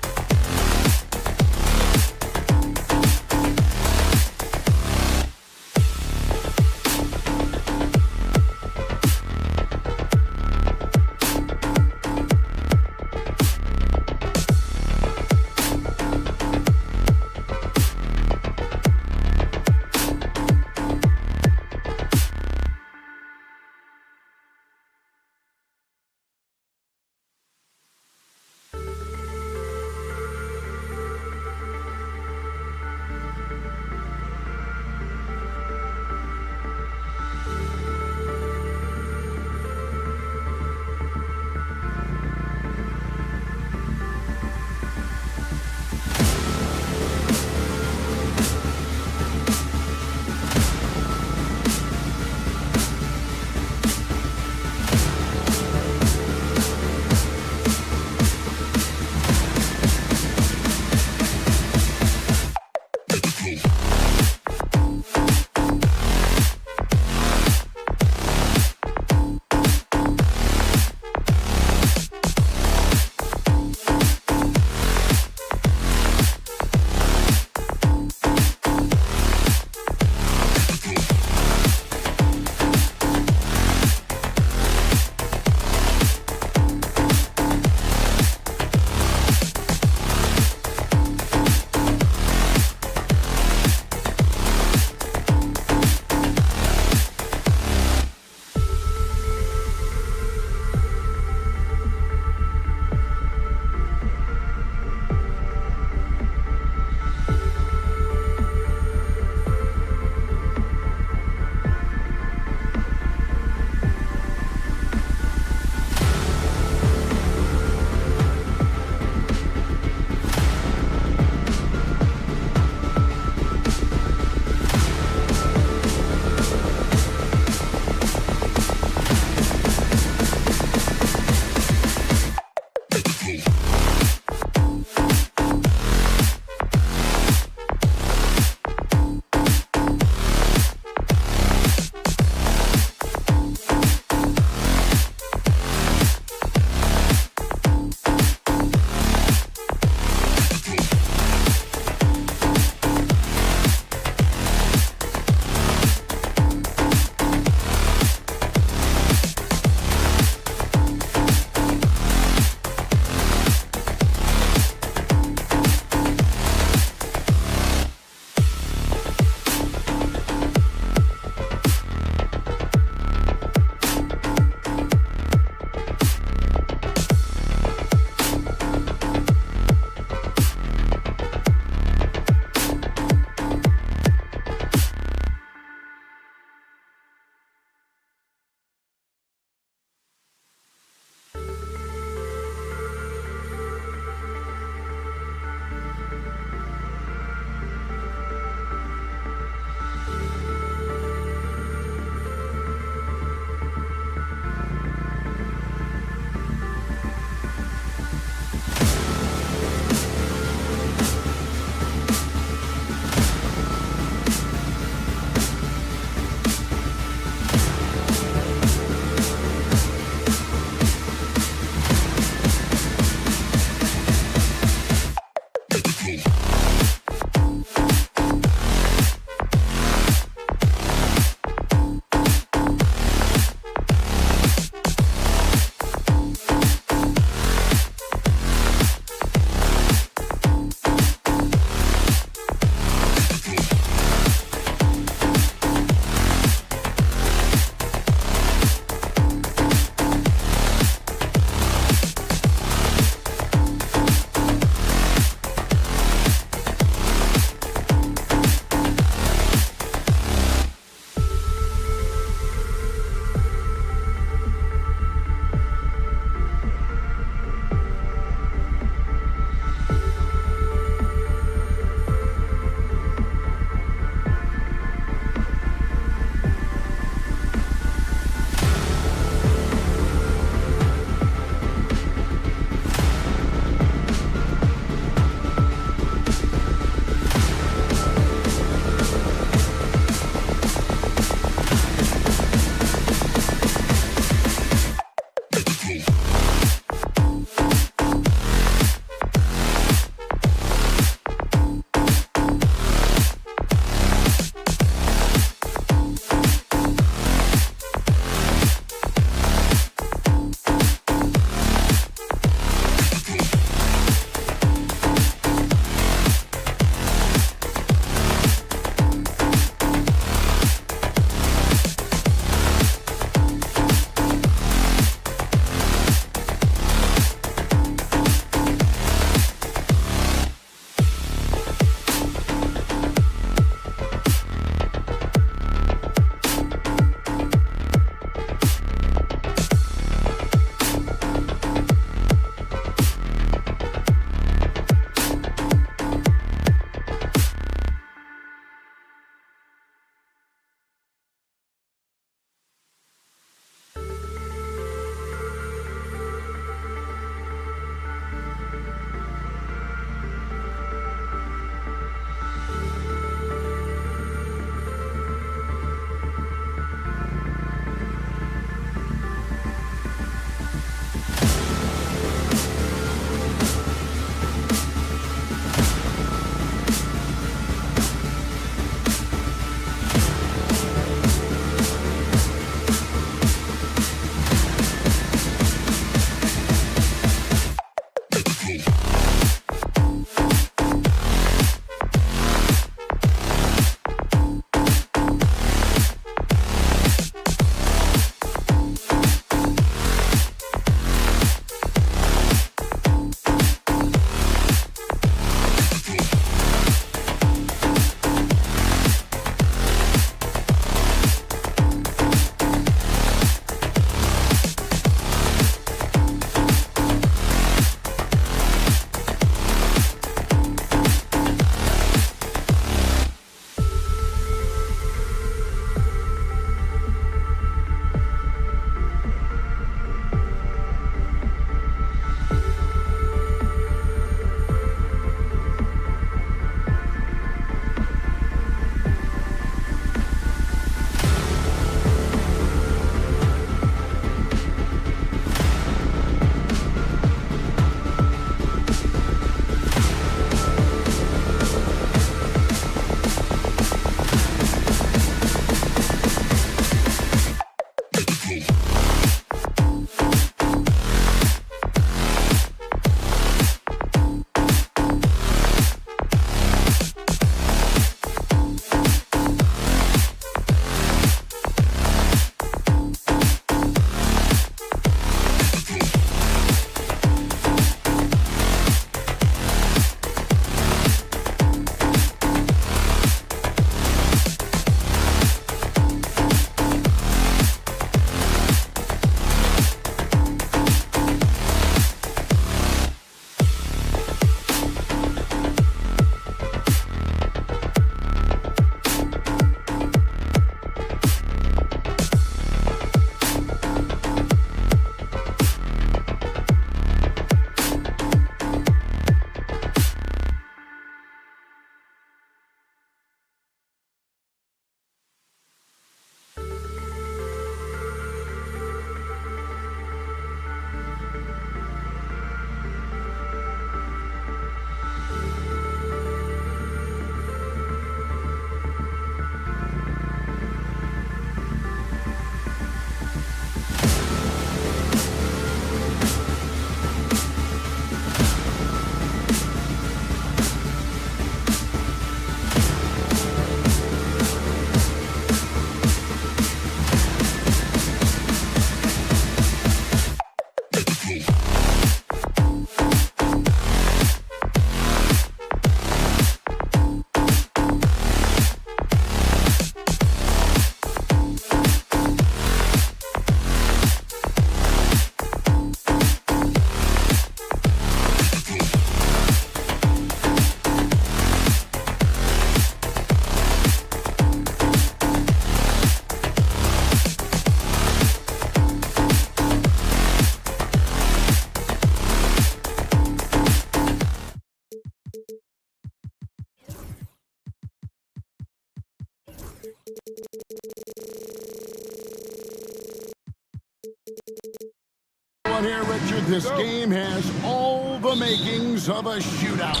This game has all the makings of a shootout.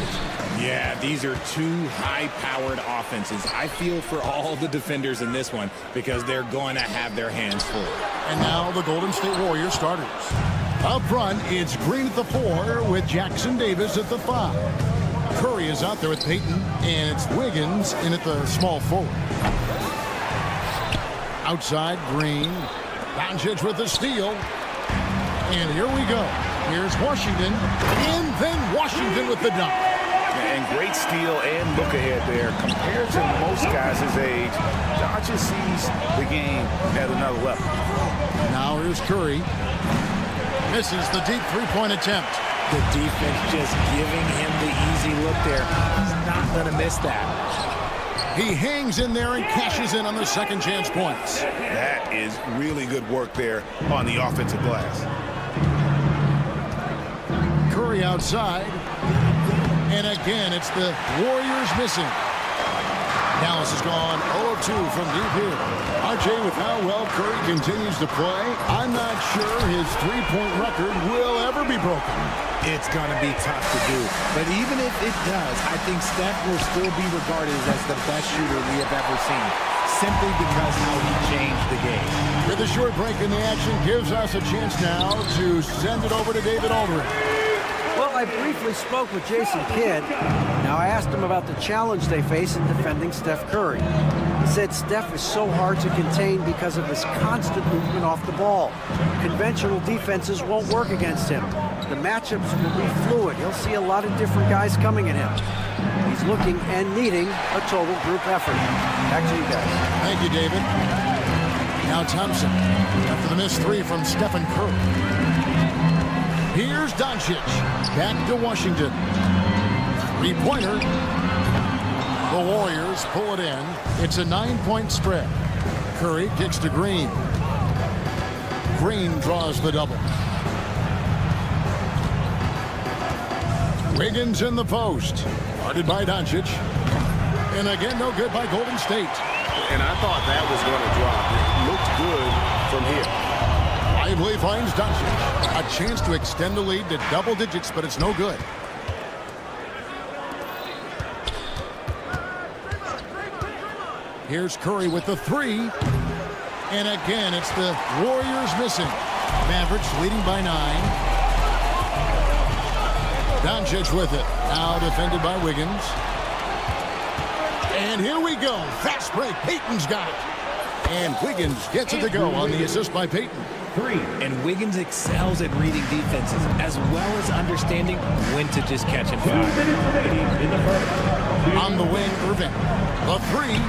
Yeah, these are two high-powered offenses. I feel for all the defenders in this one because they're going to have their hands full. And now the Golden State Warriors starters. Up front, it's Green at the 4 with Jackson Davis at the 5. Curry is out there with Payton, and it's Wiggins in at the small forward. Outside, Green. Doncic with the steal. And here we go. Here's Washington, and then Washington with the dunk. And great steal and look ahead there. Compared to most guys his age, Doncic sees the game at another level. Now here's Curry. Misses the deep three-point attempt. The defense just giving him the easy look there. He's not going to miss that. He hangs in there and cashes in on the second chance points. That is really good work there on the offensive glass. Curry outside. And again, it's the Warriors missing. Dallas has gone 0-2 from deep here. RJ, with how well Curry continues to play, I'm not sure his three-point record will ever be broken. It's going to be tough to do. But even if it does, I think Steph will still be regarded as the best shooter we have ever seen, simply because how he changed the game. With a short break in the action gives us a chance now to send it over to David Aldridge. Well, I briefly spoke with Jason Kidd. Now, I asked him about the challenge they face in defending Steph Curry. He said Steph is so hard to contain because of his constant movement off the ball. Conventional defenses won't work against him. The matchups will be fluid. He'll see a lot of different guys coming at him. He's looking and needing a total group effort. Back to you guys. Thank you, David. Now Thompson after the missed three from Stephen Curry. Here's Doncic. Back to Washington. Three-pointer. The Warriors pull it in. It's a 9-point spread. Curry kicks to Green. Green draws the double. Wiggins in the post. Guarded by Doncic. And again, no good by Golden State. And I thought that was going to drop. It looked good from here. Lively finds Doncic. A chance to extend the lead to double digits, but it's no good. Here's Curry with the three. And again, it's the Warriors missing. Mavericks leading by 9. Doncic with it. Now defended by Wiggins. And here we go. Fast break. Payton's got it. And Wiggins gets it to go on the assist by Payton. And Wiggins excels at reading defenses as well as understanding when to just catch and fire. On the wing, Irving. The three.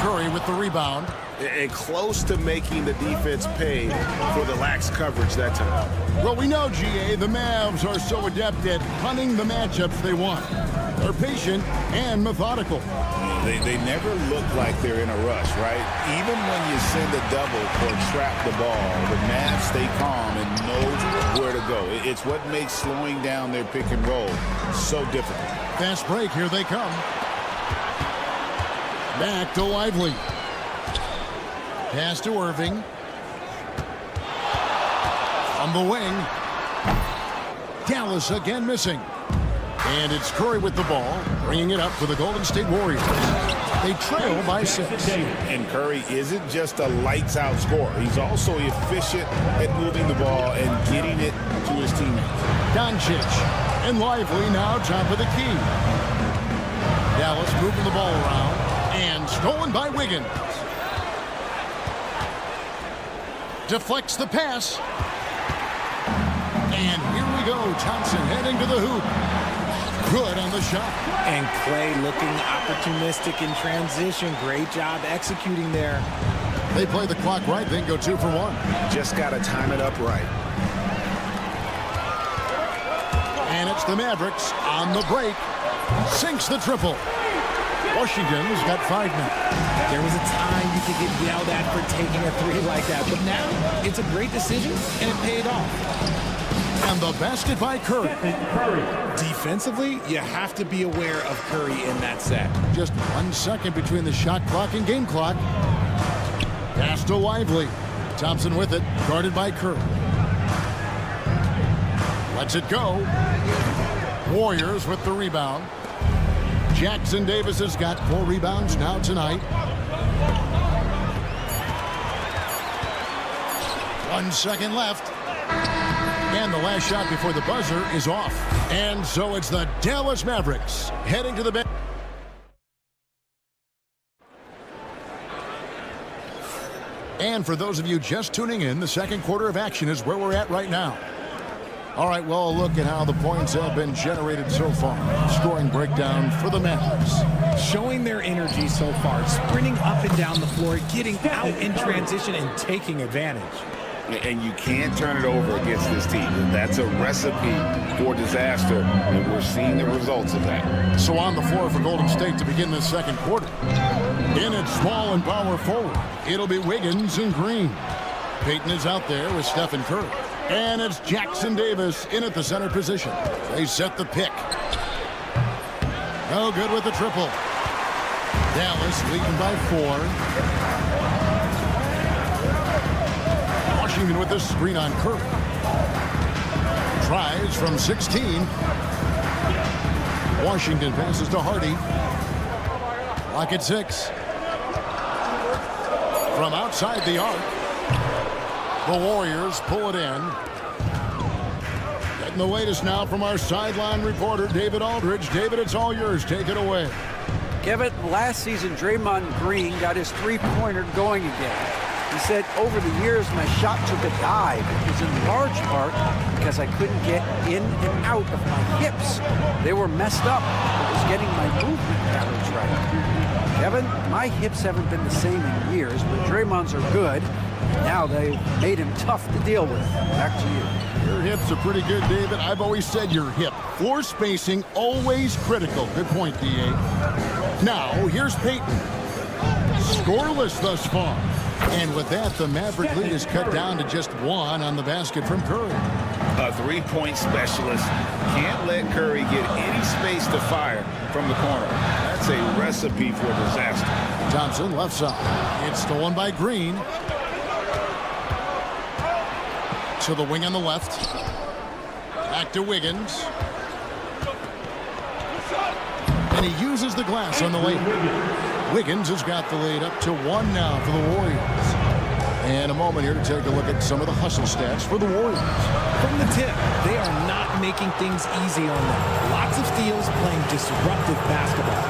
Curry with the rebound. And close to making the defense pay for the lax coverage that time. Well, we know, GA, the Mavs are so adept at hunting the matchups they want. They're patient and methodical. They never look like they're in a rush, right? Even when you send a double or trap the ball, the Mavs stay calm and know where to go. It's what makes slowing down their pick and roll so difficult. Fast break, here they come. Back to Lively. Pass to Irving. On the wing. Dallas again missing. And it's Curry with the ball, bringing it up for the Golden State Warriors. They trail by 6. And Curry isn't just a lights-out scorer. He's also efficient at moving the ball and getting it to his teammates. Doncic and Lively now top of the key. Dallas moving the ball around and stolen by Wiggins. Deflects the pass. And here we go. Thompson heading to the hoop. Good on the shot. And Clay looking opportunistic in transition. Great job executing there. They play the clock right, then go 2 for 1. Just got to time it up right. And it's the Mavericks on the break. Sinks the triple. Washington's got 5 now. There was a time you could get yelled at for taking a three like that, but now it's a great decision and it paid off. And the basket by Curry. Defensively, you have to be aware of Curry in that set. Just 1 second between the shot clock and game clock. Pass to Lively. Thompson with it, guarded by Curry. Lets it go. Warriors with the rebound. Jackson Davis has got 4 rebounds now tonight. 1 second left. And the last shot before the buzzer is off. And so it's the Dallas Mavericks heading to the bench. And for those of you just tuning in, the second quarter of action is where we're at right now. All right, well, look at how the points have been generated so far. Scoring breakdown for the Mavericks. Showing their energy so far, sprinting up and down the floor, getting out in transition and taking advantage. And you can't turn it over against this team. That's a recipe for disaster, and we're seeing the results of that. So on the floor for Golden State to begin this second quarter. In at small and power forward, it'll be Wiggins and Green. Payton is out there with Stephen Curry. And it's Jackson Davis in at the center position. They set the pick. No good with the triple. Dallas leading by 4. Washington with the screen on Curry. Tries from 16. Washington passes to Hardy. Lock at 6. From outside the arc. The Warriors pull it in. Getting the latest now from our sideline reporter, David Aldridge. David, it's all yours. Take it away. Kevin, last season, Draymond Green got his three-pointer going again. He said, over the years, my shot took a dive. It was in large part because I couldn't get in and out of my hips. They were messed up. It was getting my movement patterns right. Kevin, my hips haven't been the same in years, but Draymond's are good. Now they made him tough to deal with. Back to you. Your hips are pretty good, David. I've always said your hip. Floor spacing, always critical. Good point, D.A. Now, here's Payton. Scoreless thus far. And with that, the Maverick lead is cut down to just 1 on the basket from Curry. A three-point specialist can't let Curry get any space to fire from the corner. That's a recipe for disaster. Thompson, left side. It's stolen by Green. To the wing on the left. Back to Wiggins. And he uses the glass on the layup. Wiggins has got the lead up to 1 now for the Warriors. And a moment here to take a look at some of the hustle stats for the Warriors. From the tip, they are not making things easy on them. Lots of steals, playing disruptive basketball.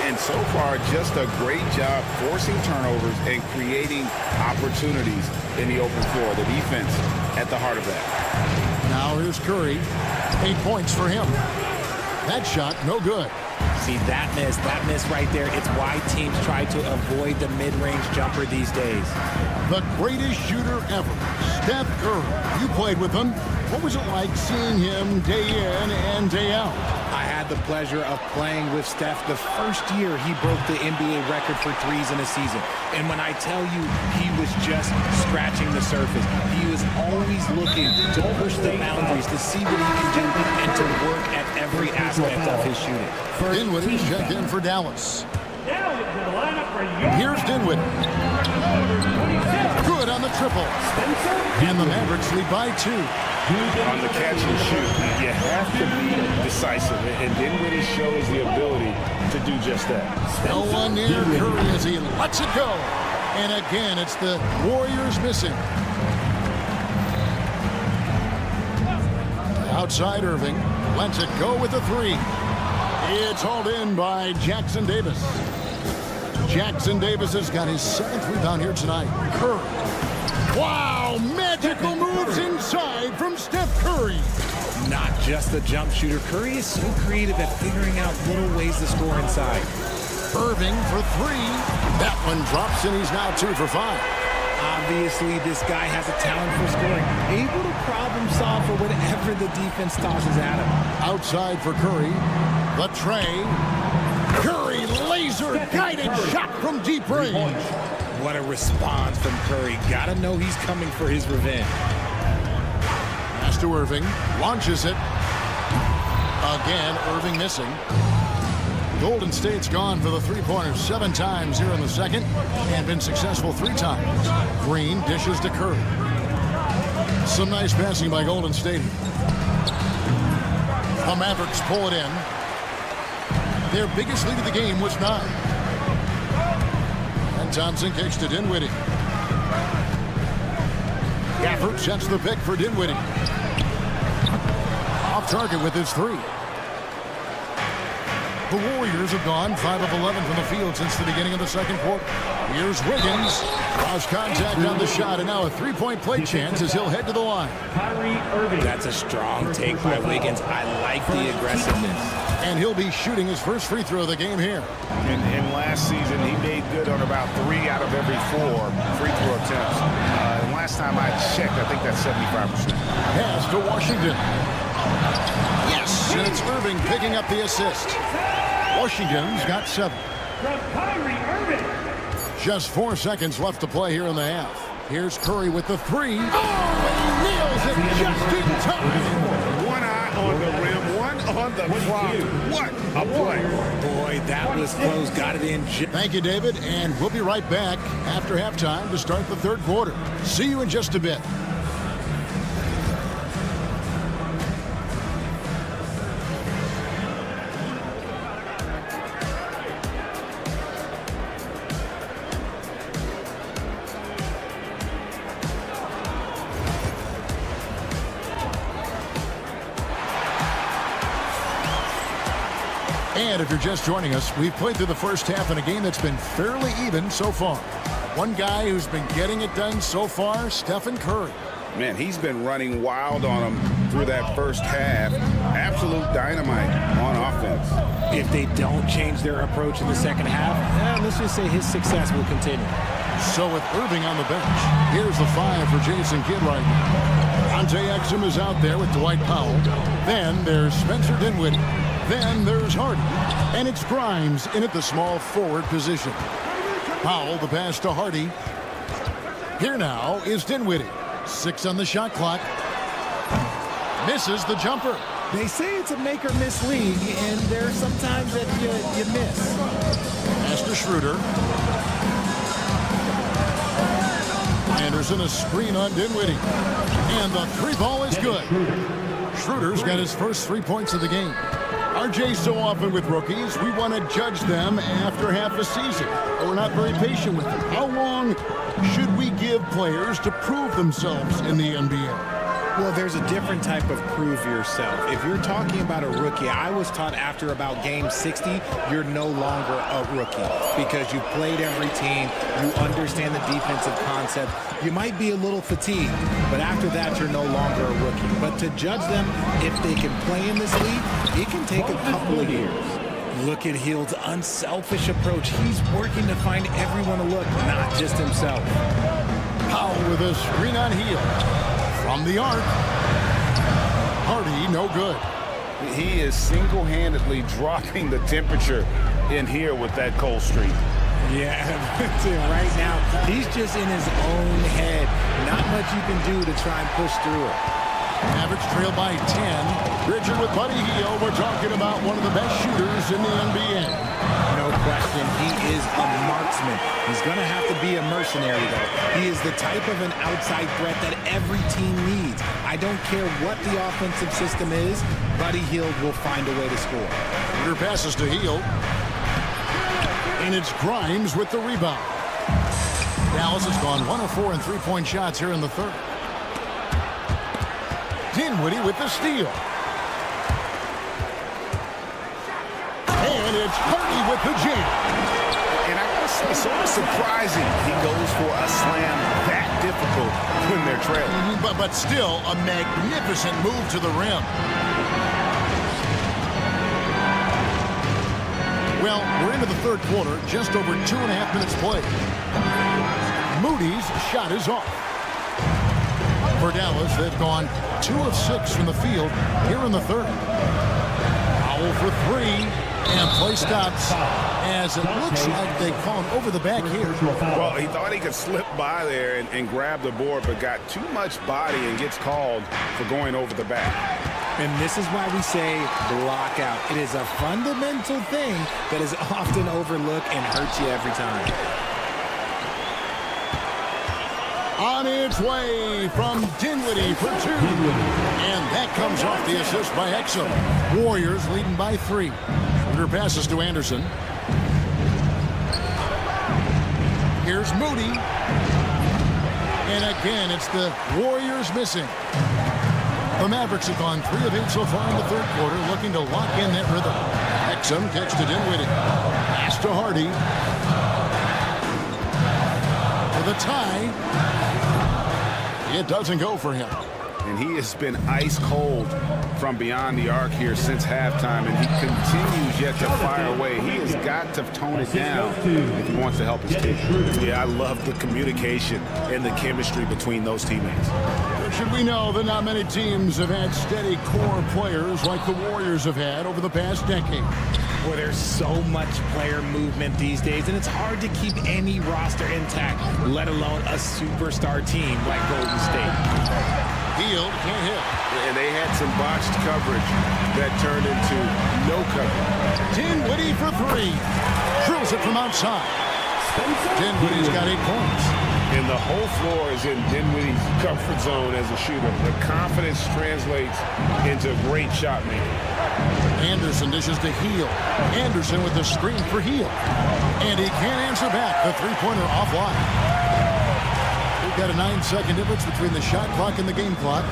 And so far, just a great job forcing turnovers and creating opportunities in the open floor. The defense at the heart of that. Now here's Curry. 8 points for him. That shot, no good. See, that miss right there. It's why teams try to avoid the mid-range jumper these days. The greatest shooter ever, Steph Curry. You played with him. What was it like seeing him day in and day out? I had the pleasure of playing with Steph the first year he broke the NBA record for threes in a season. And when I tell you he was just scratching the surface, he was always looking to push the boundaries, to see what he can do, and to work at every aspect of his shooting. Dinwiddie checked in for Dallas. Here's Dinwiddie. Good on the triple. And the Mavericks lead by 2. On the catch and shoot, you have to be decisive, and Dinwiddie shows the ability to do just that. No one near Curry as he lets it go. And again, it's the Warriors missing. Outside Irving lets it go with a 3. It's hauled in by Jackson Davis. Jackson Davis has got his 7th rebound here tonight. Curry. Wow, magical moves inside from Steph Curry. Not just a jump shooter. Curry is so creative at figuring out little ways to score inside. Irving for 3. That one drops and he's now 2 for 5. Obviously, this guy has a talent for scoring. Able to problem solve for whatever the defense tosses at him. Outside for Curry. The tray. Curry laser-guided shot from deep range. What a response from Curry. Gotta know he's coming for his revenge. Pass to Irving. Launches it. Again, Irving missing. Golden State's gone for the three-pointers 7 times here in the second and been successful 3 times. Green dishes to Curry. Some nice passing by Golden State. The Mavericks pull it in. Their biggest lead of the game was 9. And Thompson kicks to Dinwiddie. Gafford sets the pick for Dinwiddie. Off target with his 3. The Warriors have gone 5 of 11 from the field since the beginning of the second quarter. Here's Wiggins. Lost contact on the shot, and now a 3-point play chance as he'll head to the line. That's a strong take by Wiggins. I like the aggressiveness. And he'll be shooting his first free throw of the game here. And last season, he made good on about 3 out of every 4 free throw attempts. And last time I checked, I think that's 75%. Pass to Washington. Yes, and it's Irving picking up the assist. Washington's got 7. Just 4 seconds left to play here in the half. Here's Curry with the 3. Oh, he nails it just in time. One eye on the rim, one on the clock. What a play. Boy, that was close. Got it in. Thank you, David, and we'll be right back after halftime to start the third quarter. See you in just a bit. And if you're just joining us, we've played through the first half in a game that's been fairly even so far. One guy who's been getting it done so far, Stephen Curry. Man, he's been running wild on him through that first half. Absolute dynamite on offense. If they don't change their approach in the second half, let's just say his success will continue. So with Irving on the bench, here's the 5 for Jason Kidd right now. Dante Exum is out there with Dwight Powell. Then there's Spencer Dinwiddie. Then there's Hardy. And it's Grimes in at the small forward position. Powell, the pass to Hardy. Here now is Dinwiddie. 6 on the shot clock. Misses the jumper. They say it's a make-or-miss league, and there's sometimes that you miss. Pass to Schroeder. Anderson a screen on Dinwiddie. And the 3 ball is good. Schroeder's got his first 3 points of the game. RJ, so often with rookies, we want to judge them after half a season. But we're not very patient with them. How long should we give players to prove themselves in the NBA? Well, there's a different type of prove yourself. If you're talking about a rookie, I was taught after about game 60, you're no longer a rookie because you played every team, you understand the defensive concept. You might be a little fatigued, but after that, you're no longer a rookie. But to judge them, if they can play in this league, it can take a couple of years. Look at Hield's unselfish approach. He's working to find everyone to look, not just himself. Powell with a screen on Hield. From the arc. Hardy, no good. He is single-handedly dropping the temperature in here with that cold streak. Yeah, right now, he's just in his own head. Not much you can do to try and push through it. Mavericks trail by 10. Richard with Buddy Hield. We're talking about one of the best shooters in the NBA. No question, he is a marksman. He's going to have to be a mercenary, though. He is the type of an outside threat that every team needs. I don't care what the offensive system is, Buddy Hield will find a way to score. Rear passes to Hield. And it's Grimes with the rebound. Dallas has gone 1 of 4 in 3-point shots here in the third. Dinwiddie with the steal. And it's Hardy with the jam. And I gotta say, it's almost surprising he goes for a slam that difficult when they're trailing. But still, a magnificent move to the rim. Well, we're into the third quarter, just over 2.5 minutes played. Moody's shot is off. For Dallas, they've gone 2 of 6 from the field here in the third. Powell for 3, and play stops as it looks like they call him over the back here. Well, he thought he could slip by there and grab the board, but got too much body and gets called for going over the back. And this is why we say block out. It is a fundamental thing that is often overlooked and hurts you every time. On its way from Dinwiddie for 2. And that comes off the assist by Exum. Warriors leading by 3. Shooter passes to Anderson. Here's Moody. And again, it's the Warriors missing. The Mavericks have gone 3 of 8 so far in the third quarter, looking to lock in that rhythm. Exum kicks to Dinwiddie. Pass to Hardy. For the tie. It doesn't go for him. And he has been ice cold from beyond the arc here since halftime, and he continues yet to fire away. He has got to tone it down if he wants to help his team. Yeah, I love the communication and the chemistry between those teammates. Should we know that not many teams have had steady core players like the Warriors have had over the past decade. Well, there's so much player movement these days, and it's hard to keep any roster intact, let alone a superstar team like Golden State. Hield can't hit. And they had some botched coverage that turned into no coverage. Dinwiddie for 3. Drills it from outside. Dinwiddie's got 8 points. And the whole floor is in Dinwiddie's comfort zone as a shooter. The confidence translates into great shot making. Anderson dishes to Hield. Anderson with the screen for Hield. And he can't answer back. The three-pointer offline. We've got a 9-second difference between the shot clock and the game clock.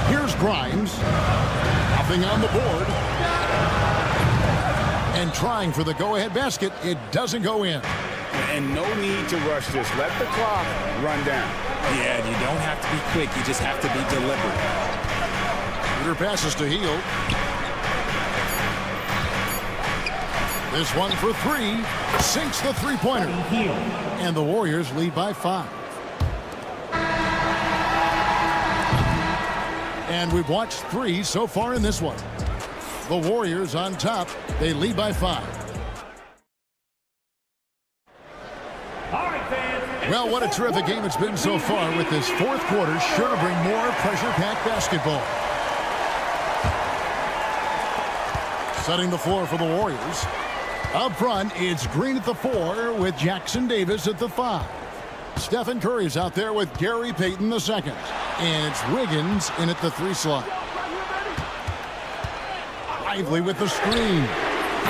Here's Grimes. Nothing on the board. And trying for the go-ahead basket. It doesn't go in. And no need to rush this. Let the clock run down. Yeah, you don't have to be quick. You just have to be deliberate. Shooter passes to Hield. This one for 3. Sinks the three-pointer. And the Warriors lead by 5. And we've watched 3 so far in this one. The Warriors on top. They lead by 5. Well, what a terrific game it's been so far, with this fourth quarter sure to bring more pressure-packed basketball. Setting the floor for the Warriors. Up front, it's Green at the 4 with Jackson Davis at the 5. Stephen Curry's out there with Gary Payton the 2nd. And it's Wiggins in at the 3 slot. Lively with the screen.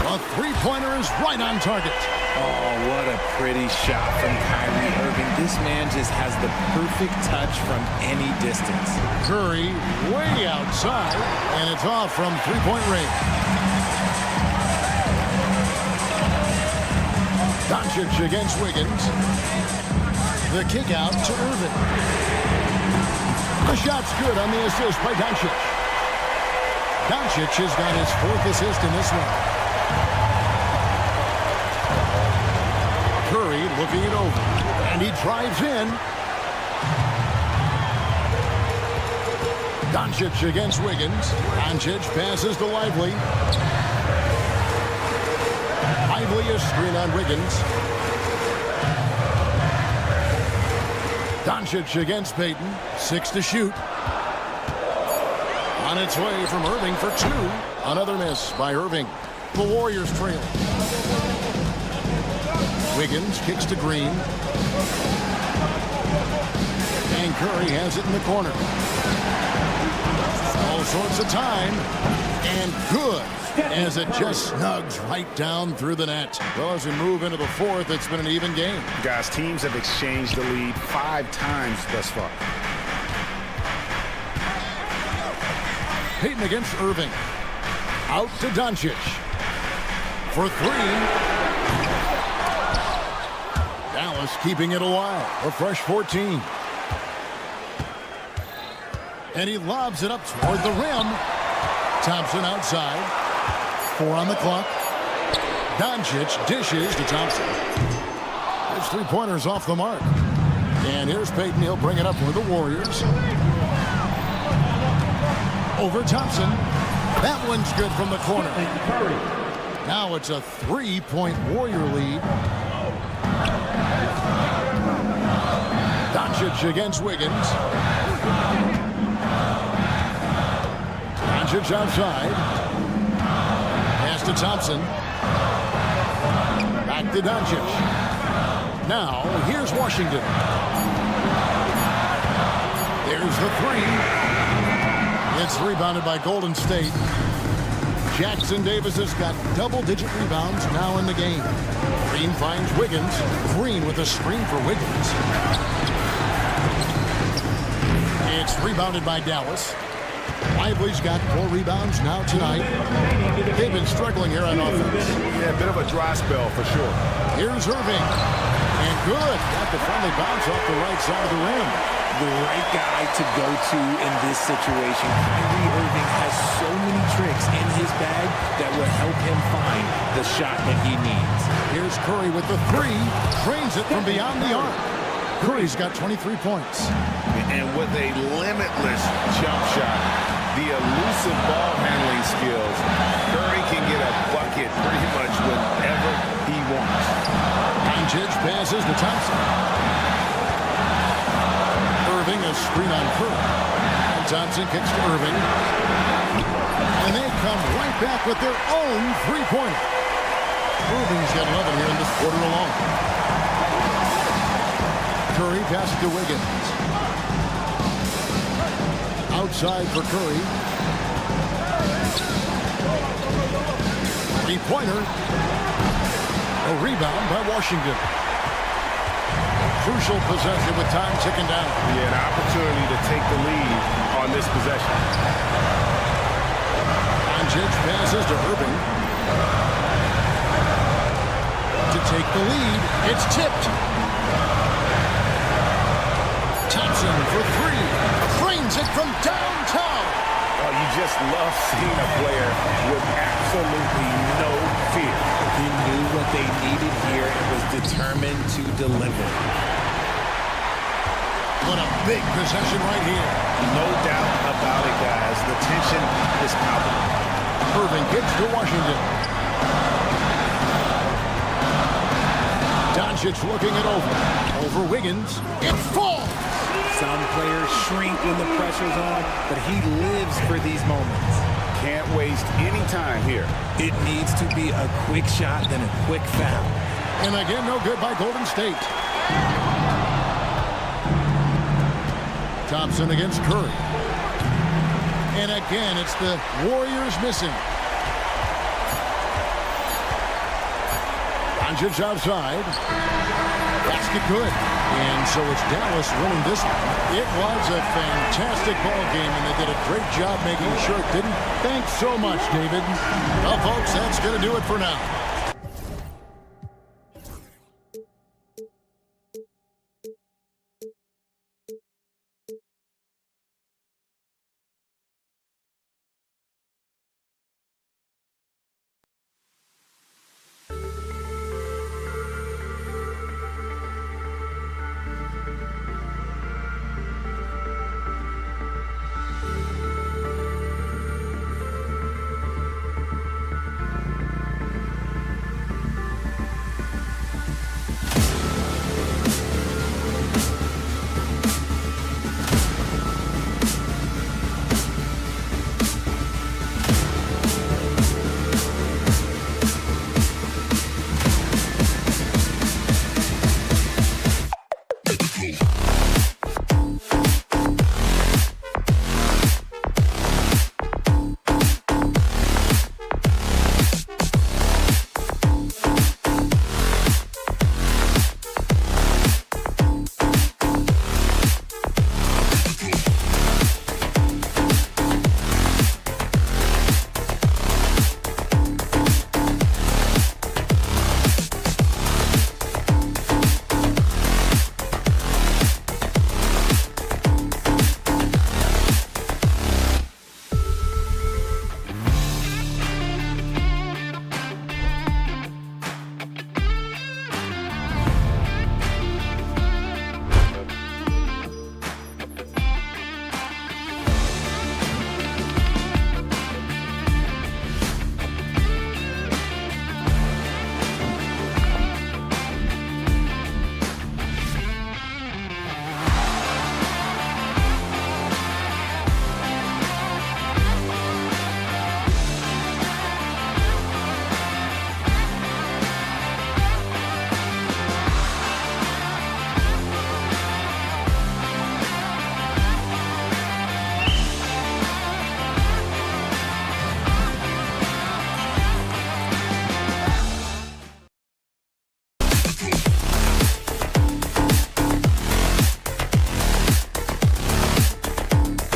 A three-pointer is right on target. Oh, what a pretty shot from Kyrie Irving. This man just has the perfect touch from any distance. Curry way outside, and it's off from three-point range. Doncic against Wiggins. The kick out to Irving. The shot's good on the assist by Doncic. Doncic has got his 4th assist in this one. Curry looking it over, and he drives in. Doncic against Wiggins. Doncic passes to Lively. Lively is screen on Wiggins. Doncic against Payton. 6 to shoot. On its way from Irving for 2. Another miss by Irving. The Warriors trail. Wiggins kicks to Green. And Curry has it in the corner. All sorts of time. And good, as it just snugs right down through the net. Well, as we move into the 4th, it's been an even game. Guys, teams have exchanged the lead 5 times thus far. Payton against Irving. Out to Doncic. For 3. Dallas keeping it alive. A fresh 14. And he lobs it up toward the rim. Thompson outside. 4 on the clock. Doncic dishes to Thompson. His three-pointer's off the mark. And here's Payton. He'll bring it up for the Warriors. Over Thompson. That one's good from the corner. Now it's a 3-point Warrior lead. Doncic against Wiggins. Doncic outside. Pass to Thompson. Back to Doncic. Now, here's Washington. There's the three. It's rebounded by Golden State. Jackson Davis has got double-digit rebounds now in the game. Green finds Wiggins. Green with a screen for Wiggins. It's rebounded by Dallas. Lively's got 4 rebounds now tonight. They've been struggling here on offense. Yeah, a bit of a dry spell for sure. Here's Irving. And good. Got the friendly bounce off the right side of the rim. The right guy to go to in this situation. Kyrie Irving has so many tricks in his bag that will help him find the shot that he needs. Here's Curry with the 3. Drains it from beyond the arc. Curry's got 23 points. And with a limitless jump shot, the elusive ball handling skills, Curry can get a bucket pretty much whenever he wants. Doncic passes to Thompson. Irving a screen on Curry. And Thompson kicks to Irving. And they come right back with their own three-pointer. Irving's got 11 here in this quarter alone. Curry passes to Wiggins. Outside for Curry. Three-pointer. A rebound by Washington. Crucial possession with time ticking down. Yeah, an opportunity to take the lead on this possession. Doncic passes to Irving. To take the lead, it's tipped. Thompson for 3. Frames it from downtown. Oh, you just love seeing a player with absolutely no fear. He knew what they needed here and was determined to deliver. What a big possession right here. No doubt about it, guys. The tension is palpable. Irving gets to Washington. Doncic looking it over. Over Wiggins. It falls. Some players shrink when the pressure's on, but he lives for these moments. Can't waste any time here. It needs to be a quick shot, then a quick foul. And again, no good by Golden State. Thompson against Curry. And again, it's the Warriors missing. Doncic outside. Basket good. And so it's Dallas winning this one. It was a fantastic ball game, and they did a great job making sure it didn't. Thanks so much, David. Well, folks, that's going to do it for now.